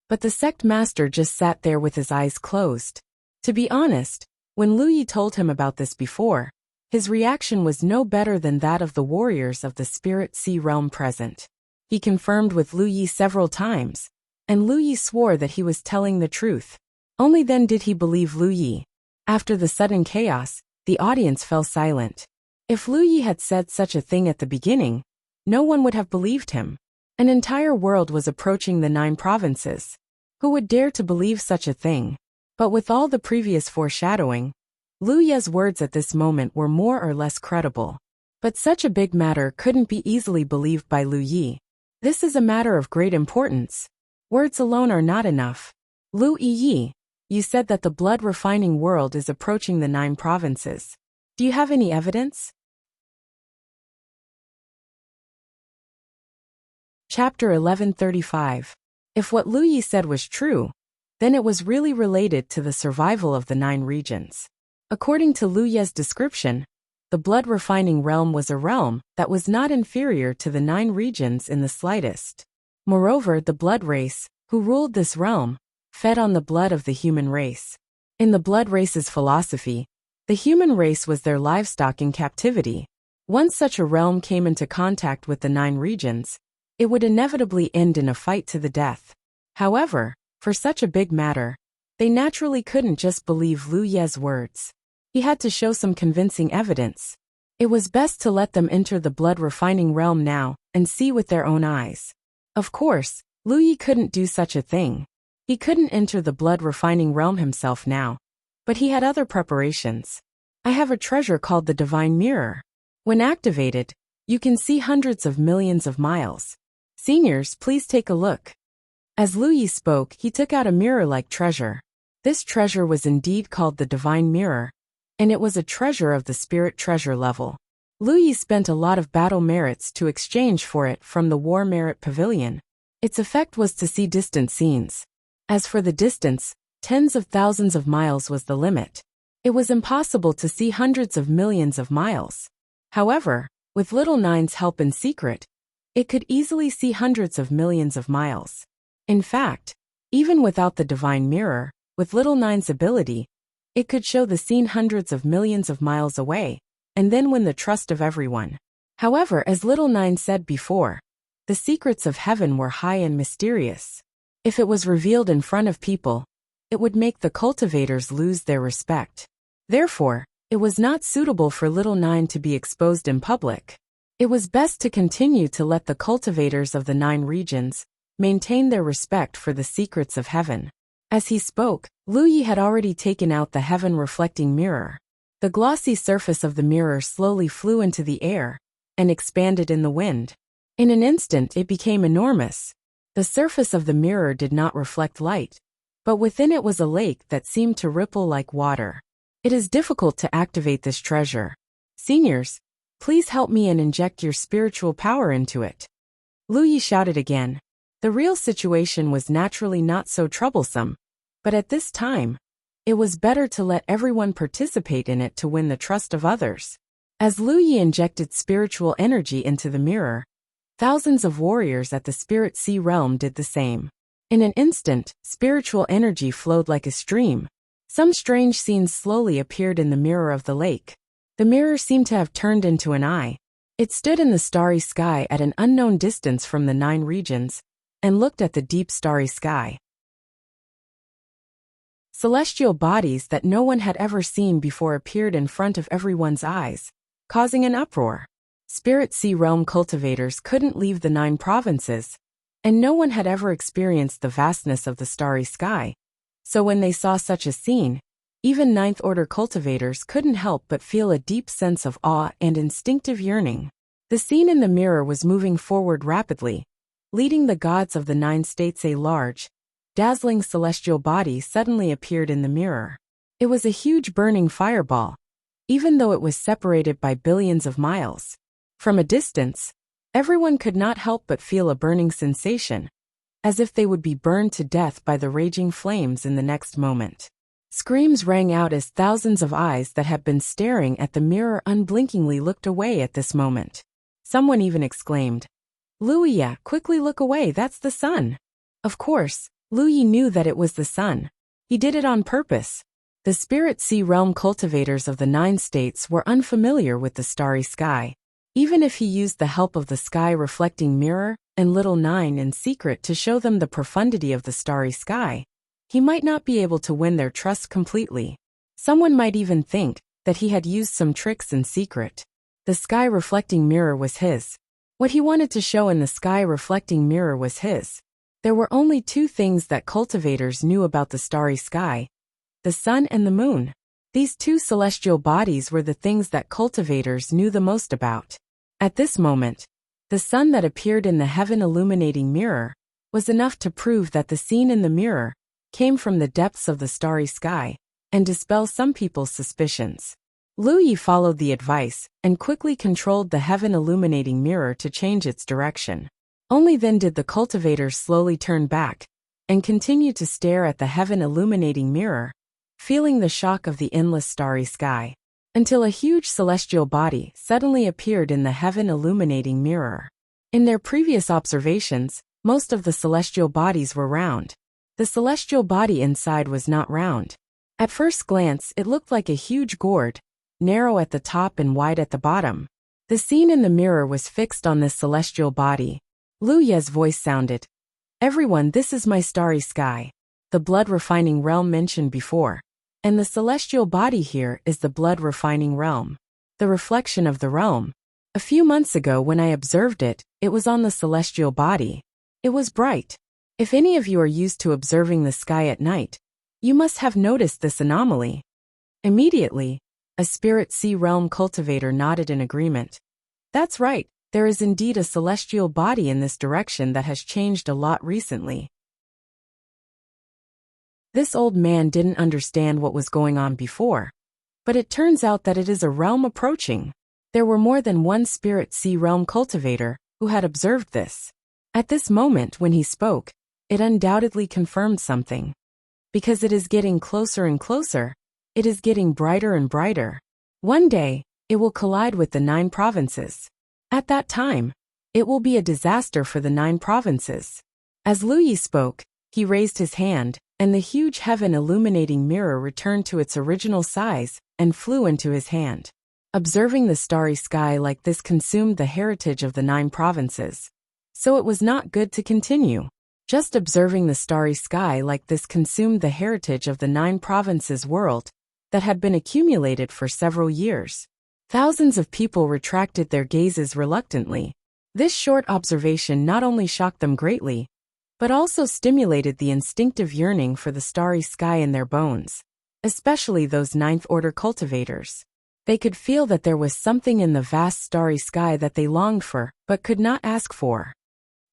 But the sect master just sat there with his eyes closed. To be honest, when Lu Yi told him about this before, his reaction was no better than that of the warriors of the Spirit Sea realm present. He confirmed with Lu Yi several times, and Lu Yi swore that he was telling the truth. Only then did he believe Lu Yi. After the sudden chaos, the audience fell silent. If Lu Yi had said such a thing at the beginning, no one would have believed him. An entire world was approaching the 9 provinces. Who would dare to believe such a thing? But with all the previous foreshadowing, Lu Yi's words at this moment were more or less credible. But such a big matter couldn't be easily believed by Lu Yi. This is a matter of great importance. Words alone are not enough. Lu Yi, you said that the blood-refining world is approaching the 9 provinces. Do you have any evidence? Chapter 1135. If what Lu Yi said was true, then it was really related to the survival of the 9 regions. According to Lu Yi's description, the blood-refining realm was a realm that was not inferior to the 9 regions in the slightest. Moreover, the blood race, who ruled this realm, fed on the blood of the human race. In the blood race's philosophy, the human race was their livestock in captivity. Once such a realm came into contact with the 9 regions, it would inevitably end in a fight to the death. However, for such a big matter, they naturally couldn't just believe Lu Yi's words. He had to show some convincing evidence. It was best to let them enter the blood-refining realm now and see with their own eyes. Of course, Lu Yi couldn't do such a thing. He couldn't enter the blood-refining realm himself now, but he had other preparations. I have a treasure called the Divine Mirror. When activated, you can see hundreds of millions of miles. Seniors, please take a look. As Lu Yi spoke, he took out a mirror-like treasure. This treasure was indeed called the Divine Mirror, and it was a treasure of the spirit treasure level. Lu Yi spent a lot of battle merits to exchange for it from the War Merit Pavilion. Its effect was to see distant scenes. As for the distance, tens of thousands of miles was the limit. It was impossible to see hundreds of millions of miles. However, with Little Nine's help in secret, it could easily see hundreds of millions of miles. In fact, even without the Divine Mirror, with Little Nine's ability, it could show the scene hundreds of millions of miles away, and then win the trust of everyone. However, as Little Nine said before, the secrets of heaven were high and mysterious. If it was revealed in front of people, it would make the cultivators lose their respect. Therefore, it was not suitable for Little Nine to be exposed in public. It was best to continue to let the cultivators of the 9 regions maintain their respect for the secrets of heaven. As he spoke, Lu Yi had already taken out the heaven-reflecting mirror. The glossy surface of the mirror slowly flew into the air and expanded in the wind. In an instant it became enormous. The surface of the mirror did not reflect light, but within it was a lake that seemed to ripple like water. It is difficult to activate this treasure. Seniors, please help me and inject your spiritual power into it. Lu Yi shouted again. The real situation was naturally not so troublesome, but at this time, it was better to let everyone participate in it to win the trust of others. As Lu Yi injected spiritual energy into the mirror, thousands of warriors at the Spirit Sea realm did the same. In an instant, spiritual energy flowed like a stream. Some strange scenes slowly appeared in the mirror of the lake. The mirror seemed to have turned into an eye. It stood in the starry sky at an unknown distance from the 9 regions, and looked at the deep starry sky. Celestial bodies that no one had ever seen before appeared in front of everyone's eyes, causing an uproar. Spirit Sea realm cultivators couldn't leave the 9 provinces, and no one had ever experienced the vastness of the starry sky. So when they saw such a scene, even 9th order cultivators couldn't help but feel a deep sense of awe and instinctive yearning. The scene in the mirror was moving forward rapidly, leading the gods of the 9 states. A large, dazzling celestial body suddenly appeared in the mirror. It was a huge burning fireball, even though it was separated by billions of miles. From a distance, everyone could not help but feel a burning sensation, as if they would be burned to death by the raging flames in the next moment. Screams rang out as thousands of eyes that had been staring at the mirror unblinkingly looked away at this moment. Someone even exclaimed, "Luya, quickly look away, that's the sun." Of course, Luyi knew that it was the sun. He did it on purpose. The Spirit Sea Realm cultivators of the 9 states were unfamiliar with the starry sky. Even if he used the help of the sky-reflecting mirror and Little 9 in secret to show them the profundity of the starry sky, he might not be able to win their trust completely. Someone might even think that he had used some tricks in secret. The sky-reflecting mirror was his. What he wanted to show in the sky-reflecting mirror was his. There were only 2 things that cultivators knew about the starry sky: the sun and the moon. These 2 celestial bodies were the things that cultivators knew the most about. At this moment, the sun that appeared in the heaven-illuminating mirror was enough to prove that the scene in the mirror came from the depths of the starry sky and dispel some people's suspicions. Luyi followed the advice and quickly controlled the heaven-illuminating mirror to change its direction. Only then did the cultivators slowly turn back and continue to stare at the heaven-illuminating mirror, feeling the shock of the endless starry sky, until a huge celestial body suddenly appeared in the heaven-illuminating mirror. In their previous observations, most of the celestial bodies were round. The celestial body inside was not round. At first glance, it looked like a huge gourd, narrow at the top and wide at the bottom. The scene in the mirror was fixed on this celestial body. Luya's voice sounded, "Everyone, this is my starry sky, the blood-refining realm mentioned before. And the celestial body here is the blood-refining realm. The reflection of the realm. A few months ago when I observed it, it was on the celestial body. It was bright. If any of you are used to observing the sky at night, you must have noticed this anomaly." Immediately, a Spirit Sea Realm cultivator nodded in agreement. "That's right. There is indeed a celestial body in this direction that has changed a lot recently." This old man didn't understand what was going on before, but it turns out that it is a realm approaching. There were more than one Spirit Sea Realm cultivator who had observed this. At this moment when he spoke, it undoubtedly confirmed something. Because it is getting closer and closer, it is getting brighter and brighter. One day, it will collide with the 9 provinces. At that time, it will be a disaster for the 9 provinces. As Luyi spoke, he raised his hand, and the huge heaven-illuminating mirror returned to its original size and flew into his hand. Observing the starry sky like this consumed the heritage of the 9 provinces. So it was not good to continue. Just observing the starry sky like this consumed the heritage of the 9 provinces world that had been accumulated for several years. Thousands of people retracted their gazes reluctantly. This short observation not only shocked them greatly, but also stimulated the instinctive yearning for the starry sky in their bones, especially those 9th order cultivators. They could feel that there was something in the vast starry sky that they longed for, but could not ask for.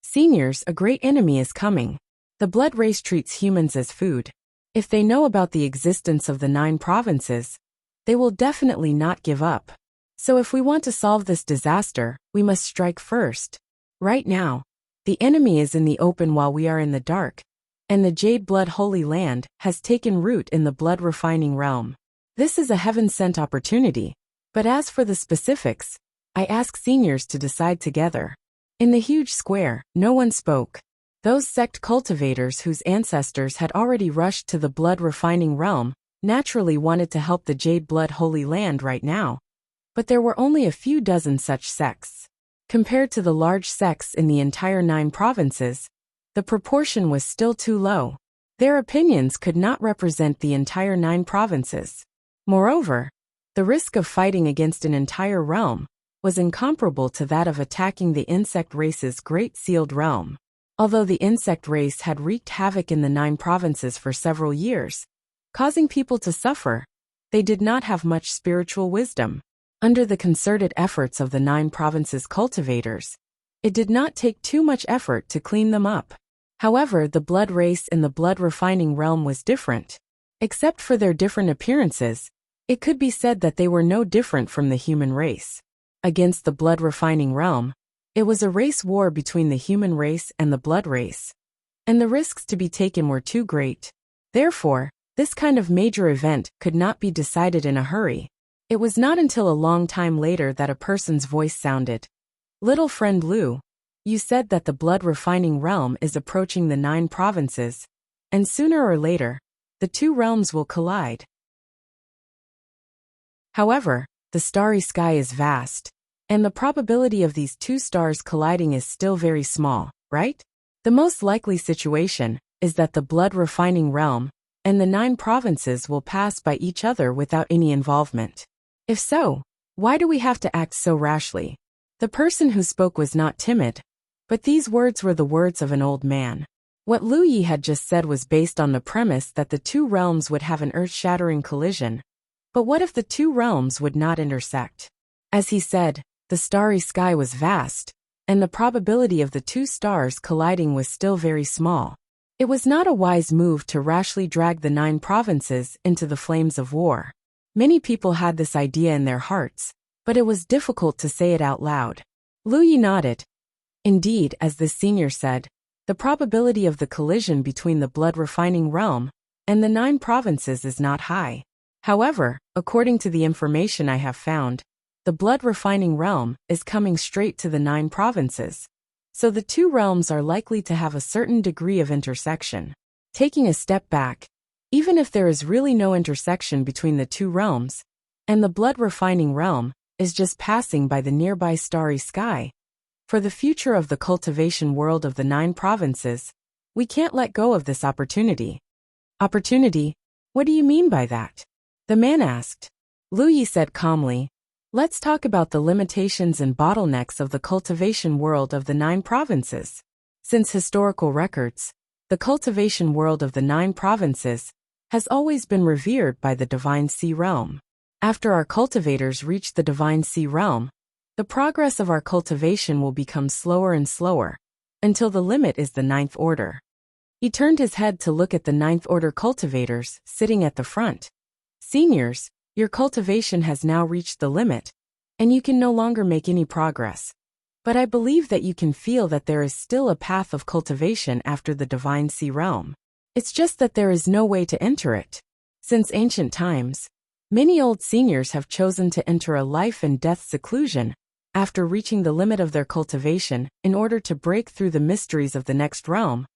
Seniors, a great enemy is coming. The blood race treats humans as food. If they know about the existence of the 9 provinces, they will definitely not give up. So if we want to solve this disaster, we must strike first. Right now, the enemy is in the open while we are in the dark, and the Jade Blood Holy Land has taken root in the blood-refining realm. This is a heaven-sent opportunity, but as for the specifics, I ask seniors to decide together. In the huge square, no one spoke. Those sect cultivators whose ancestors had already rushed to the blood-refining realm naturally wanted to help the Jade Blood Holy Land right now. But there were only a few dozen such sects. Compared to the large sects in the entire 9 provinces, the proportion was still too low. Their opinions could not represent the entire 9 provinces. Moreover, the risk of fighting against an entire realm was incomparable to that of attacking the insect race's great sealed realm. Although the insect race had wreaked havoc in the 9 provinces for several years, causing people to suffer, they did not have much spiritual wisdom. Under the concerted efforts of the 9 provinces cultivators, it did not take too much effort to clean them up. However, the blood race in the blood-refining realm was different. Except for their different appearances, it could be said that they were no different from the human race. Against the blood-refining realm, it was a race war between the human race and the blood race, and the risks to be taken were too great. Therefore, This kind of major event could not be decided in a hurry. It was not until a long time later that a person's voice sounded. Little friend Lu, you said that the blood-refining realm is approaching the 9 provinces, and sooner or later, the 2 realms will collide. However, the starry sky is vast, and the probability of these 2 stars colliding is still very small, right? The most likely situation is that the blood-refining realm and the 9 provinces will pass by each other without any involvement. If so, why do we have to act so rashly? The person who spoke was not timid, but these words were the words of an old man. What Lu Yi had just said was based on the premise that the 2 realms would have an earth-shattering collision. But what if the 2 realms would not intersect? As he said, the starry sky was vast, and the probability of the 2 stars colliding was still very small. It was not a wise move to rashly drag the 9 provinces into the flames of war. Many people had this idea in their hearts, but it was difficult to say it out loud. Lu Yi nodded. Indeed, as the senior said, the probability of the collision between the blood-refining realm and the 9 provinces is not high. However, according to the information I have found, the blood-refining realm is coming straight to the 9 provinces. So the 2 realms are likely to have a certain degree of intersection. Taking a step back, even if there is really no intersection between the 2 realms, and the blood-refining realm is just passing by the nearby starry sky, for the future of the cultivation world of the 9 provinces, we can't let go of this opportunity. Opportunity? What do you mean by that? The man asked. Lu Yi said calmly, let's talk about the limitations and bottlenecks of the cultivation world of the 9 provinces. Since historical records, the cultivation world of the 9 provinces has always been revered by the Divine Sea Realm. After our cultivators reach the Divine Sea Realm, the progress of our cultivation will become slower and slower, until the limit is the 9th order. He turned his head to look at the 9th order cultivators sitting at the front. Seniors, your cultivation has now reached the limit, and you can no longer make any progress. But I believe that you can feel that there is still a path of cultivation after the Divine Sea Realm. It's just that there is no way to enter it. Since ancient times, many old seniors have chosen to enter a life and death seclusion after reaching the limit of their cultivation in order to break through the mysteries of the next realm.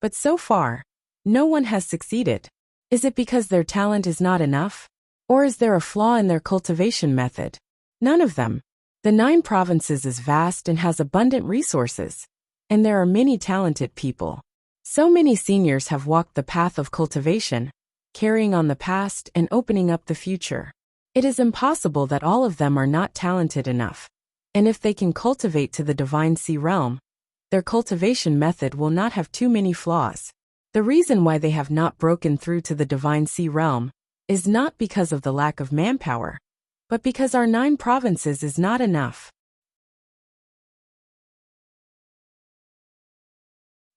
But so far, no one has succeeded. Is it because their talent is not enough? Or is there a flaw in their cultivation method? None of them. The 9 provinces is vast and has abundant resources, and there are many talented people. So many seniors have walked the path of cultivation, carrying on the past and opening up the future. It is impossible that all of them are not talented enough. And if they can cultivate to the Divine Sea Realm, their cultivation method will not have too many flaws. The reason why they have not broken through to the Divine Sea Realm is not because of the lack of manpower, but because our 9 provinces is not enough.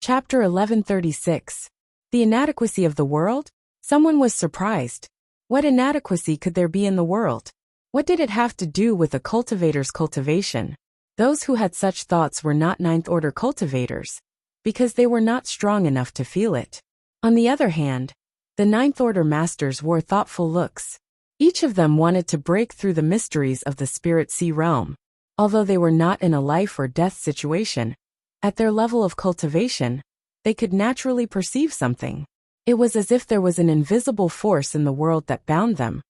Chapter 1136. The inadequacy of the world? Someone was surprised. What inadequacy could there be in the world? What did it have to do with a cultivator's cultivation? Those who had such thoughts were not 9th order cultivators, because they were not strong enough to feel it. On the other hand, the 9th order masters wore thoughtful looks. Each of them wanted to break through the mysteries of the Spirit Sea Realm. Although they were not in a life or death situation, at their level of cultivation, they could naturally perceive something. It was as if there was an invisible force in the world that bound them,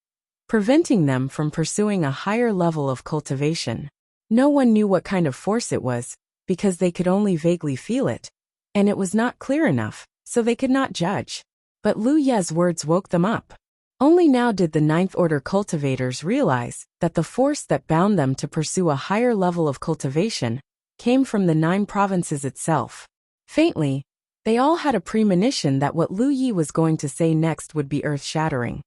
preventing them from pursuing a higher level of cultivation. No one knew what kind of force it was, because they could only vaguely feel it, and it was not clear enough, so they could not judge. But Lu Ye's words woke them up. Only now did the 9th order cultivators realize that the force that bound them to pursue a higher level of cultivation came from the 9 provinces itself. Faintly, they all had a premonition that what Lu Yi was going to say next would be earth-shattering,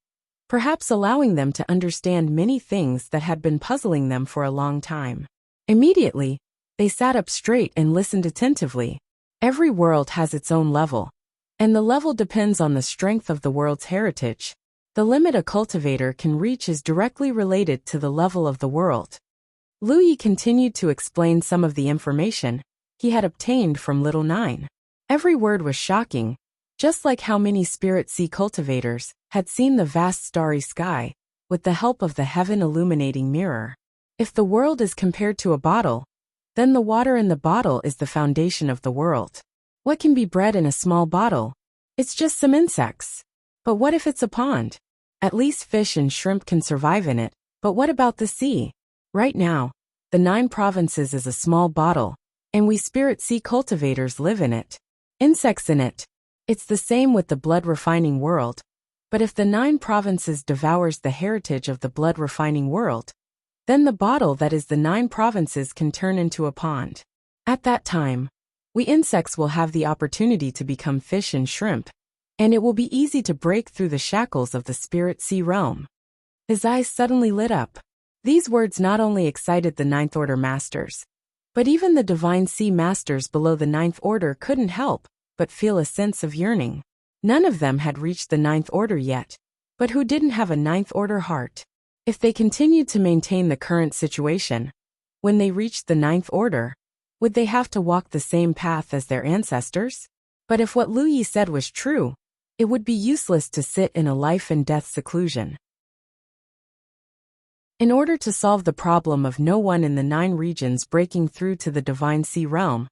perhaps allowing them to understand many things that had been puzzling them for a long time. Immediately, they sat up straight and listened attentively. Every world has its own level, and the level depends on the strength of the world's heritage. The limit a cultivator can reach is directly related to the level of the world. Lu Yi continued to explain some of the information he had obtained from Little Nine. Every word was shocking, Just like how many spirit sea cultivators had seen the vast starry sky with the help of the heaven illuminating mirror. If the world is compared to a bottle, then the water in the bottle is the foundation of the world. What can be bred in a small bottle? It's just some insects. But what if it's a pond? At least fish and shrimp can survive in it. But what about the sea? Right now, the 9 provinces is a small bottle, and we spirit sea cultivators live in it. Insects in it. It's the same with the blood refining world. But if the 9 provinces devours the heritage of the blood refining world, then the bottle that is the 9 provinces can turn into a pond. At that time, we insects will have the opportunity to become fish and shrimp, and it will be easy to break through the shackles of the spirit sea realm. His eyes suddenly lit up. These words not only excited the 9th Order masters, but even the divine sea masters below the 9th Order couldn't help but feel a sense of yearning. None of them had reached the 9th Order yet, but who didn't have a 9th Order heart? If they continued to maintain the current situation, when they reached the 9th Order, would they have to walk the same path as their ancestors? But if what Lu Yi said was true, it would be useless to sit in a life and death seclusion. In order to solve the problem of no one in the 9 regions breaking through to the divine sea realm,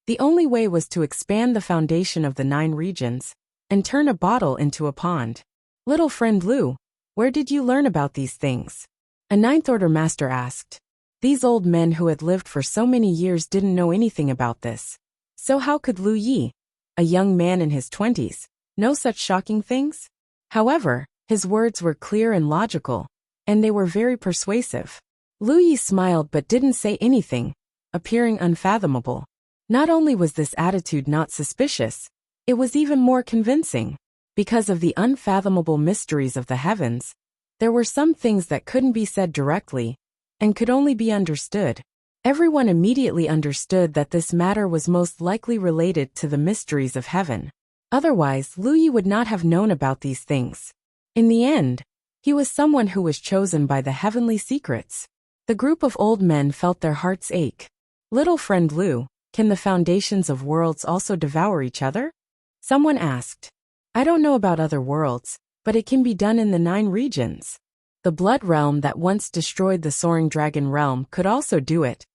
the only way was to expand the foundation of the 9 regions and turn a bottle into a pond. Little friend Lu, where did you learn about these things? A 9th Order master asked. These old men who had lived for so many years didn't know anything about this. So how could Lu Yi, a young man in his 20s, know such shocking things? However, his words were clear and logical, and they were very persuasive. Lu Yi smiled but didn't say anything, appearing unfathomable. Not only was this attitude not suspicious, it was even more convincing. Because of the unfathomable mysteries of the heavens, there were some things that couldn't be said directly, and could only be understood. Everyone immediately understood that this matter was most likely related to the mysteries of heaven. Otherwise, Lu Yi would not have known about these things. In the end, he was someone who was chosen by the heavenly secrets. The group of old men felt their hearts ache. Little friend Lu, can the foundations of worlds also devour each other? Someone asked. I don't know about other worlds, but it can be done in the 9 regions. The blood realm that once destroyed the soaring dragon realm could also do it,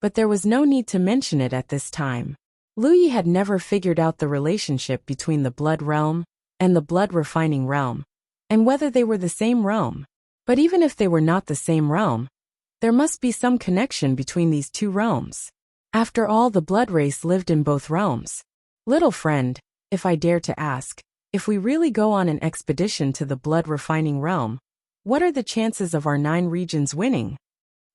but there was no need to mention it at this time. Lu Yi had never figured out the relationship between the blood realm and the blood refining realm, and whether they were the same realm. But even if they were not the same realm, there must be some connection between these 2 realms. After all, the blood race lived in both realms. Little friend, if I dare to ask, if we really go on an expedition to the blood refining realm, what are the chances of our 9 regions winning?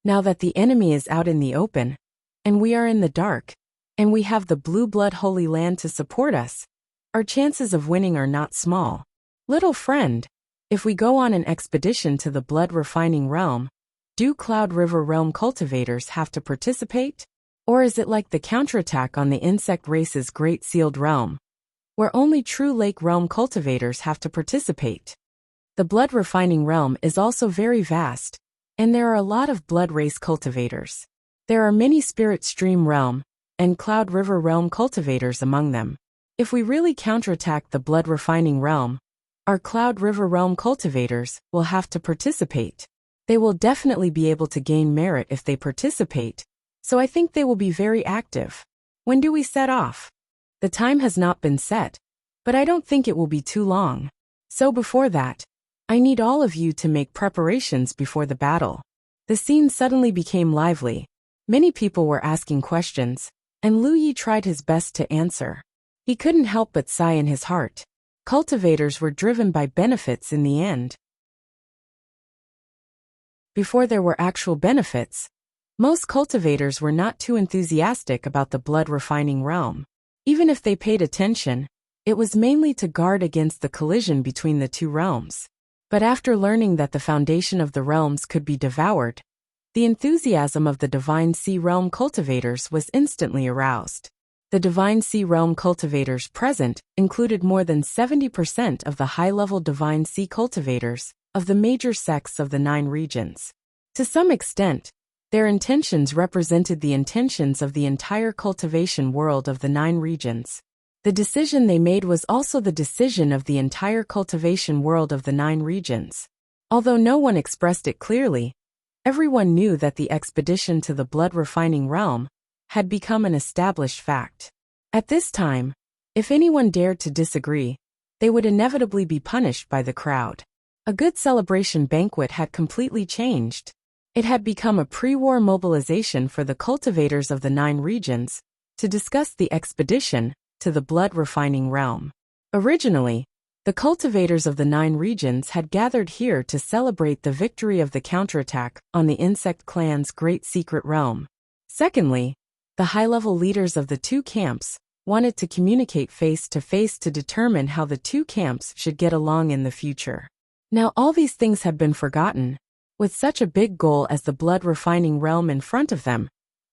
Now that the enemy is out in the open, and we are in the dark, and we have the blue blood holy land to support us, our chances of winning are not small. Little friend, if we go on an expedition to the blood refining realm, do Cloud River realm cultivators have to participate? Or is it like the counterattack on the insect race's Great Sealed Realm, where only true lake realm cultivators have to participate? The blood refining realm is also very vast, and there are a lot of blood race cultivators. There are many spirit stream realm and Cloud River realm cultivators among them. If we really counterattack the blood refining realm, our Cloud River realm cultivators will have to participate. They will definitely be able to gain merit if they participate, so I think they will be very active. When do we set off? The time has not been set, but I don't think it will be too long. So before that, I need all of you to make preparations before the battle. The scene suddenly became lively. Many people were asking questions, and Lu Yi tried his best to answer. He couldn't help but sigh in his heart. Cultivators were driven by benefits in the end. Before there were actual benefits, most cultivators were not too enthusiastic about the blood refining realm. Even if they paid attention, it was mainly to guard against the collision between the 2 realms. But after learning that the foundation of the realms could be devoured, the enthusiasm of the Divine Sea Realm cultivators was instantly aroused. The Divine Sea Realm cultivators present included more than 70% of the high-level Divine Sea cultivators of the major sects of the 9 regions. To some extent, their intentions represented the intentions of the entire cultivation world of the 9 regions. The decision they made was also the decision of the entire cultivation world of the 9 regions. Although no one expressed it clearly, everyone knew that the expedition to the blood-refining realm had become an established fact. At this time, if anyone dared to disagree, they would inevitably be punished by the crowd. A good celebration banquet had completely changed. It had become a pre-war mobilization for the cultivators of the 9 regions to discuss the expedition to the blood-refining realm. Originally, the cultivators of the 9 regions had gathered here to celebrate the victory of the counterattack on the insect clan's great secret realm. Secondly, the high-level leaders of the 2 camps wanted to communicate face-to-face to determine how the 2 camps should get along in the future. Now all these things had been forgotten. With such a big goal as the blood-refining realm in front of them,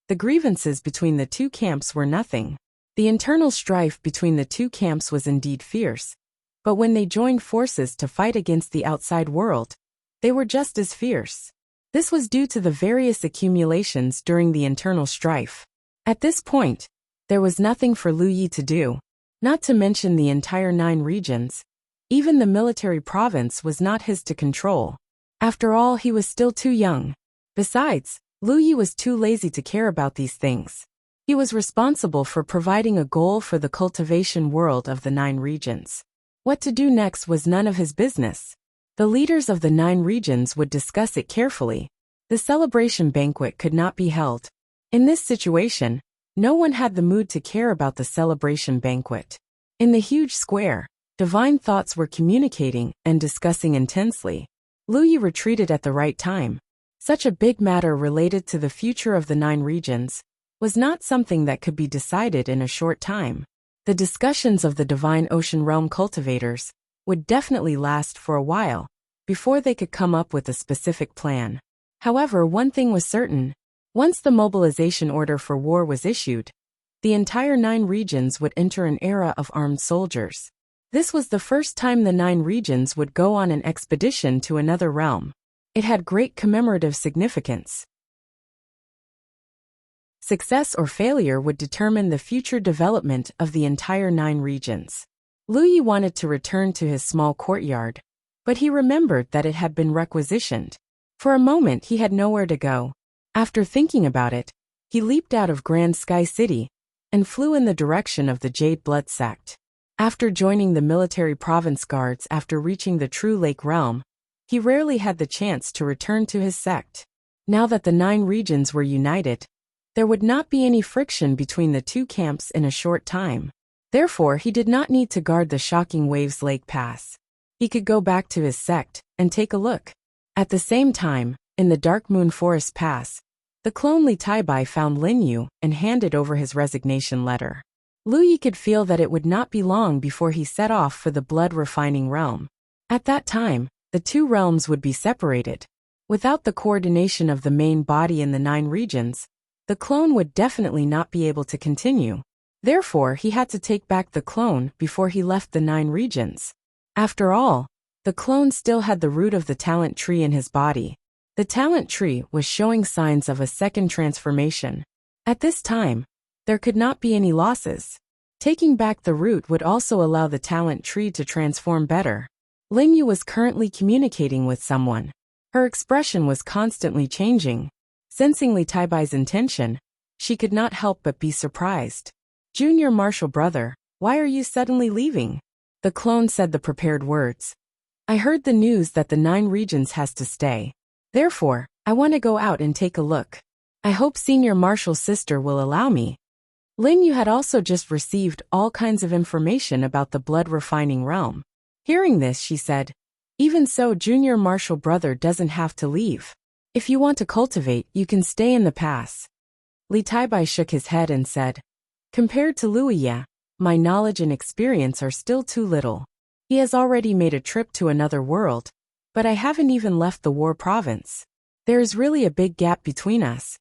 the grievances between the 2 camps were nothing. The internal strife between the 2 camps was indeed fierce, but when they joined forces to fight against the outside world, they were just as fierce. This was due to the various accumulations during the internal strife. At this point, there was nothing for Lu Yi to do, not to mention the entire 9 regions. Even the military province was not his to control. After all, he was still too young. Besides, Lu Yi was too lazy to care about these things. He was responsible for providing a goal for the cultivation world of the 9 regions. What to do next was none of his business. The leaders of the 9 regions would discuss it carefully. The celebration banquet could not be held. In this situation, no one had the mood to care about the celebration banquet. In the huge square, divine thoughts were communicating and discussing intensely. Lu Yi retreated at the right time. Such a big matter related to the future of the 9 regions was not something that could be decided in a short time. The discussions of the Divine Ocean Realm cultivators would definitely last for a while before they could come up with a specific plan. However, one thing was certain. Once the mobilization order for war was issued, the entire 9 regions would enter an era of armed soldiers. This was the first time the 9 regions would go on an expedition to another realm. It had great commemorative significance. Success or failure would determine the future development of the entire 9 regions. Lu Yi wanted to return to his small courtyard, but he remembered that it had been requisitioned. For a moment he had nowhere to go. After thinking about it, he leaped out of Grand Sky City and flew in the direction of the Jade Blood Sect. After joining the military province guards after reaching the True Lake realm, he rarely had the chance to return to his sect. Now that the 9 regions were united, there would not be any friction between the 2 camps in a short time. Therefore, he did not need to guard the Shocking Waves Lake Pass. He could go back to his sect and take a look. At the same time, in the Dark Moon Forest Pass, the clone Li Taibai found Lin Yu and handed over his resignation letter. Lu Yi could feel that it would not be long before he set off for the blood-refining realm. At that time, the 2 realms would be separated. Without the coordination of the main body in the 9 regions, the clone would definitely not be able to continue. Therefore, he had to take back the clone before he left the 9 regions. After all, the clone still had the root of the talent tree in his body. The talent tree was showing signs of a second transformation. At this time, there could not be any losses. Taking back the root would also allow the talent tree to transform better. Lin Yu was currently communicating with someone. Her expression was constantly changing. Sensing Li Taibai's intention, she could not help but be surprised. "Junior Marshal Brother, why are you suddenly leaving?" The clone said the prepared words. "I heard the news that the 9 regions has to stay. Therefore, I want to go out and take a look. I hope Senior Marshal's sister will allow me." Lin Yu had also just received all kinds of information about the blood-refining realm. Hearing this, she said, "Even so, Junior Marshal Brother doesn't have to leave. If you want to cultivate, you can stay in the pass." Li Taibai shook his head and said, "Compared to Lu Yi, my knowledge and experience are still too little. He has already made a trip to another world, but I haven't even left the war province. There is really a big gap between us."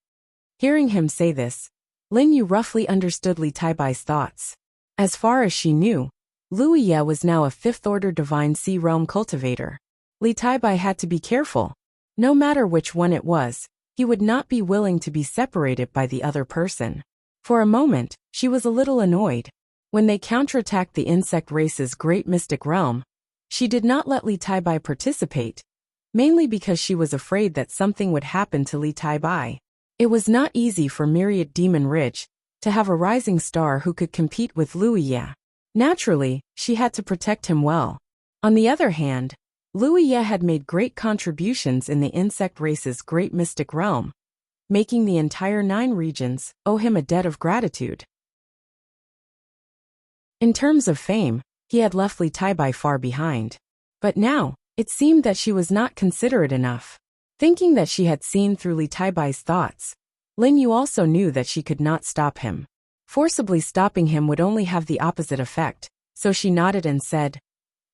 Hearing him say this, Lin Yu roughly understood Li Taibai's thoughts. As far as she knew, Lu Yi was now a 5th-order Divine Sea Realm cultivator. Li Taibai had to be careful. No matter which one it was, he would not be willing to be separated by the other person. For a moment, she was a little annoyed. When they counterattacked the insect race's great mystic realm, she did not let Li Taibai participate, mainly because she was afraid that something would happen to Li Taibai. It was not easy for Myriad Demon Ridge to have a rising star who could compete with Wuxia. Naturally, she had to protect him well. On the other hand, Wuxia had made great contributions in the insect race's great mystic realm, making the entire 9 regions owe him a debt of gratitude. In terms of fame, he had left Li Taibai far behind. But now, it seemed that she was not considerate enough. Thinking that she had seen through Li Taibai's thoughts, Ling Yu also knew that she could not stop him. Forcibly stopping him would only have the opposite effect, so she nodded and said,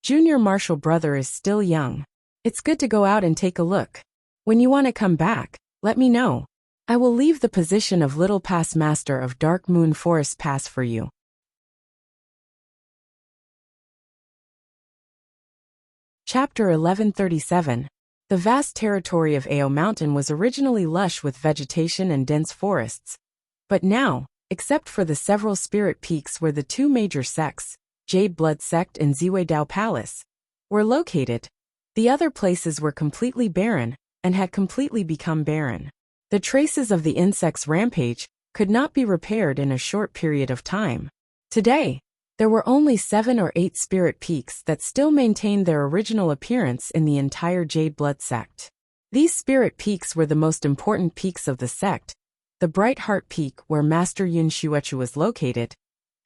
"Junior Marshal Brother is still young. It's good to go out and take a look. When you want to come back, let me know. I will leave the position of Little Pass Master of Dark Moon Forest Pass for you." Chapter 1137. The vast territory of Ao Mountain was originally lush with vegetation and dense forests, but now, except for the several spirit peaks where the 2 major sects, Jade Blood Sect and Ziwei Dao Palace, were located, the other places were completely barren and had completely become barren. The traces of the insect's rampage could not be repaired in a short period of time. Today, there were only 7 or 8 spirit peaks that still maintained their original appearance in the entire Jade Blood Sect. These spirit peaks were the most important peaks of the sect, the Bright Heart Peak where Master Yun Shuechu was located,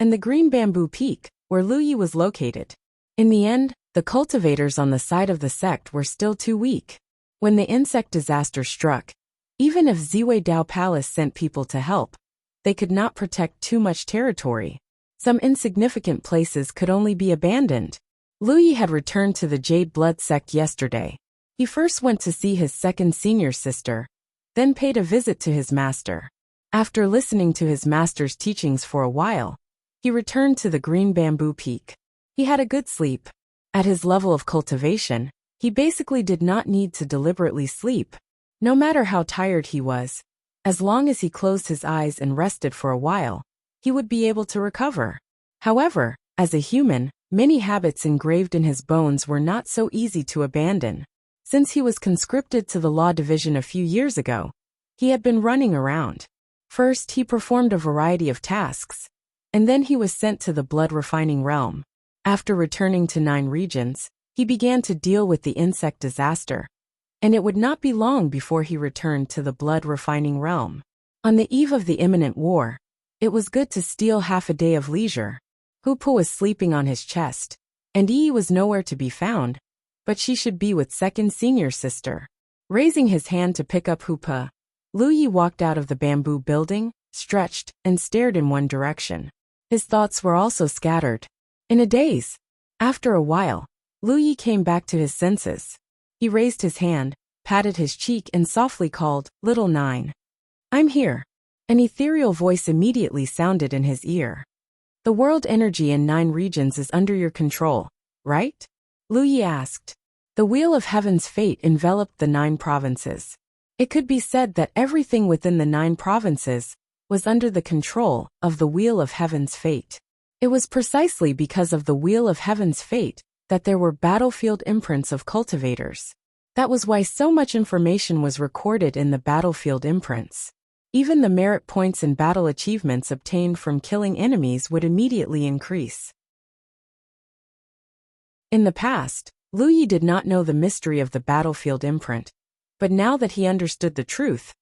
and the Green Bamboo Peak where Lu Yi was located. In the end, the cultivators on the side of the sect were still too weak. When the insect disaster struck, even if Ziwei Dao Palace sent people to help, they could not protect too much territory. Some insignificant places could only be abandoned. Lu Yi had returned to the Jade Blood Sect yesterday. He first went to see his second senior sister, then paid a visit to his master. After listening to his master's teachings for a while, he returned to the Green Bamboo Peak. He had a good sleep. At his level of cultivation, he basically did not need to deliberately sleep. No matter how tired he was, as long as he closed his eyes and rested for a while, he would be able to recover. However, as a human, many habits engraved in his bones were not so easy to abandon. Since he was conscripted to the law division a few years ago, he had been running around. First, he performed a variety of tasks, and then he was sent to the blood refining realm. After returning to 9 regions, he began to deal with the insect disaster, and it would not be long before he returned to the blood refining realm. On the eve of the imminent war, it was good to steal half a day of leisure. Hupu was sleeping on his chest, and Yi was nowhere to be found, but she should be with second senior sister. Raising his hand to pick up Hupa, Lu Yi walked out of the bamboo building, stretched, and stared in one direction. His thoughts were also scattered. In a daze. After a while, Lu Yi came back to his senses. He raised his hand, patted his cheek and softly called, "Little Nine." "I'm here." An ethereal voice immediately sounded in his ear. "The world energy in 9 regions is under your control, right?" Lu Yi asked. The wheel of heaven's fate enveloped the 9 provinces. It could be said that everything within the 9 provinces was under the control of the wheel of heaven's fate. It was precisely because of the wheel of heaven's fate that there were battlefield imprints of cultivators. That was why so much information was recorded in the battlefield imprints. Even the merit points and battle achievements obtained from killing enemies would immediately increase. In the past, Lu Yi did not know the mystery of the battlefield imprint, but now that he understood the truth,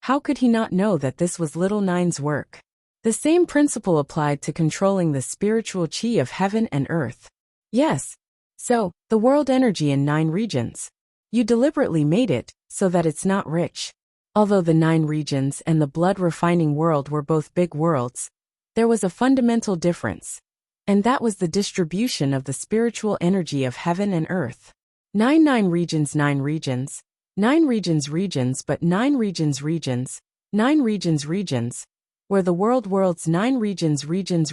how could he not know that this was Little Nine's work? The same principle applied to controlling the spiritual chi of heaven and earth. Yes. So, the world energy in 9 regions. You deliberately made it so that it's not rich. Although the 9 regions and the blood refining world were both big worlds, there was a fundamental difference, and that was the distribution of the spiritual energy of heaven and earth. 9 regions, 9 regions, 9 regions, but 9 regions, 9 regions, where the world's 9 regions, 9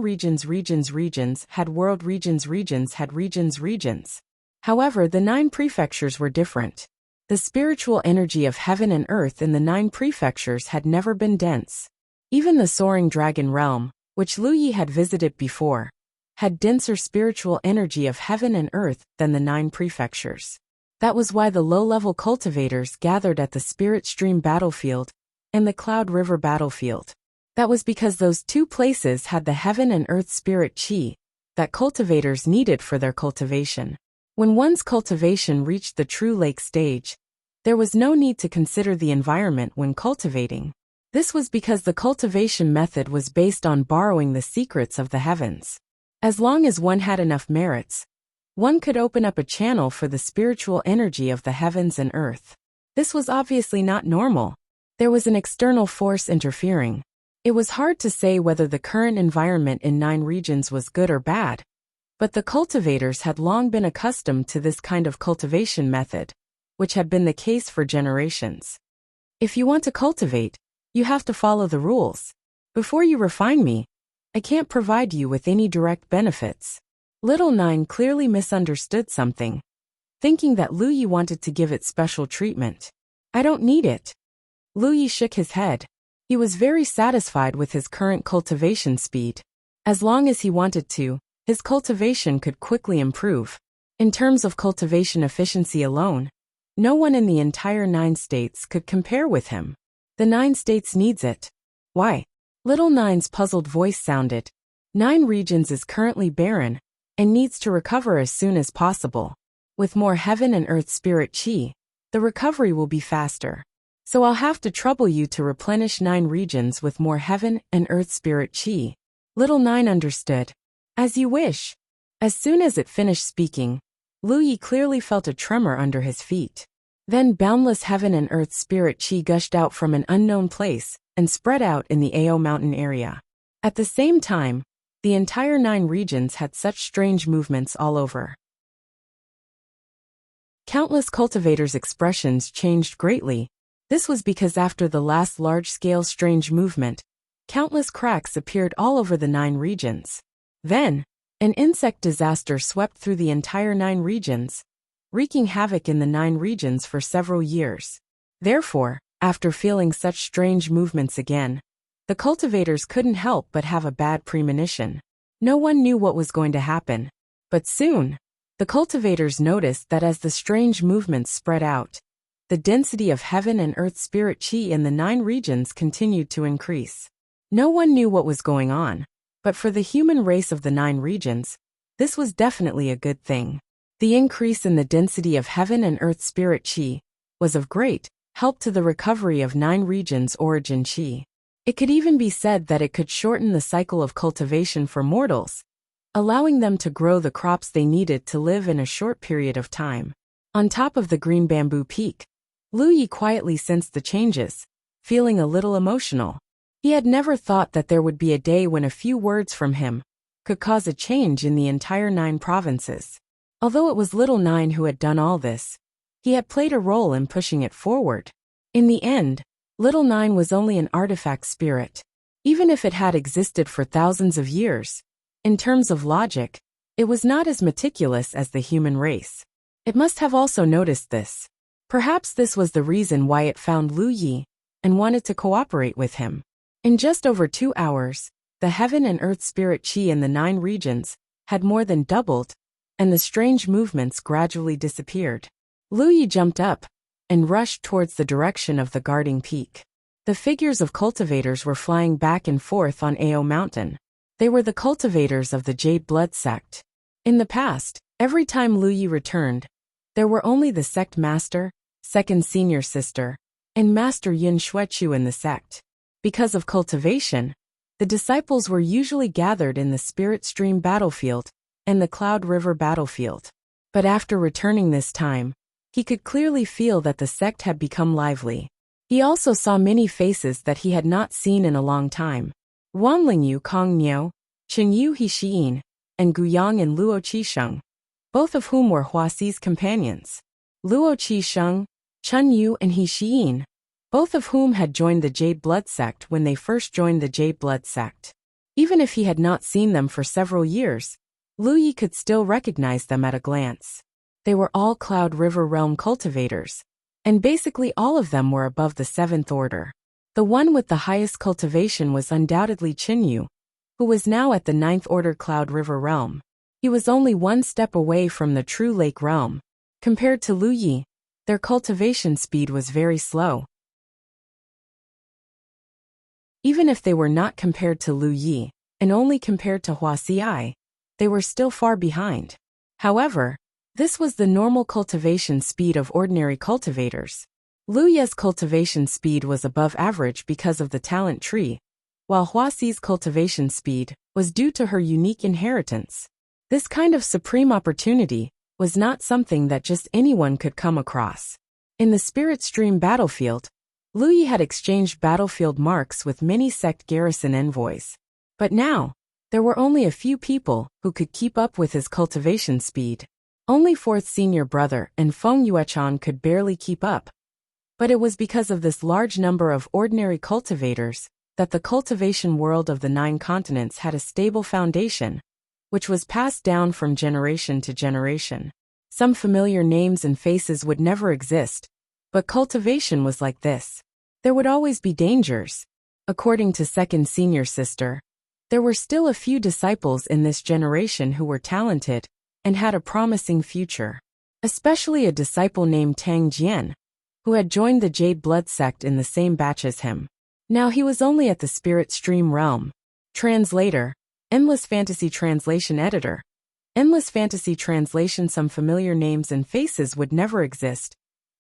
regions had world regions had regions. However, the 9 prefectures were different. The spiritual energy of heaven and earth in the 9 prefectures had never been dense. Even the soaring dragon realm, which Lu Yi had visited before, had denser spiritual energy of heaven and earth than the 9 prefectures. That was why the low-level cultivators gathered at the Spirit Stream battlefield and the Cloud River battlefield. That was because those 2 places had the heaven and earth spirit chi that cultivators needed for their cultivation. When one's cultivation reached the true lake stage, there was no need to consider the environment when cultivating. This was because the cultivation method was based on borrowing the secrets of the heavens. As long as one had enough merits, one could open up a channel for the spiritual energy of the heavens and earth. This was obviously not normal. There was an external force interfering. It was hard to say whether the current environment in 9 regions was good or bad, but the cultivators had long been accustomed to this kind of cultivation method, which had been the case for generations. If you want to cultivate, you have to follow the rules. Before you refine me, I can't provide you with any direct benefits. Little 9 clearly misunderstood something, thinking that Lu Yi wanted to give it special treatment. I don't need it. Lu Yi shook his head. He was very satisfied with his current cultivation speed. As long as he wanted to, his cultivation could quickly improve. In terms of cultivation efficiency alone, no one in the entire 9 states could compare with him. The 9 states needs it. Why? Little 9's puzzled voice sounded. 9 regions is currently barren and needs to recover as soon as possible. With more heaven and earth spirit chi, the recovery will be faster. So I'll have to trouble you to replenish 9 regions with more heaven and earth spirit chi. Little 9 understood. As you wish. As soon as it finished speaking, Lu Yi clearly felt a tremor under his feet. Then boundless heaven and earth spirit chi gushed out from an unknown place and spread out in the Ao mountain area. At the same time, the entire 9 regions had such strange movements all over. Countless cultivators' expressions changed greatly. This was because after the last large-scale strange movement, countless cracks appeared all over the 9 regions. Then, an insect disaster swept through the entire 9 regions, wreaking havoc in the 9 regions for several years. Therefore, after feeling such strange movements again, the cultivators couldn't help but have a bad premonition. No one knew what was going to happen. But soon, the cultivators noticed that as the strange movements spread out, the density of heaven and earth spirit chi in the 9 regions continued to increase. No one knew what was going on, but for the human race of the 9 regions, this was definitely a good thing. The increase in the density of heaven and earth spirit chi was of great help to the recovery of 9 regions' origin chi. It could even be said that it could shorten the cycle of cultivation for mortals, allowing them to grow the crops they needed to live in a short period of time. On top of the green bamboo peak, Lu Yi quietly sensed the changes, feeling a little emotional. He had never thought that there would be a day when a few words from him could cause a change in the entire 9 provinces. Although it was Little 9 who had done all this, he had played a role in pushing it forward. In the end, Little 9 was only an artifact spirit. Even if it had existed for thousands of years, in terms of logic, it was not as meticulous as the human race. It must have also noticed this. Perhaps this was the reason why it found Lu Yi and wanted to cooperate with him. In just over 2 hours, the heaven and earth spirit chi in the 9 regions had more than doubled, and the strange movements gradually disappeared. Lu Yi jumped up and rushed towards the direction of the guarding peak. The figures of cultivators were flying back and forth on Ao Mountain. They were the cultivators of the Jade Blood sect. In the past, every time Lu Yi returned, there were only the sect master, second senior sister, and Master Yin Xuechu in the sect. Because of cultivation, the disciples were usually gathered in the Spirit Stream battlefield and the Cloud River battlefield. But after returning this time, he could clearly feel that the sect had become lively. He also saw many faces that he had not seen in a long time. Wanlingyu Kong Niu, Qinyu He Xiyin, and Guyang and Luo Qisheng, both of whom were Huasi's companions. Luo Qisheng, Chun Yu and He Xiyin, both of whom had joined the Jade Blood sect when they first joined the Jade Blood sect. Even if he had not seen them for several years, Lu Yi could still recognize them at a glance. They were all Cloud River realm cultivators, and basically all of them were above the 7th order. The one with the highest cultivation was undoubtedly Qinyu, who was now at the ninth order Cloud River realm. He was only one step away from the true lake realm. Compared to Lu Yi, their cultivation speed was very slow. Even if they were not compared to Lu Yi, and only compared to Wuxia, they were still far behind. However, this was the normal cultivation speed of ordinary cultivators. Lu Yi's cultivation speed was above average because of the talent tree, while Wuxia's cultivation speed was due to her unique inheritance. This kind of supreme opportunity was not something that just anyone could come across. In the Spirit Stream battlefield, Lu Yi had exchanged battlefield marks with many sect garrison envoys. But now, there were only a few people who could keep up with his cultivation speed. Only fourth senior brother and Feng Yuechan could barely keep up. But it was because of this large number of ordinary cultivators that the cultivation world of the 9 continents had a stable foundation, which was passed down from generation to generation. Some familiar names and faces would never exist, but cultivation was like this. There would always be dangers. According to second senior sister, there were still a few disciples in this generation who were talented and had a promising future. Especially a disciple named Tang Jian, who had joined the Jade Blood sect in the same batch as him. Now he was only at the Spirit Stream realm. Translator, Endless Fantasy Translation Editor. Endless Fantasy Translation. Some familiar names and faces would never exist,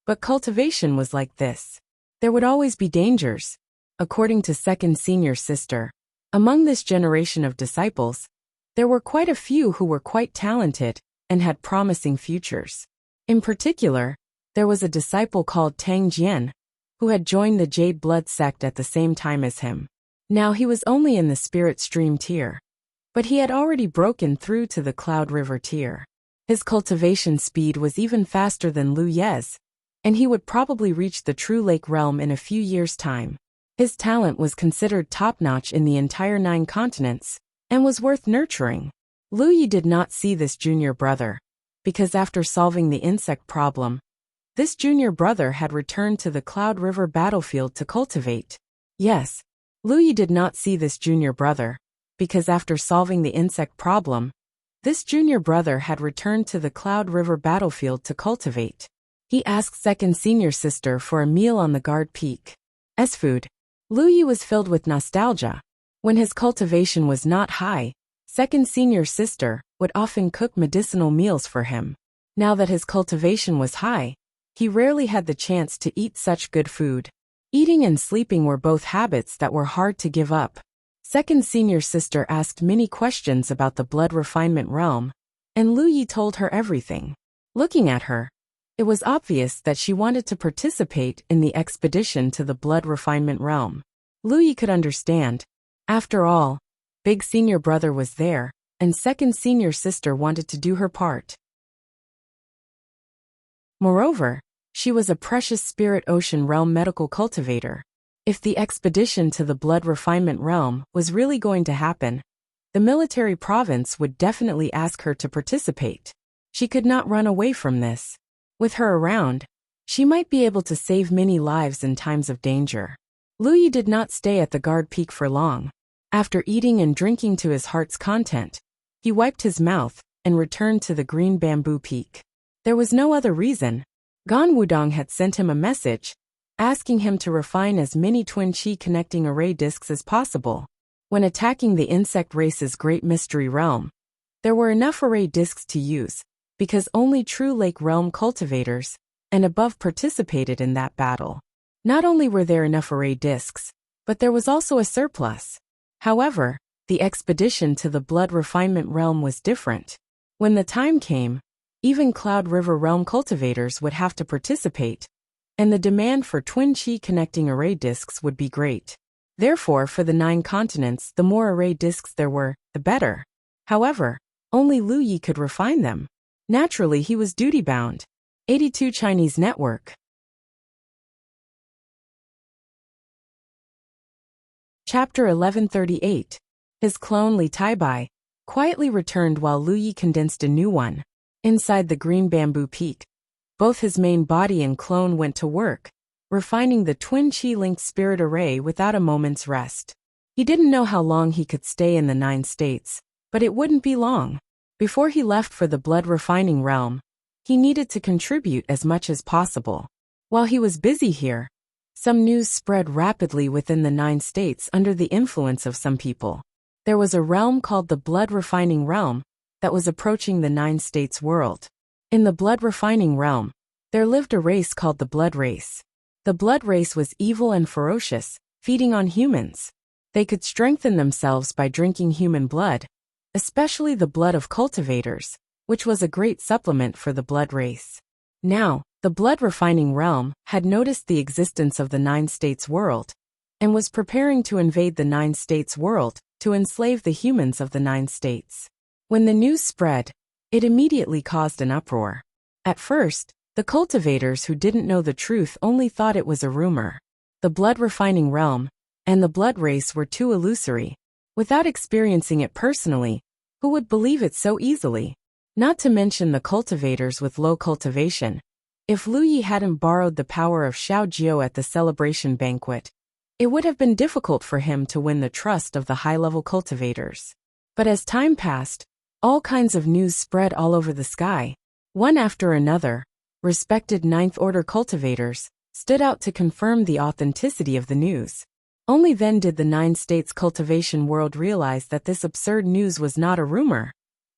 but cultivation was like this. There would always be dangers. According to second senior sister, among this generation of disciples, there were quite a few who were quite talented and had promising futures. In particular, there was a disciple called Tang Jian, who had joined the Jade Blood sect at the same time as him. Now he was only in the Spirit Stream tier, but he had already broken through to the Cloud River tier. His cultivation speed was even faster than Lu Yi's, and he would probably reach the True Lake realm in a few years' time. His talent was considered top-notch in the entire 9 continents, and was worth nurturing. Lu Yi did not see this junior brother, because after solving the insect problem, this junior brother had returned to the Cloud River battlefield to cultivate. Yes, Lu Yi did not see this junior brother, because after solving the insect problem, this junior brother had returned to the Cloud River battlefield to cultivate. He asked second senior sister for a meal on the guard peak. As food, Lu Yi was filled with nostalgia. When his cultivation was not high, second senior sister would often cook medicinal meals for him. Now that his cultivation was high, he rarely had the chance to eat such good food. Eating and sleeping were both habits that were hard to give up. Second senior sister asked many questions about the blood refinement realm, and Lu Yi told her everything. Looking at her, it was obvious that she wanted to participate in the expedition to the blood refinement realm. Lu Yi could understand. After all, big senior brother was there, and second senior sister wanted to do her part. Moreover, she was a precious spirit ocean realm medical cultivator. If the expedition to the blood refinement realm was really going to happen, the military province would definitely ask her to participate. She could not run away from this. With her around, she might be able to save many lives in times of danger. Lu Yi did not stay at the guard peak for long. After eating and drinking to his heart's content, he wiped his mouth and returned to the green bamboo peak. There was no other reason. Gan Wudong had sent him a message, asking him to refine as many twin chi connecting array discs as possible. When attacking the insect race's great mystery realm, there were enough array discs to use, because only true lake realm cultivators and above participated in that battle. Not only were there enough array discs, but there was also a surplus. However, the expedition to the blood refinement realm was different. When the time came, even Cloud River realm cultivators would have to participate, and the demand for twin chi connecting array discs would be great. Therefore, for the 9 continents, the more array discs there were, the better. However, only Lu Yi could refine them. Naturally, he was duty-bound. 82 Chinese Network. Chapter 1138. His clone Li Taibai quietly returned while Lu Yi condensed a new one. Inside the green bamboo peak, both his main body and clone went to work, refining the twin chi-linked spirit array without a moment's rest. He didn't know how long he could stay in the 9 states, but it wouldn't be long. Before he left for the blood-refining realm, he needed to contribute as much as possible. While he was busy here, some news spread rapidly within the 9 states under the influence of some people. There was a realm called the blood-refining realm that was approaching the 9 states world. In the blood-refining realm, there lived a race called the blood race. The blood race was evil and ferocious, feeding on humans. They could strengthen themselves by drinking human blood, especially the blood of cultivators, which was a great supplement for the blood race. Now, the blood-refining realm had noticed the existence of the 9 states world and was preparing to invade the 9 states world to enslave the humans of the 9 states. When the news spread, it immediately caused an uproar. At first, the cultivators who didn't know the truth only thought it was a rumor. The blood-refining realm and the blood race were too illusory. Without experiencing it personally, who would believe it so easily? Not to mention the cultivators with low cultivation. If Lu Yi hadn't borrowed the power of Xiao Jiao at the celebration banquet, it would have been difficult for him to win the trust of the high-level cultivators. But as time passed, all kinds of news spread all over the sky. One after another, respected ninth-order cultivators stood out to confirm the authenticity of the news. Only then did the 9 states cultivation world realize that this absurd news was not a rumor,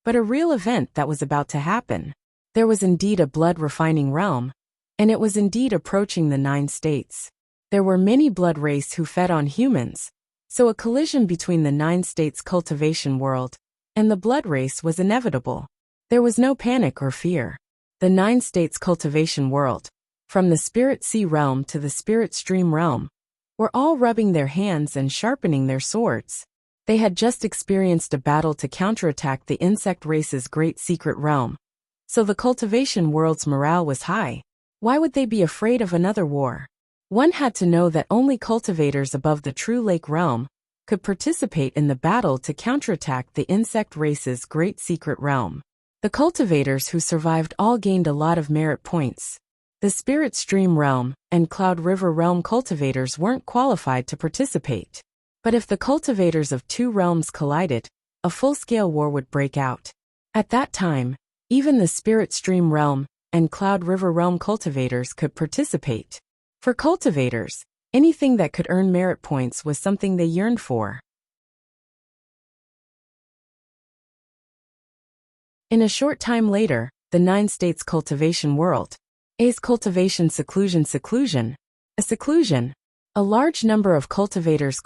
but a real event that was about to happen. There was indeed a blood-refining realm, and it was indeed approaching the 9 states. There were many blood race who fed on humans, so a collision between the 9 states cultivation world and the blood race was inevitable. There was no panic or fear. The 9 states cultivation world, from the spirit sea realm to the spirit stream realm, were all rubbing their hands and sharpening their swords. They had just experienced a battle to counterattack the insect race's great secret realm, so the cultivation world's morale was high. Why would they be afraid of another war? One had to know that only cultivators above the true lake realm could participate in the battle to counterattack the insect race's great secret realm. The cultivators who survived all gained a lot of merit points. The Spirit Stream realm and Cloud River realm cultivators weren't qualified to participate. But if the cultivators of two realms collided, a full-scale war would break out. At that time, even the Spirit Stream realm and Cloud River realm cultivators could participate. For cultivators, anything that could earn merit points was something they yearned for. In a short time later, the 9 states cultivation world. A's cultivation seclusion. A seclusion. A large number of cultivators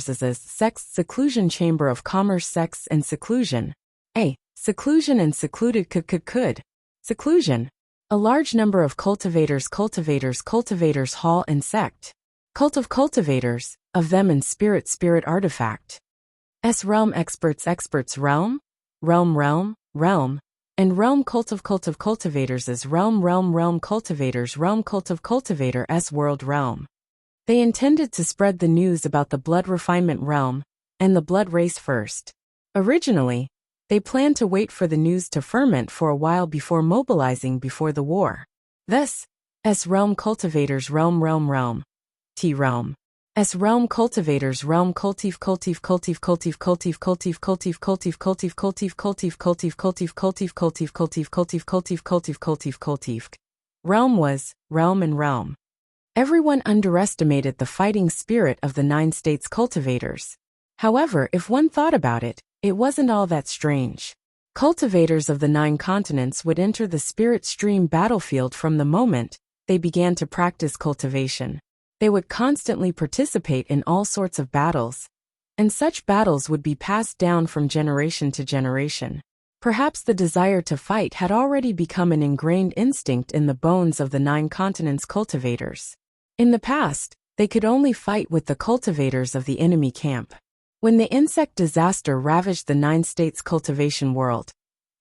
is a sex seclusion chamber of commerce sex and seclusion. A. Seclusion and secluded could. Seclusion. A large number of cultivators hall and sect. Cult of cultivators, of them and spirit artifact. S realm experts realm, and realm cult of cultivators is realm cultivators cult of cultivator S world realm. They intended to spread the news about the blood refinement realm and the blood race first. Originally, they planned to wait for the news to ferment for a while before mobilizing before the war. Thus, S realm cultivators realm, T realm. S realm cultivators realm cultive realm was realm and realm. Everyone underestimated the fighting spirit of the 9 states cultivators. However, if one thought about it, it wasn't all that strange. Cultivators of the 9 continents would enter the spirit stream battlefield from the moment they began to practice cultivation. They would constantly participate in all sorts of battles, and such battles would be passed down from generation to generation. Perhaps the desire to fight had already become an ingrained instinct in the bones of the 9 continents cultivators. In the past, they could only fight with the cultivators of the enemy camp. When the insect disaster ravaged the 9 states cultivation world,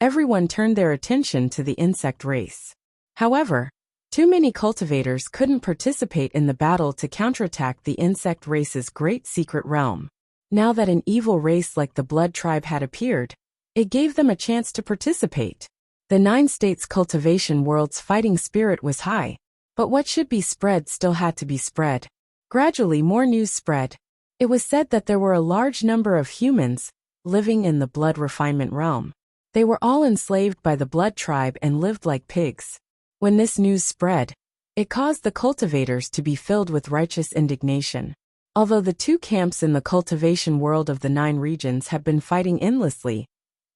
everyone turned their attention to the insect race. However, too many cultivators couldn't participate in the battle to counterattack the insect race's great secret realm. Now that an evil race like the Blood Tribe had appeared, it gave them a chance to participate. The 9 states cultivation world's fighting spirit was high, but what should be spread still had to be spread. Gradually more news spread. It was said that there were a large number of humans living in the blood refinement realm. They were all enslaved by the blood tribe and lived like pigs. When this news spread, it caused the cultivators to be filled with righteous indignation. Although the two camps in the cultivation world of the 9 regions have been fighting endlessly,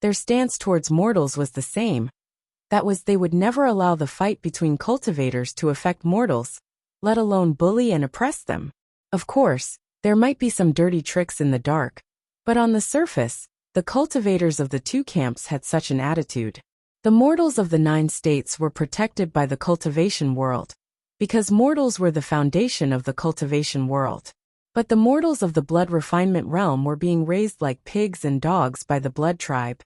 their stance towards mortals was the same. That was, they would never allow the fight between cultivators to affect mortals, let alone bully and oppress them. Of course, there might be some dirty tricks in the dark, but on the surface, the cultivators of the two camps had such an attitude. The mortals of the 9 states were protected by the cultivation world, because mortals were the foundation of the cultivation world. But the mortals of the blood refinement realm were being raised like pigs and dogs by the blood tribe.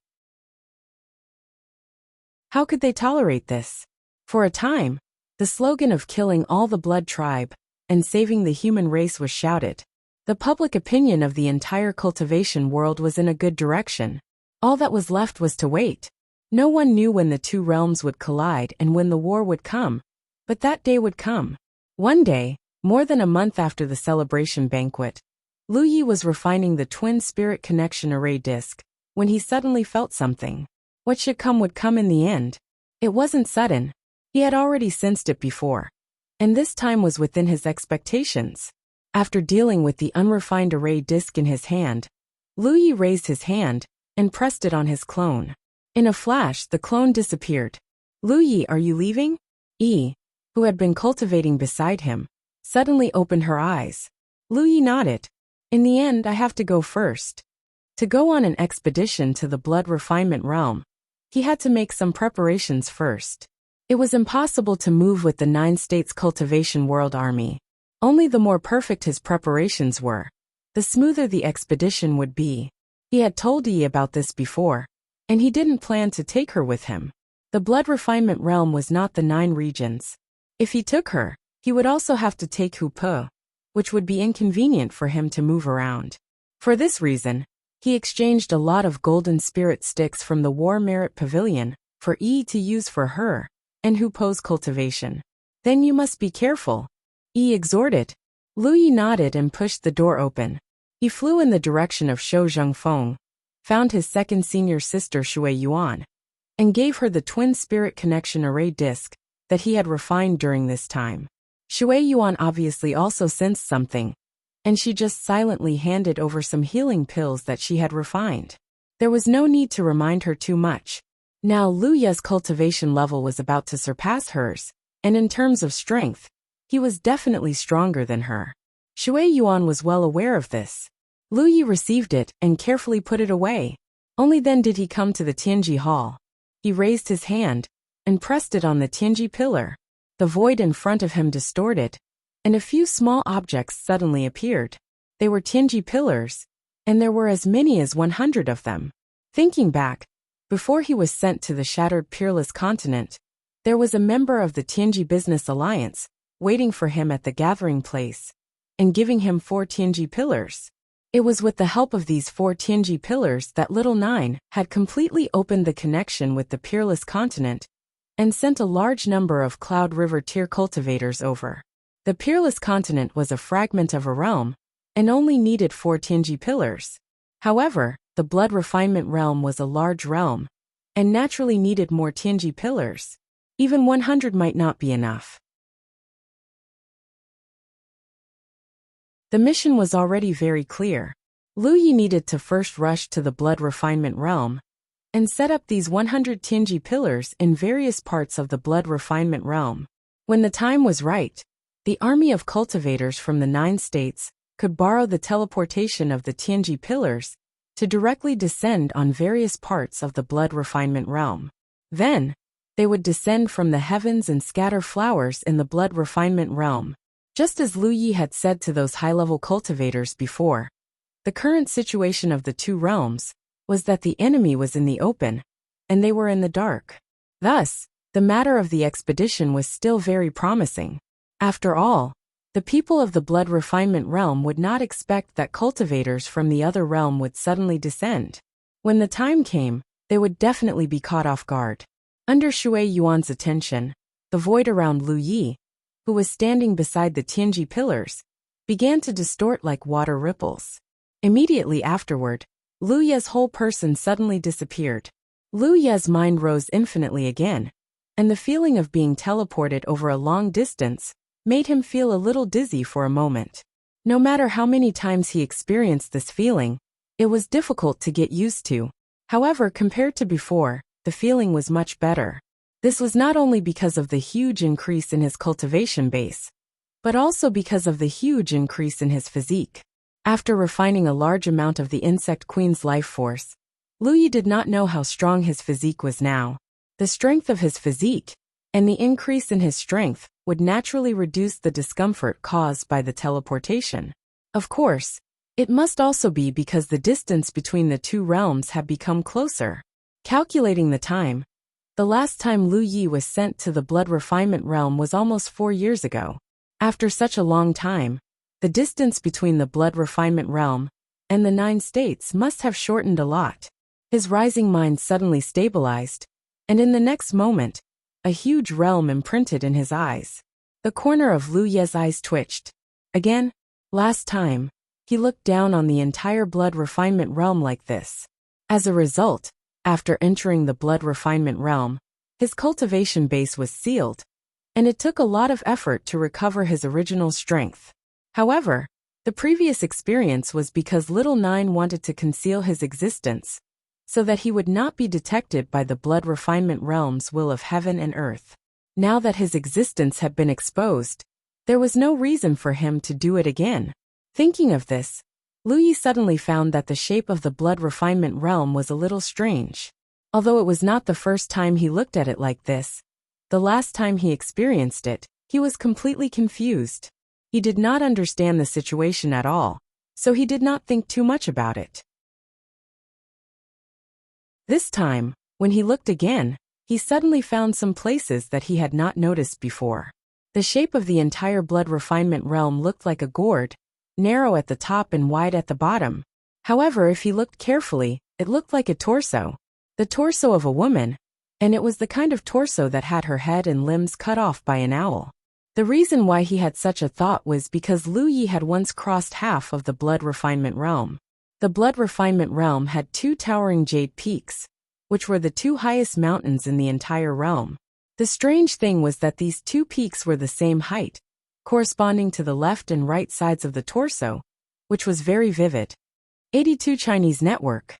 How could they tolerate this? For a time, the slogan of killing all the blood tribe and saving the human race was shouted. The public opinion of the entire cultivation world was in a good direction. All that was left was to wait. No one knew when the two realms would collide and when the war would come, but that day would come. One day, more than a month after the celebration banquet, Lu Yi was refining the twin spirit connection array disk when he suddenly felt something. What should come would come in the end. It wasn't sudden. He had already sensed it before, and this time was within his expectations. After dealing with the unrefined array disk in his hand, Lu Yi raised his hand and pressed it on his clone. In a flash, the clone disappeared. Lu Yi, are you leaving? Yi, who had been cultivating beside him, suddenly opened her eyes. Lu Yi nodded. In the end, I have to go first. To go on an expedition to the blood refinement realm, he had to make some preparations first. It was impossible to move with the 9 states cultivation world army. Only the more perfect his preparations were, the smoother the expedition would be. He had told Yi about this before, and he didn't plan to take her with him. The blood refinement realm was not the 9 regions. If he took her, he would also have to take Hu Po, which would be inconvenient for him to move around. For this reason, he exchanged a lot of golden spirit sticks from the War Merit Pavilion for Yi to use for her and Hu Po's cultivation. Then you must be careful, Yi exhorted. Lu Yi nodded and pushed the door open. He flew in the direction of Shou Zhengfeng, found his second senior sister Shui Yuan, and gave her the twin spirit connection array disk that he had refined during this time. Shui Yuan obviously also sensed something, and she just silently handed over some healing pills that she had refined. There was no need to remind her too much. Now Lu Ye's cultivation level was about to surpass hers, and in terms of strength, he was definitely stronger than her. Shui Yuan was well aware of this. Lu Yi received it and carefully put it away. Only then did he come to the Tianji Hall. He raised his hand and pressed it on the Tianji pillar. The void in front of him distorted, and a few small objects suddenly appeared. They were Tianji pillars, and there were as many as 100 of them. Thinking back, before he was sent to the shattered peerless continent, there was a member of the Tianji Business Alliance waiting for him at the gathering place and giving him 4 Tianji pillars. It was with the help of these 4 Tianji pillars that Little Nine had completely opened the connection with the peerless continent and sent a large number of Cloud River tier cultivators over. The peerless continent was a fragment of a realm and only needed 4 Tianji pillars. However, the blood refinement realm was a large realm and naturally needed more Tianji pillars. Even 100 might not be enough. The mission was already very clear. Lu Yi needed to first rush to the blood refinement realm and set up these 100 Tianji pillars in various parts of the blood refinement realm. When the time was right, the army of cultivators from the 9 states could borrow the teleportation of the Tianji pillars to directly descend on various parts of the blood refinement realm. Then, they would descend from the heavens and scatter flowers in the blood refinement realm. Just as Lu Yi had said to those high-level cultivators before, the current situation of the two realms was that the enemy was in the open, and they were in the dark. Thus, the matter of the expedition was still very promising. After all, the people of the blood refinement realm would not expect that cultivators from the other realm would suddenly descend. When the time came, they would definitely be caught off guard. Under Shui Yuan's attention, the void around Lu Yi, who was standing beside the Tianji pillars, began to distort like water ripples. Immediately afterward, Lu Ye's whole person suddenly disappeared. Lu Ye's mind rose infinitely again, and the feeling of being teleported over a long distance made him feel a little dizzy for a moment. No matter how many times he experienced this feeling, it was difficult to get used to. However, compared to before, the feeling was much better. This was not only because of the huge increase in his cultivation base, but also because of the huge increase in his physique. After refining a large amount of the insect queen's life force, Lu Yi did not know how strong his physique was now. The strength of his physique, and the increase in his strength, would naturally reduce the discomfort caused by the teleportation. Of course, it must also be because the distance between the two realms had become closer. Calculating the time, the last time Lu Yi was sent to the blood refinement realm was almost 4 years ago. After such a long time, the distance between the blood refinement realm and the 9 states must have shortened a lot. His rising mind suddenly stabilized, and in the next moment, a huge realm imprinted in his eyes. The corner of Lu Ye's eyes twitched. Again, last time, he looked down on the entire blood refinement realm like this. As a result, after entering the blood refinement realm, his cultivation base was sealed, and it took a lot of effort to recover his original strength. However, the previous experience was because Little Nine wanted to conceal his existence, so that he would not be detected by the blood refinement realm's will of heaven and earth. Now that his existence had been exposed, there was no reason for him to do it again. Thinking of this, Lu Yi suddenly found that the shape of the blood refinement realm was a little strange. Although it was not the first time he looked at it like this, the last time he experienced it, he was completely confused. He did not understand the situation at all, so he did not think too much about it. This time, when he looked again, he suddenly found some places that he had not noticed before. The shape of the entire blood refinement realm looked like a gourd, narrow at the top and wide at the bottom. However, if he looked carefully, it looked like a torso. The torso of a woman, and it was the kind of torso that had her head and limbs cut off by an owl. The reason why he had such a thought was because Lu Yi had once crossed half of the blood refinement realm. The blood refinement realm had 2 towering jade peaks, which were the 2 highest mountains in the entire realm. The strange thing was that these 2 peaks were the same height, corresponding to the left and right sides of the torso, which was very vivid. 82 Chinese Network.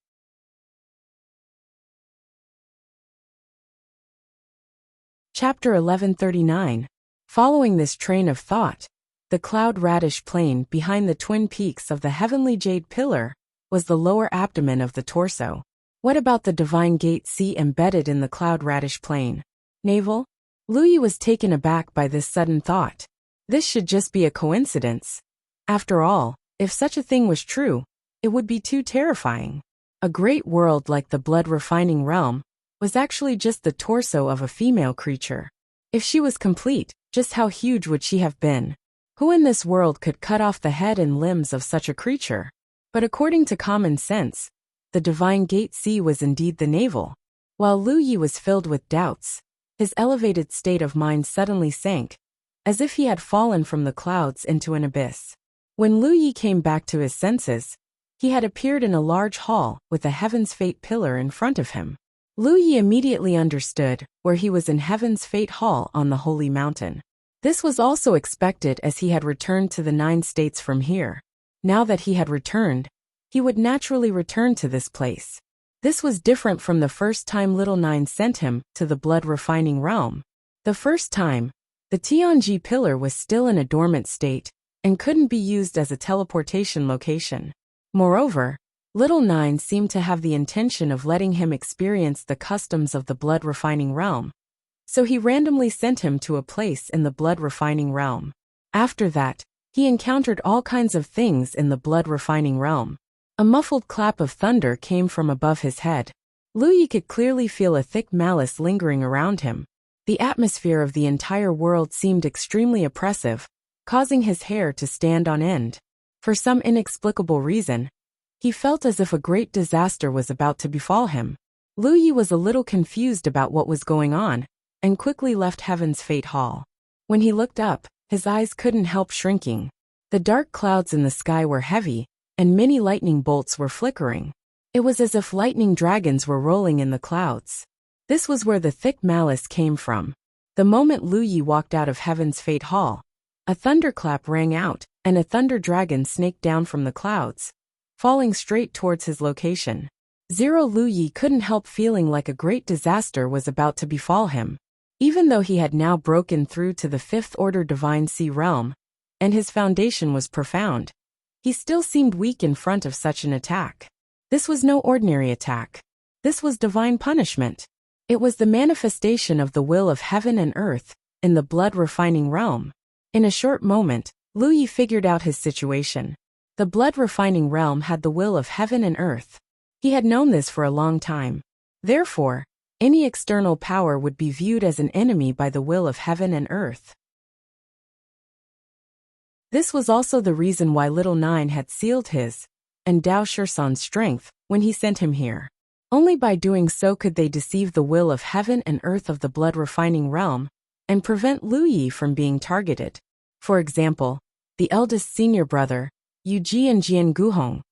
Chapter 1139. Following this train of thought, the cloud radish plain behind the twin peaks of the heavenly jade pillar was the lower abdomen of the torso. What about the divine gate C embedded in the cloud radish plain? Navel? Lu Yi was taken aback by this sudden thought. This should just be a coincidence. After all, if such a thing was true, it would be too terrifying. A great world like the blood refining realm was actually just the torso of a female creature. If she was complete, just how huge would she have been? Who in this world could cut off the head and limbs of such a creature? But according to common sense, the divine gate C was indeed the navel. While Lu Yi was filled with doubts, his elevated state of mind suddenly sank, as if he had fallen from the clouds into an abyss. When Lu Yi came back to his senses, he had appeared in a large hall with a Heaven's Fate pillar in front of him. Lu Yi immediately understood where he was in Heaven's Fate Hall on the Holy Mountain. This was also expected as he had returned to the 9 states from here. Now that he had returned, he would naturally return to this place. This was different from the first time Little Nine sent him to the blood refining realm. The first time, the Tianji pillar was still in a dormant state and couldn't be used as a teleportation location. Moreover, Little Nine seemed to have the intention of letting him experience the customs of the blood refining realm, so he randomly sent him to a place in the blood refining realm. After that, he encountered all kinds of things in the blood refining realm. A muffled clap of thunder came from above his head. Lu Yi could clearly feel a thick malice lingering around him. The atmosphere of the entire world seemed extremely oppressive, causing his hair to stand on end. For some inexplicable reason, he felt as if a great disaster was about to befall him. Lu Yi was a little confused about what was going on, and quickly left Heaven's Fate Hall. When he looked up, his eyes couldn't help shrinking. The dark clouds in the sky were heavy, and many lightning bolts were flickering. It was as if lightning dragons were rolling in the clouds. This was where the thick malice came from. The moment Lu Yi walked out of Heaven's Fate Hall, a thunderclap rang out, and a thunder dragon snaked down from the clouds, falling straight towards his location. Lu Yi couldn't help feeling like a great disaster was about to befall him. Even though he had now broken through to the fifth-order Divine Sea realm, and his foundation was profound, he still seemed weak in front of such an attack. This was no ordinary attack. This was divine punishment. It was the manifestation of the will of heaven and earth, in the blood-refining realm. In a short moment, Lu Yi figured out his situation. The blood-refining realm had the will of heaven and earth. He had known this for a long time. Therefore, any external power would be viewed as an enemy by the will of heaven and earth. This was also the reason why Little Nine had sealed his, and Dao Shisan's strength, when he sent him here. Only by doing so could they deceive the will of heaven and earth of the blood-refining realm, and prevent Lu Yi from being targeted. For example, the eldest senior brother, Yu Ji and Jian Guhong.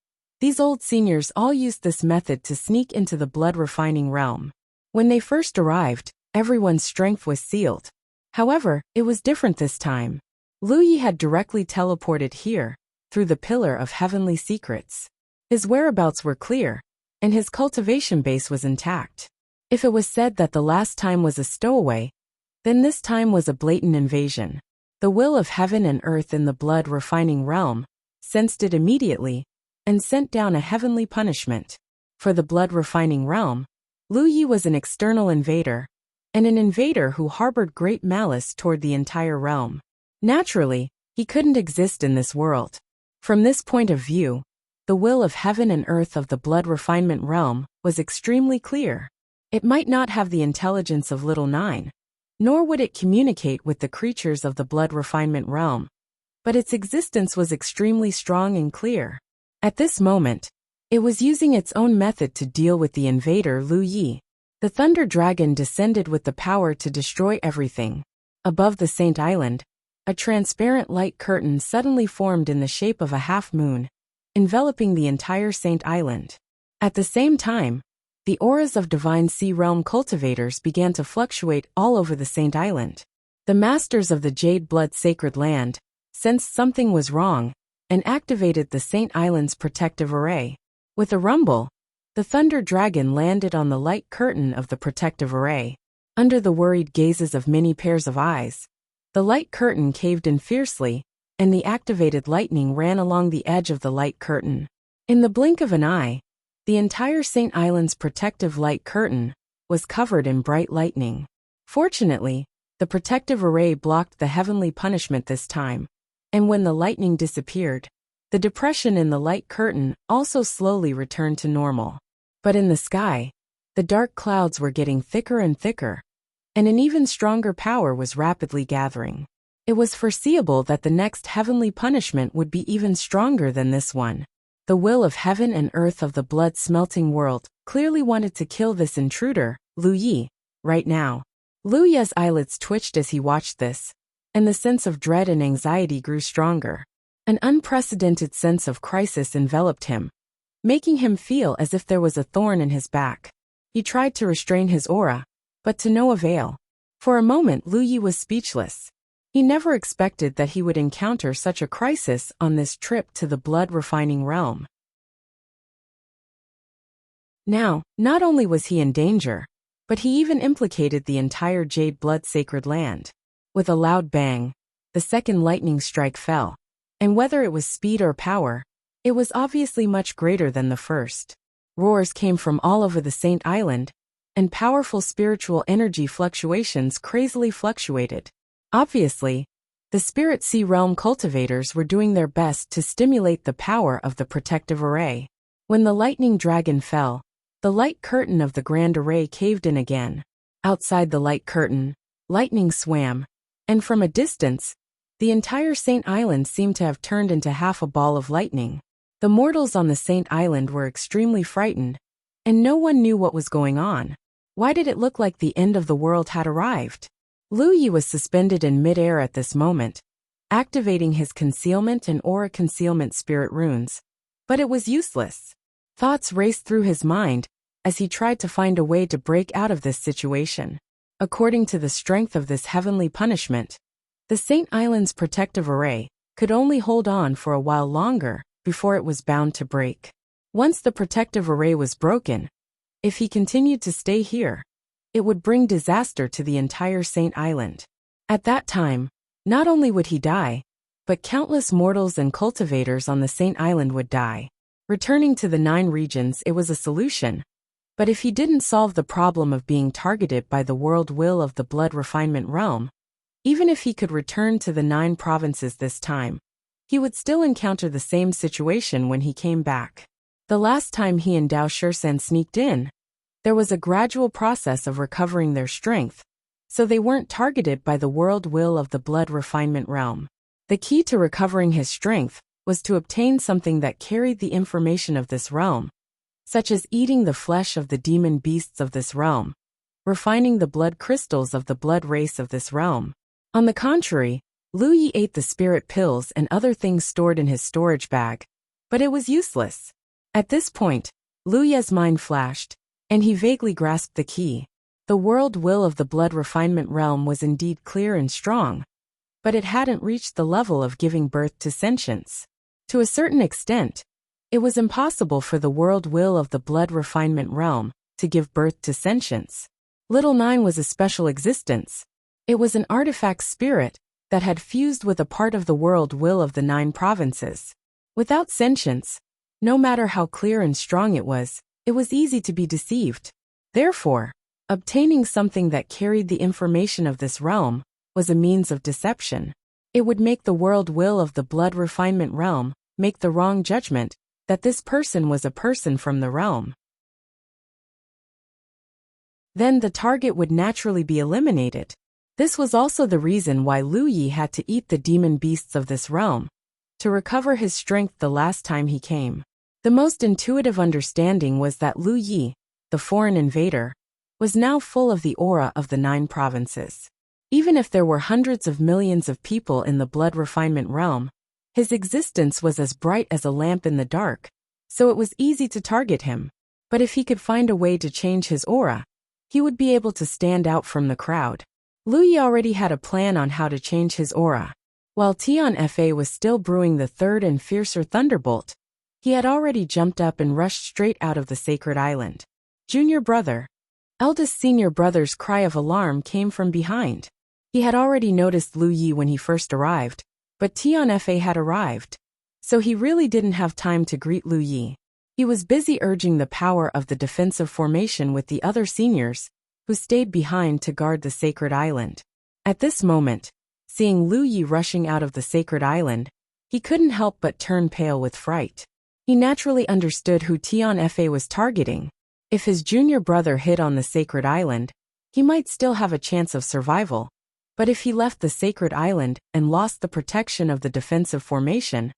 These old seniors all used this method to sneak into the blood-refining realm. When they first arrived, everyone's strength was sealed. However, it was different this time. Lu Yi had directly teleported here, through the Pillar of Heavenly Secrets. His whereabouts were clear, and his cultivation base was intact. If it was said that the last time was a stowaway, then this time was a blatant invasion. The will of heaven and earth in the blood-refining realm sensed it immediately, and sent down a heavenly punishment. For the blood-refining realm, Lu Yi was an external invader, and an invader who harbored great malice toward the entire realm. Naturally, he couldn't exist in this world. From this point of view, the will of heaven and earth of the blood refinement realm was extremely clear. It might not have the intelligence of Little Nine, nor would it communicate with the creatures of the blood refinement realm, but its existence was extremely strong and clear. At this moment, it was using its own method to deal with the invader Lu Yi. The Thunder Dragon descended with the power to destroy everything. Above the Saint Island, a transparent light curtain suddenly formed in the shape of a half-moon, enveloping the entire Saint Island. At the same time, the auras of Divine Sea Realm cultivators began to fluctuate all over the Saint Island. The masters of the Jade Blood Sacred Land sensed something was wrong and activated the Saint Island's protective array. With a rumble, the Thunder Dragon landed on the light curtain of the protective array. Under the worried gazes of many pairs of eyes, the light curtain caved in fiercely, and the activated lightning ran along the edge of the light curtain. In the blink of an eye, the entire Saint Island's protective light curtain was covered in bright lightning. Fortunately, the protective array blocked the heavenly punishment this time, and when the lightning disappeared, the depression in the light curtain also slowly returned to normal. But in the sky, the dark clouds were getting thicker and thicker, and an even stronger power was rapidly gathering. It was foreseeable that the next heavenly punishment would be even stronger than this one. The will of heaven and earth of the blood-smelting world clearly wanted to kill this intruder, Lu Yi, right now. Lu Yi's eyelids twitched as he watched this, and the sense of dread and anxiety grew stronger. An unprecedented sense of crisis enveloped him, making him feel as if there was a thorn in his back. He tried to restrain his aura, but to no avail. For a moment Lu Yi was speechless. He never expected that he would encounter such a crisis on this trip to the blood-refining realm. Now, not only was he in danger, but he even implicated the entire Jade Blood Sacred Land. With a loud bang, the second lightning strike fell, and whether it was speed or power, it was obviously much greater than the first. Roars came from all over the Saint Island, and powerful spiritual energy fluctuations crazily fluctuated. Obviously, the Spirit Sea Realm cultivators were doing their best to stimulate the power of the protective array. When the lightning dragon fell, the light curtain of the grand array caved in again. Outside the light curtain, lightning swam, and from a distance, the entire Saint Island seemed to have turned into half a ball of lightning. The mortals on the Saint Island were extremely frightened, and no one knew what was going on. Why did it look like the end of the world had arrived? Lu Yi was suspended in mid-air at this moment, activating his concealment and aura concealment spirit runes. But it was useless. Thoughts raced through his mind as he tried to find a way to break out of this situation. According to the strength of this heavenly punishment, the Saint Island's protective array could only hold on for a while longer before it was bound to break. Once the protective array was broken, if he continued to stay here, it would bring disaster to the entire Saint Island. At that time, not only would he die, but countless mortals and cultivators on the Saint Island would die. Returning to the 9 regions, it was a solution. But if he didn't solve the problem of being targeted by the world will of the blood refinement realm, even if he could return to the 9 provinces this time, he would still encounter the same situation when he came back. The last time he and Dao Shursan sneaked in, there was a gradual process of recovering their strength, so they weren't targeted by the world will of the blood refinement realm. The key to recovering his strength was to obtain something that carried the information of this realm, such as eating the flesh of the demon beasts of this realm, refining the blood crystals of the blood race of this realm. On the contrary, Lu Yi ate the spirit pills and other things stored in his storage bag, but it was useless. At this point, Lu Ye's mind flashed, and he vaguely grasped the key. The world will of the blood refinement realm was indeed clear and strong, but it hadn't reached the level of giving birth to sentience. To a certain extent, it was impossible for the world will of the blood refinement realm to give birth to sentience. Little 9 was a special existence. It was an artifact spirit that had fused with a part of the world will of the 9 provinces. Without sentience, no matter how clear and strong it was easy to be deceived. Therefore, obtaining something that carried the information of this realm was a means of deception. It would make the world will of the blood refinement realm make the wrong judgment that this person was a person from the realm. Then the target would naturally be eliminated. This was also the reason why Lu Yi had to eat the demon beasts of this realm, to recover his strength the last time he came. The most intuitive understanding was that Lu Yi, the foreign invader, was now full of the aura of the 9 provinces. Even if there were hundreds of millions of people in the blood refinement realm, his existence was as bright as a lamp in the dark, so it was easy to target him. But if he could find a way to change his aura, he would be able to stand out from the crowd. Lu Yi already had a plan on how to change his aura. While Tian Fa was still brewing the 3rd and fiercer thunderbolt, he had already jumped up and rushed straight out of the sacred island. Junior brother. Eldest senior brother's cry of alarm came from behind. He had already noticed Lu Yi when he first arrived, but Tian Fa had arrived, so he really didn't have time to greet Lu Yi. He was busy urging the power of the defensive formation with the other seniors, who stayed behind to guard the sacred island. At this moment, seeing Lu Yi rushing out of the sacred island, he couldn't help but turn pale with fright. He naturally understood who Tian Fa was targeting. If his junior brother hid on the sacred island, he might still have a chance of survival. But if he left the sacred island and lost the protection of the defensive formation,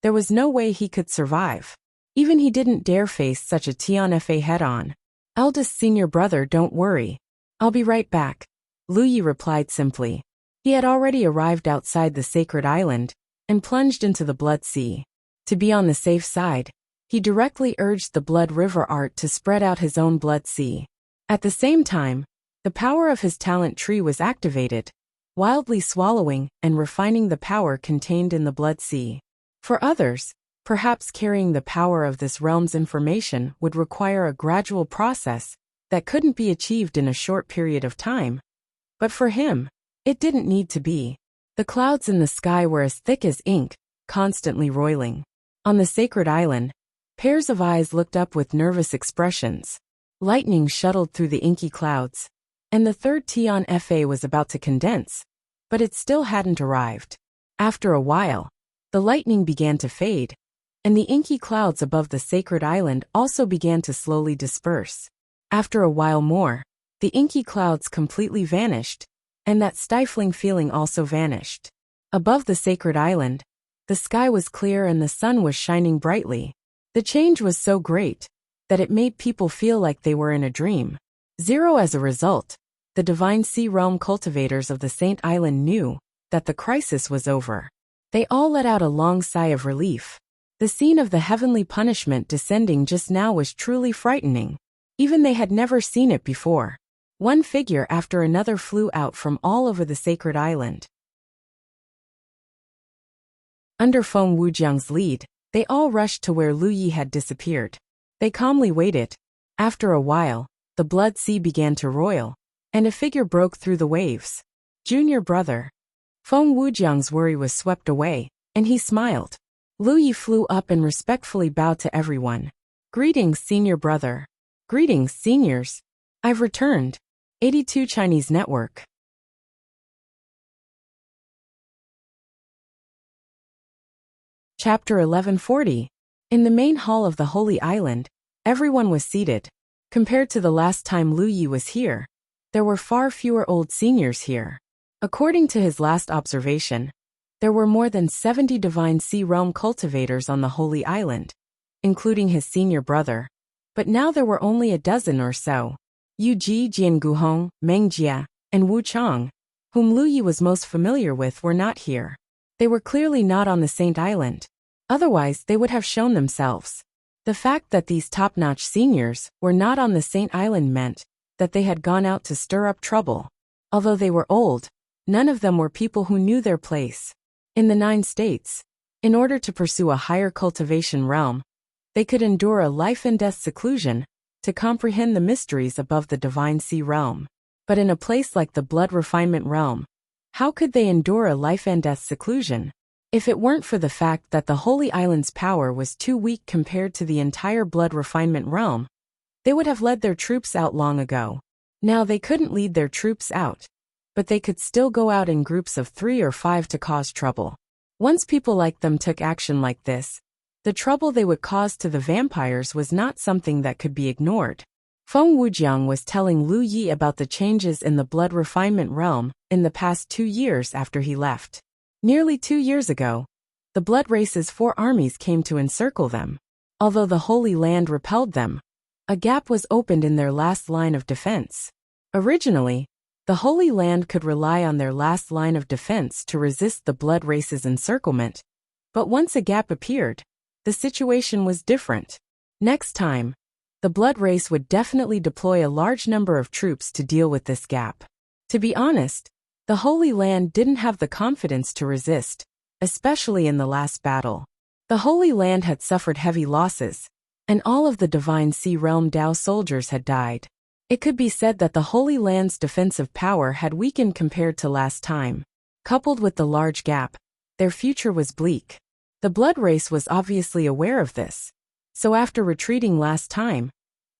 there was no way he could survive. Even he didn't dare face such a Tian Fa head-on. Eldest senior brother, don't worry. I'll be right back, Lu Yi replied simply. He had already arrived outside the sacred island and plunged into the blood sea. To be on the safe side, he directly urged the blood river art to spread out his own blood sea. At the same time, the power of his talent tree was activated, wildly swallowing and refining the power contained in the blood sea. For others, perhaps carrying the power of this realm's information would require a gradual process that couldn't be achieved in a short period of time. But for him, it didn't need to be. The clouds in the sky were as thick as ink, constantly roiling. On the sacred island, pairs of eyes looked up with nervous expressions. Lightning shuttled through the inky clouds, and the 3rd Tian Fa was about to condense, but it still hadn't arrived. After a while, the lightning began to fade, and the inky clouds above the sacred island also began to slowly disperse. After a while more, the inky clouds completely vanished, and that stifling feeling also vanished. Above the sacred island, the sky was clear and the sun was shining brightly. The change was so great that it made people feel like they were in a dream. As a result, the Divine Sea Realm cultivators of the Saint Island knew that the crisis was over. They all let out a long sigh of relief. The scene of the heavenly punishment descending just now was truly frightening. Even they had never seen it before. One figure after another flew out from all over the sacred island. Under Feng Wujiang's lead, they all rushed to where Lu Yi had disappeared. They calmly waited. After a while, the blood sea began to roil, and a figure broke through the waves. Junior brother. Feng Wujiang's worry was swept away, and he smiled. Lu Yi flew up and respectfully bowed to everyone. Greetings, senior brother. Greetings, seniors. I've returned. 82 Chinese Network. Chapter 1140. In the main hall of the Holy Island, everyone was seated. Compared to the last time Lu Yi was here, there were far fewer old seniors here. According to his last observation, there were more than 70 Divine Sea Realm cultivators on the Holy Island, including his senior brother. But now there were only a dozen or so. Yu Ji, Jian Guhong, Meng Jia, and Wu Chang, whom Lu Yi was most familiar with, were not here. They were clearly not on the Saint Island. Otherwise, they would have shown themselves. The fact that these top-notch seniors were not on the Saint Island meant that they had gone out to stir up trouble. Although they were old, none of them were people who knew their place. In the 9 states, in order to pursue a higher cultivation realm, they could endure a life-and-death seclusion to comprehend the mysteries above the Divine Sea Realm. But in a place like the Blood Refinement Realm, how could they endure a life-and-death seclusion? If it weren't for the fact that the Holy Island's power was too weak compared to the entire Blood Refinement Realm, they would have led their troops out long ago. Now they couldn't lead their troops out, but they could still go out in groups of 3 or 5 to cause trouble. Once people like them took action like this, the trouble they would cause to the vampires was not something that could be ignored. Feng Wujiang was telling Lu Yi about the changes in the Blood Refinement Realm in the past 2 years after he left. Nearly 2 years ago, the Blood Race's 4 armies came to encircle them. Although the Holy Land repelled them, a gap was opened in their last line of defense. Originally, the Holy Land could rely on their last line of defense to resist the Blood Race's encirclement. But once a gap appeared, the situation was different. Next time, the Blood Race would definitely deploy a large number of troops to deal with this gap. To be honest, the Holy Land didn't have the confidence to resist, especially in the last battle. The Holy Land had suffered heavy losses, and all of the Divine Sea Realm Dao soldiers had died. It could be said that the Holy Land's defensive power had weakened compared to last time. Coupled with the large gap, their future was bleak. The Blood Race was obviously aware of this, so after retreating last time,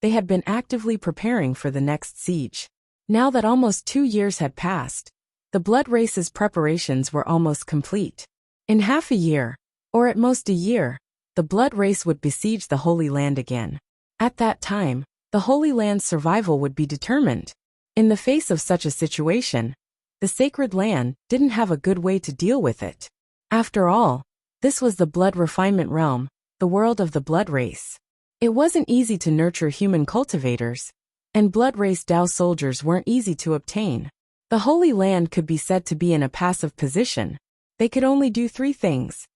they had been actively preparing for the next siege. Now that almost 2 years had passed, the Blood Race's preparations were almost complete. In half a year, or at most a year, the Blood Race would besiege the Holy Land again. At that time, the Holy Land's survival would be determined. In the face of such a situation, the Sacred Land didn't have a good way to deal with it. After all, this was the Blood Refinement Realm, the world of the Blood Race. It wasn't easy to nurture human cultivators, and Blood Race Dao soldiers weren't easy to obtain. The Holy Land could be said to be in a passive position. They could only do 3 things.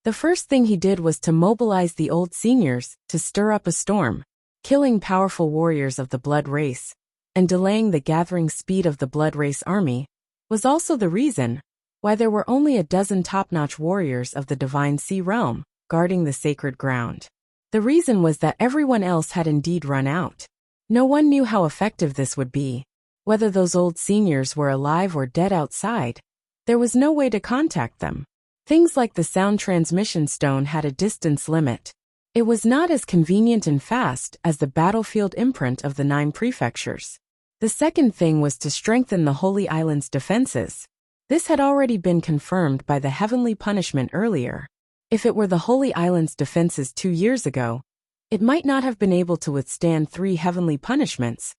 The first thing he did was to mobilize the old seniors to stir up a storm, killing powerful warriors of the Blood Race, and delaying the gathering speed of the Blood Race army, was also the reason why there were only a dozen top-notch warriors of the Divine Sea Realm guarding the sacred ground. The reason was that everyone else had indeed run out. No one knew how effective this would be. Whether those old seniors were alive or dead outside, there was no way to contact them. Things like the sound transmission stone had a distance limit. It was not as convenient and fast as the battlefield imprint of the 9 prefectures. The second thing was to strengthen the Holy Island's defenses. This had already been confirmed by the heavenly punishment earlier. If it were the Holy Island's defenses 2 years ago, it might not have been able to withstand 3 heavenly punishments,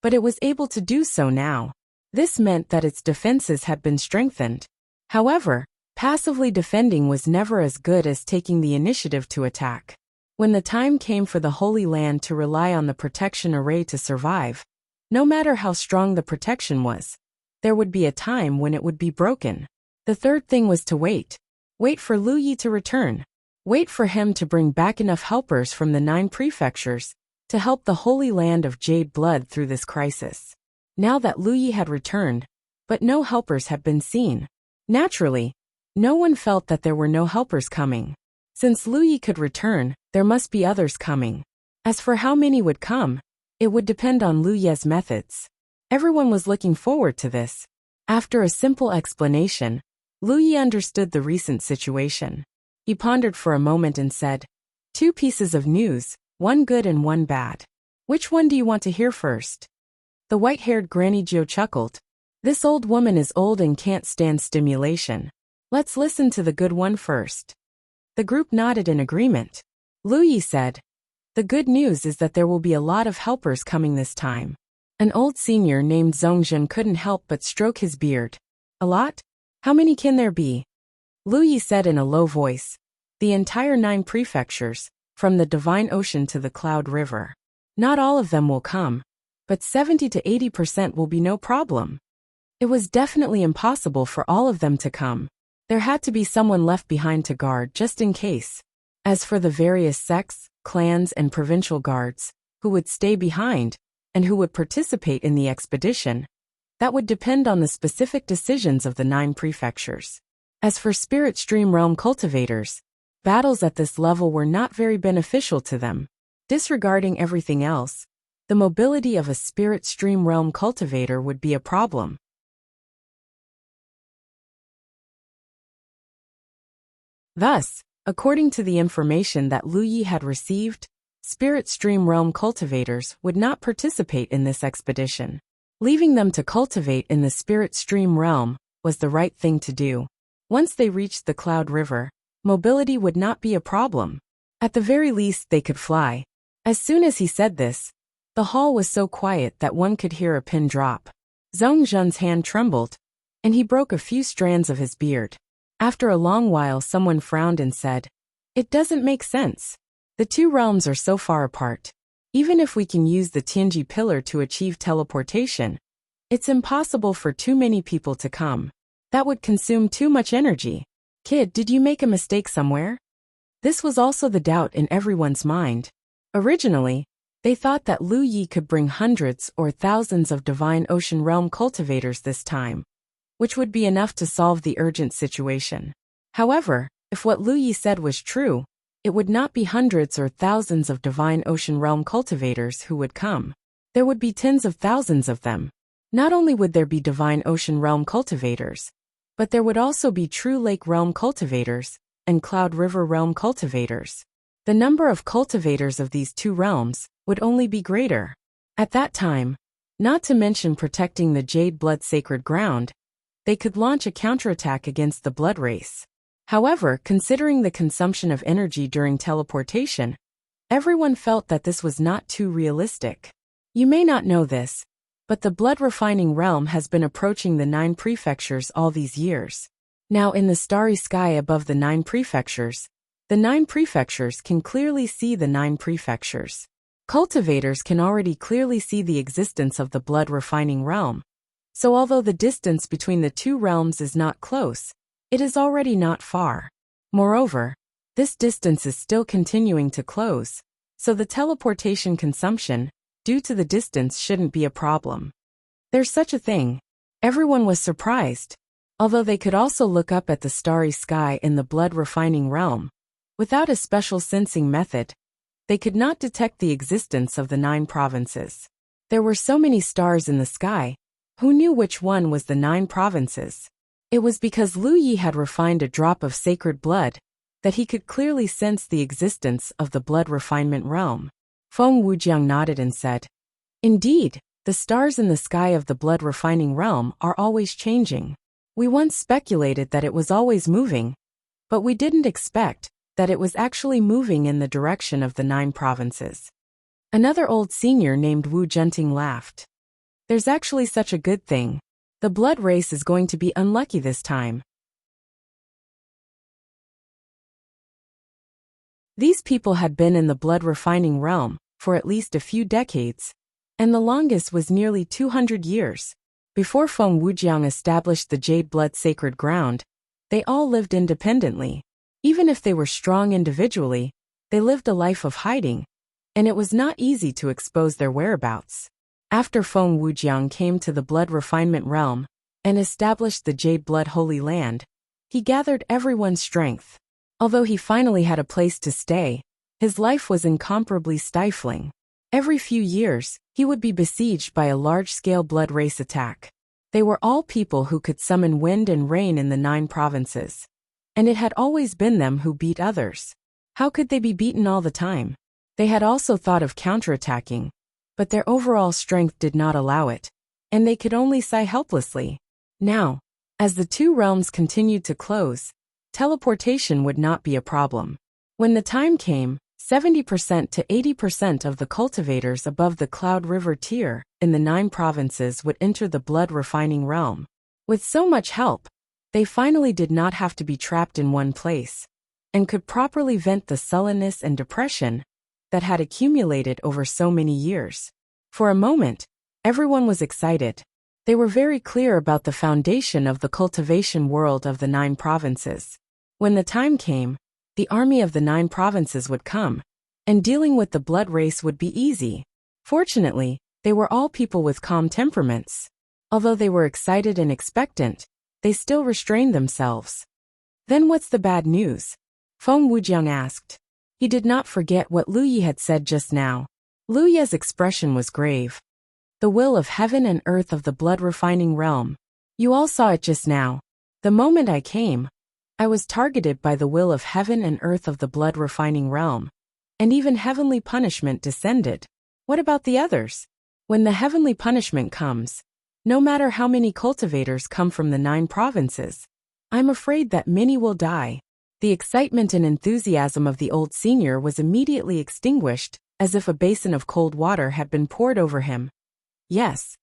but it was able to do so now. This meant that its defenses had been strengthened. However, passively defending was never as good as taking the initiative to attack. When the time came for the Holy Land to rely on the protection array to survive, no matter how strong the protection was, there would be a time when it would be broken. The third thing was to wait. Wait for Lu Yi to return. Wait for him to bring back enough helpers from the 9 prefectures to help the Holy Land of Jade Blood through this crisis. Now that Lu Yi had returned, but no helpers had been seen. Naturally, no one felt that there were no helpers coming. Since Lu Yi could return, there must be others coming. As for how many would come, it would depend on Lu Ye's methods. Everyone was looking forward to this. After a simple explanation, Lu Yi understood the recent situation. He pondered for a moment and said, 2 pieces of news, one good and one bad. Which one do you want to hear first? The white-haired Granny Joe chuckled. This old woman is old and can't stand stimulation. Let's listen to the good one first. The group nodded in agreement. Lu Yi said, the good news is that there will be a lot of helpers coming this time. An old senior named Zhongzhen couldn't help but stroke his beard. A lot? How many can there be? Lu Yi said in a low voice, the entire 9 prefectures, from the Divine Ocean to the Cloud River. Not all of them will come, but 70 to 80% will be no problem. It was definitely impossible for all of them to come. There had to be someone left behind to guard just in case. As for the various sects, clans and provincial guards, who would stay behind, and who would participate in the expedition, that would depend on the specific decisions of the 9 prefectures. As for Spirit Stream Realm cultivators, battles at this level were not very beneficial to them. Disregarding everything else, the mobility of a Spirit Stream Realm cultivator would be a problem. Thus, according to the information that Lu Yi had received, Spirit Stream Realm cultivators would not participate in this expedition. Leaving them to cultivate in the Spirit Stream Realm was the right thing to do. Once they reached the Cloud River, mobility would not be a problem. At the very least they could fly. As soon as he said this, the hall was so quiet that one could hear a pin drop. Zhongzhen's hand trembled, and he broke a few strands of his beard. After a long while someone frowned and said, it doesn't make sense. The 2 realms are so far apart. Even if we can use the Tianji pillar to achieve teleportation, it's impossible for too many people to come. That would consume too much energy. Kid, did you make a mistake somewhere? This was also the doubt in everyone's mind. Originally, they thought that Lu Yi could bring hundreds or thousands of Divine Ocean Realm cultivators this time, which would be enough to solve the urgent situation. However, if what Lu Yi said was true, it would not be hundreds or thousands of Divine Ocean Realm cultivators who would come. There would be tens of thousands of them. Not only would there be Divine Ocean Realm cultivators, but there would also be True Lake Realm cultivators and Cloud River Realm cultivators. The number of cultivators of these 2 realms would only be greater. At that time, not to mention protecting the Jade Blood sacred ground, they could launch a counterattack against the Blood race. However, considering the consumption of energy during teleportation, everyone felt that this was not too realistic. You may not know this, but the Blood refining realm has been approaching the 9 prefectures all these years. Now in the starry sky above the 9 prefectures, the 9 prefectures can clearly see the 9 prefectures. Cultivators can already clearly see the existence of the Blood refining realm. So although the distance between the 2 realms is not close, it is already not far. Moreover, this distance is still continuing to close, so the teleportation consumption, due to the distance, shouldn't be a problem. There's such a thing. Everyone was surprised. Although they could also look up at the starry sky in the Blood refining realm, without a special sensing method, they could not detect the existence of the 9 provinces. There were so many stars in the sky. Who knew which one was the 9 provinces? It was because Lu Yi had refined a drop of sacred blood that he could clearly sense the existence of the Blood refinement realm. Feng Wujiang nodded and said, indeed, the stars in the sky of the Blood refining realm are always changing. We once speculated that it was always moving, but we didn't expect that it was actually moving in the direction of the 9 provinces. Another old senior named Wu Zhenting laughed. There's actually such a good thing. The Blood race is going to be unlucky this time. These people had been in the Blood refining realm for at least a few decades, and the longest was nearly 200 years. Before Feng Wujiang established the Jade Blood Sacred Ground, they all lived independently. Even if they were strong individually, they lived a life of hiding, and it was not easy to expose their whereabouts. After Feng Wujiang came to the Blood Refinement Realm and established the Jade Blood Holy Land, he gathered everyone's strength. Although he finally had a place to stay, his life was incomparably stifling. Every few years, he would be besieged by a large-scale blood race attack. They were all people who could summon wind and rain in the 9 provinces. And it had always been them who beat others. How could they be beaten all the time? They had also thought of counterattacking, but their overall strength did not allow it, and they could only sigh helplessly. Now, as the 2 realms continued to close, teleportation would not be a problem. When the time came, 70% to 80% of the cultivators above the Cloud River tier in the 9 provinces would enter the blood refining realm. With so much help, they finally did not have to be trapped in one place, and could properly vent the sullenness and depression that had accumulated over so many years. For a moment, everyone was excited. They were very clear about the foundation of the cultivation world of the 9 provinces. When the time came, the army of the 9 provinces would come, and dealing with the blood race would be easy. Fortunately, they were all people with calm temperaments. Although they were excited and expectant, they still restrained themselves. Then what's the bad news? Feng Wujiang asked. He did not forget what Lu Yi had said just now. Lu Yi's expression was grave. The will of heaven and earth of the blood refining realm. You all saw it just now. The moment I came, I was targeted by the will of heaven and earth of the blood refining realm, and even heavenly punishment descended. What about the others? When the heavenly punishment comes, no matter how many cultivators come from the 9 provinces, I'm afraid that many will die. The excitement and enthusiasm of the old senior was immediately extinguished, as if a basin of cold water had been poured over him. Yes,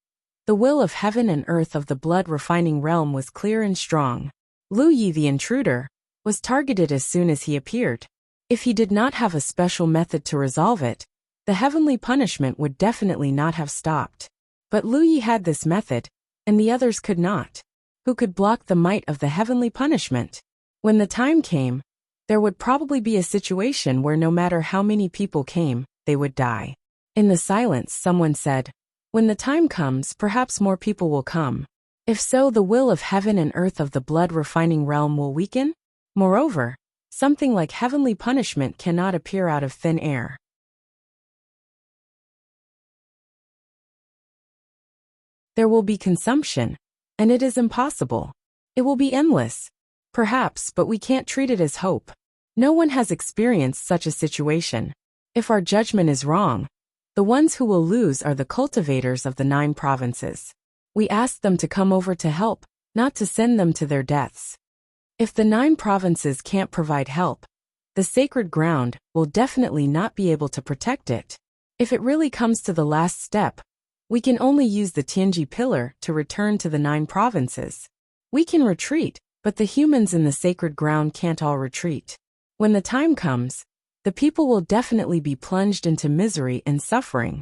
the will of heaven and earth of the blood refining realm was clear and strong. Lu Yi the intruder was targeted as soon as he appeared. If he did not have a special method to resolve it, the heavenly punishment would definitely not have stopped. But Lu Yi had this method, and the others could not. Who could block the might of the heavenly punishment? When the time came, there would probably be a situation where no matter how many people came, they would die. In the silence, someone said, "When the time comes, perhaps more people will come. If so, the will of heaven and earth of the blood refining realm will weaken? Moreover, something like heavenly punishment cannot appear out of thin air. There will be consumption, and it is impossible. It will be endless. Perhaps, but we can't treat it as hope. No one has experienced such a situation. If our judgment is wrong, the ones who will lose are the cultivators of the 9 provinces. We ask them to come over to help, not to send them to their deaths. If the 9 provinces can't provide help, the sacred ground will definitely not be able to protect it. If it really comes to the last step, we can only use the Tianji pillar to return to the 9 provinces. We can retreat, but the humans in the sacred ground can't all retreat. When the time comes, the people will definitely be plunged into misery and suffering.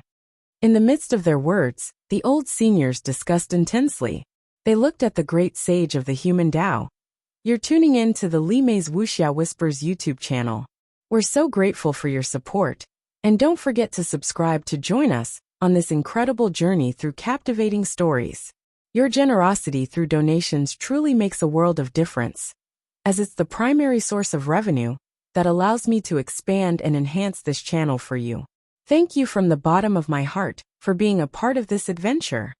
In the midst of their words, the old seniors discussed intensely. They looked at the great sage of the human Tao. You're tuning in to the Li Mei's Wuxia Whispers YouTube channel. We're so grateful for your support, and don't forget to subscribe to join us on this incredible journey through captivating stories. Your generosity through donations truly makes a world of difference, as it's the primary source of revenue that allows me to expand and enhance this channel for you. Thank you from the bottom of my heart for being a part of this adventure.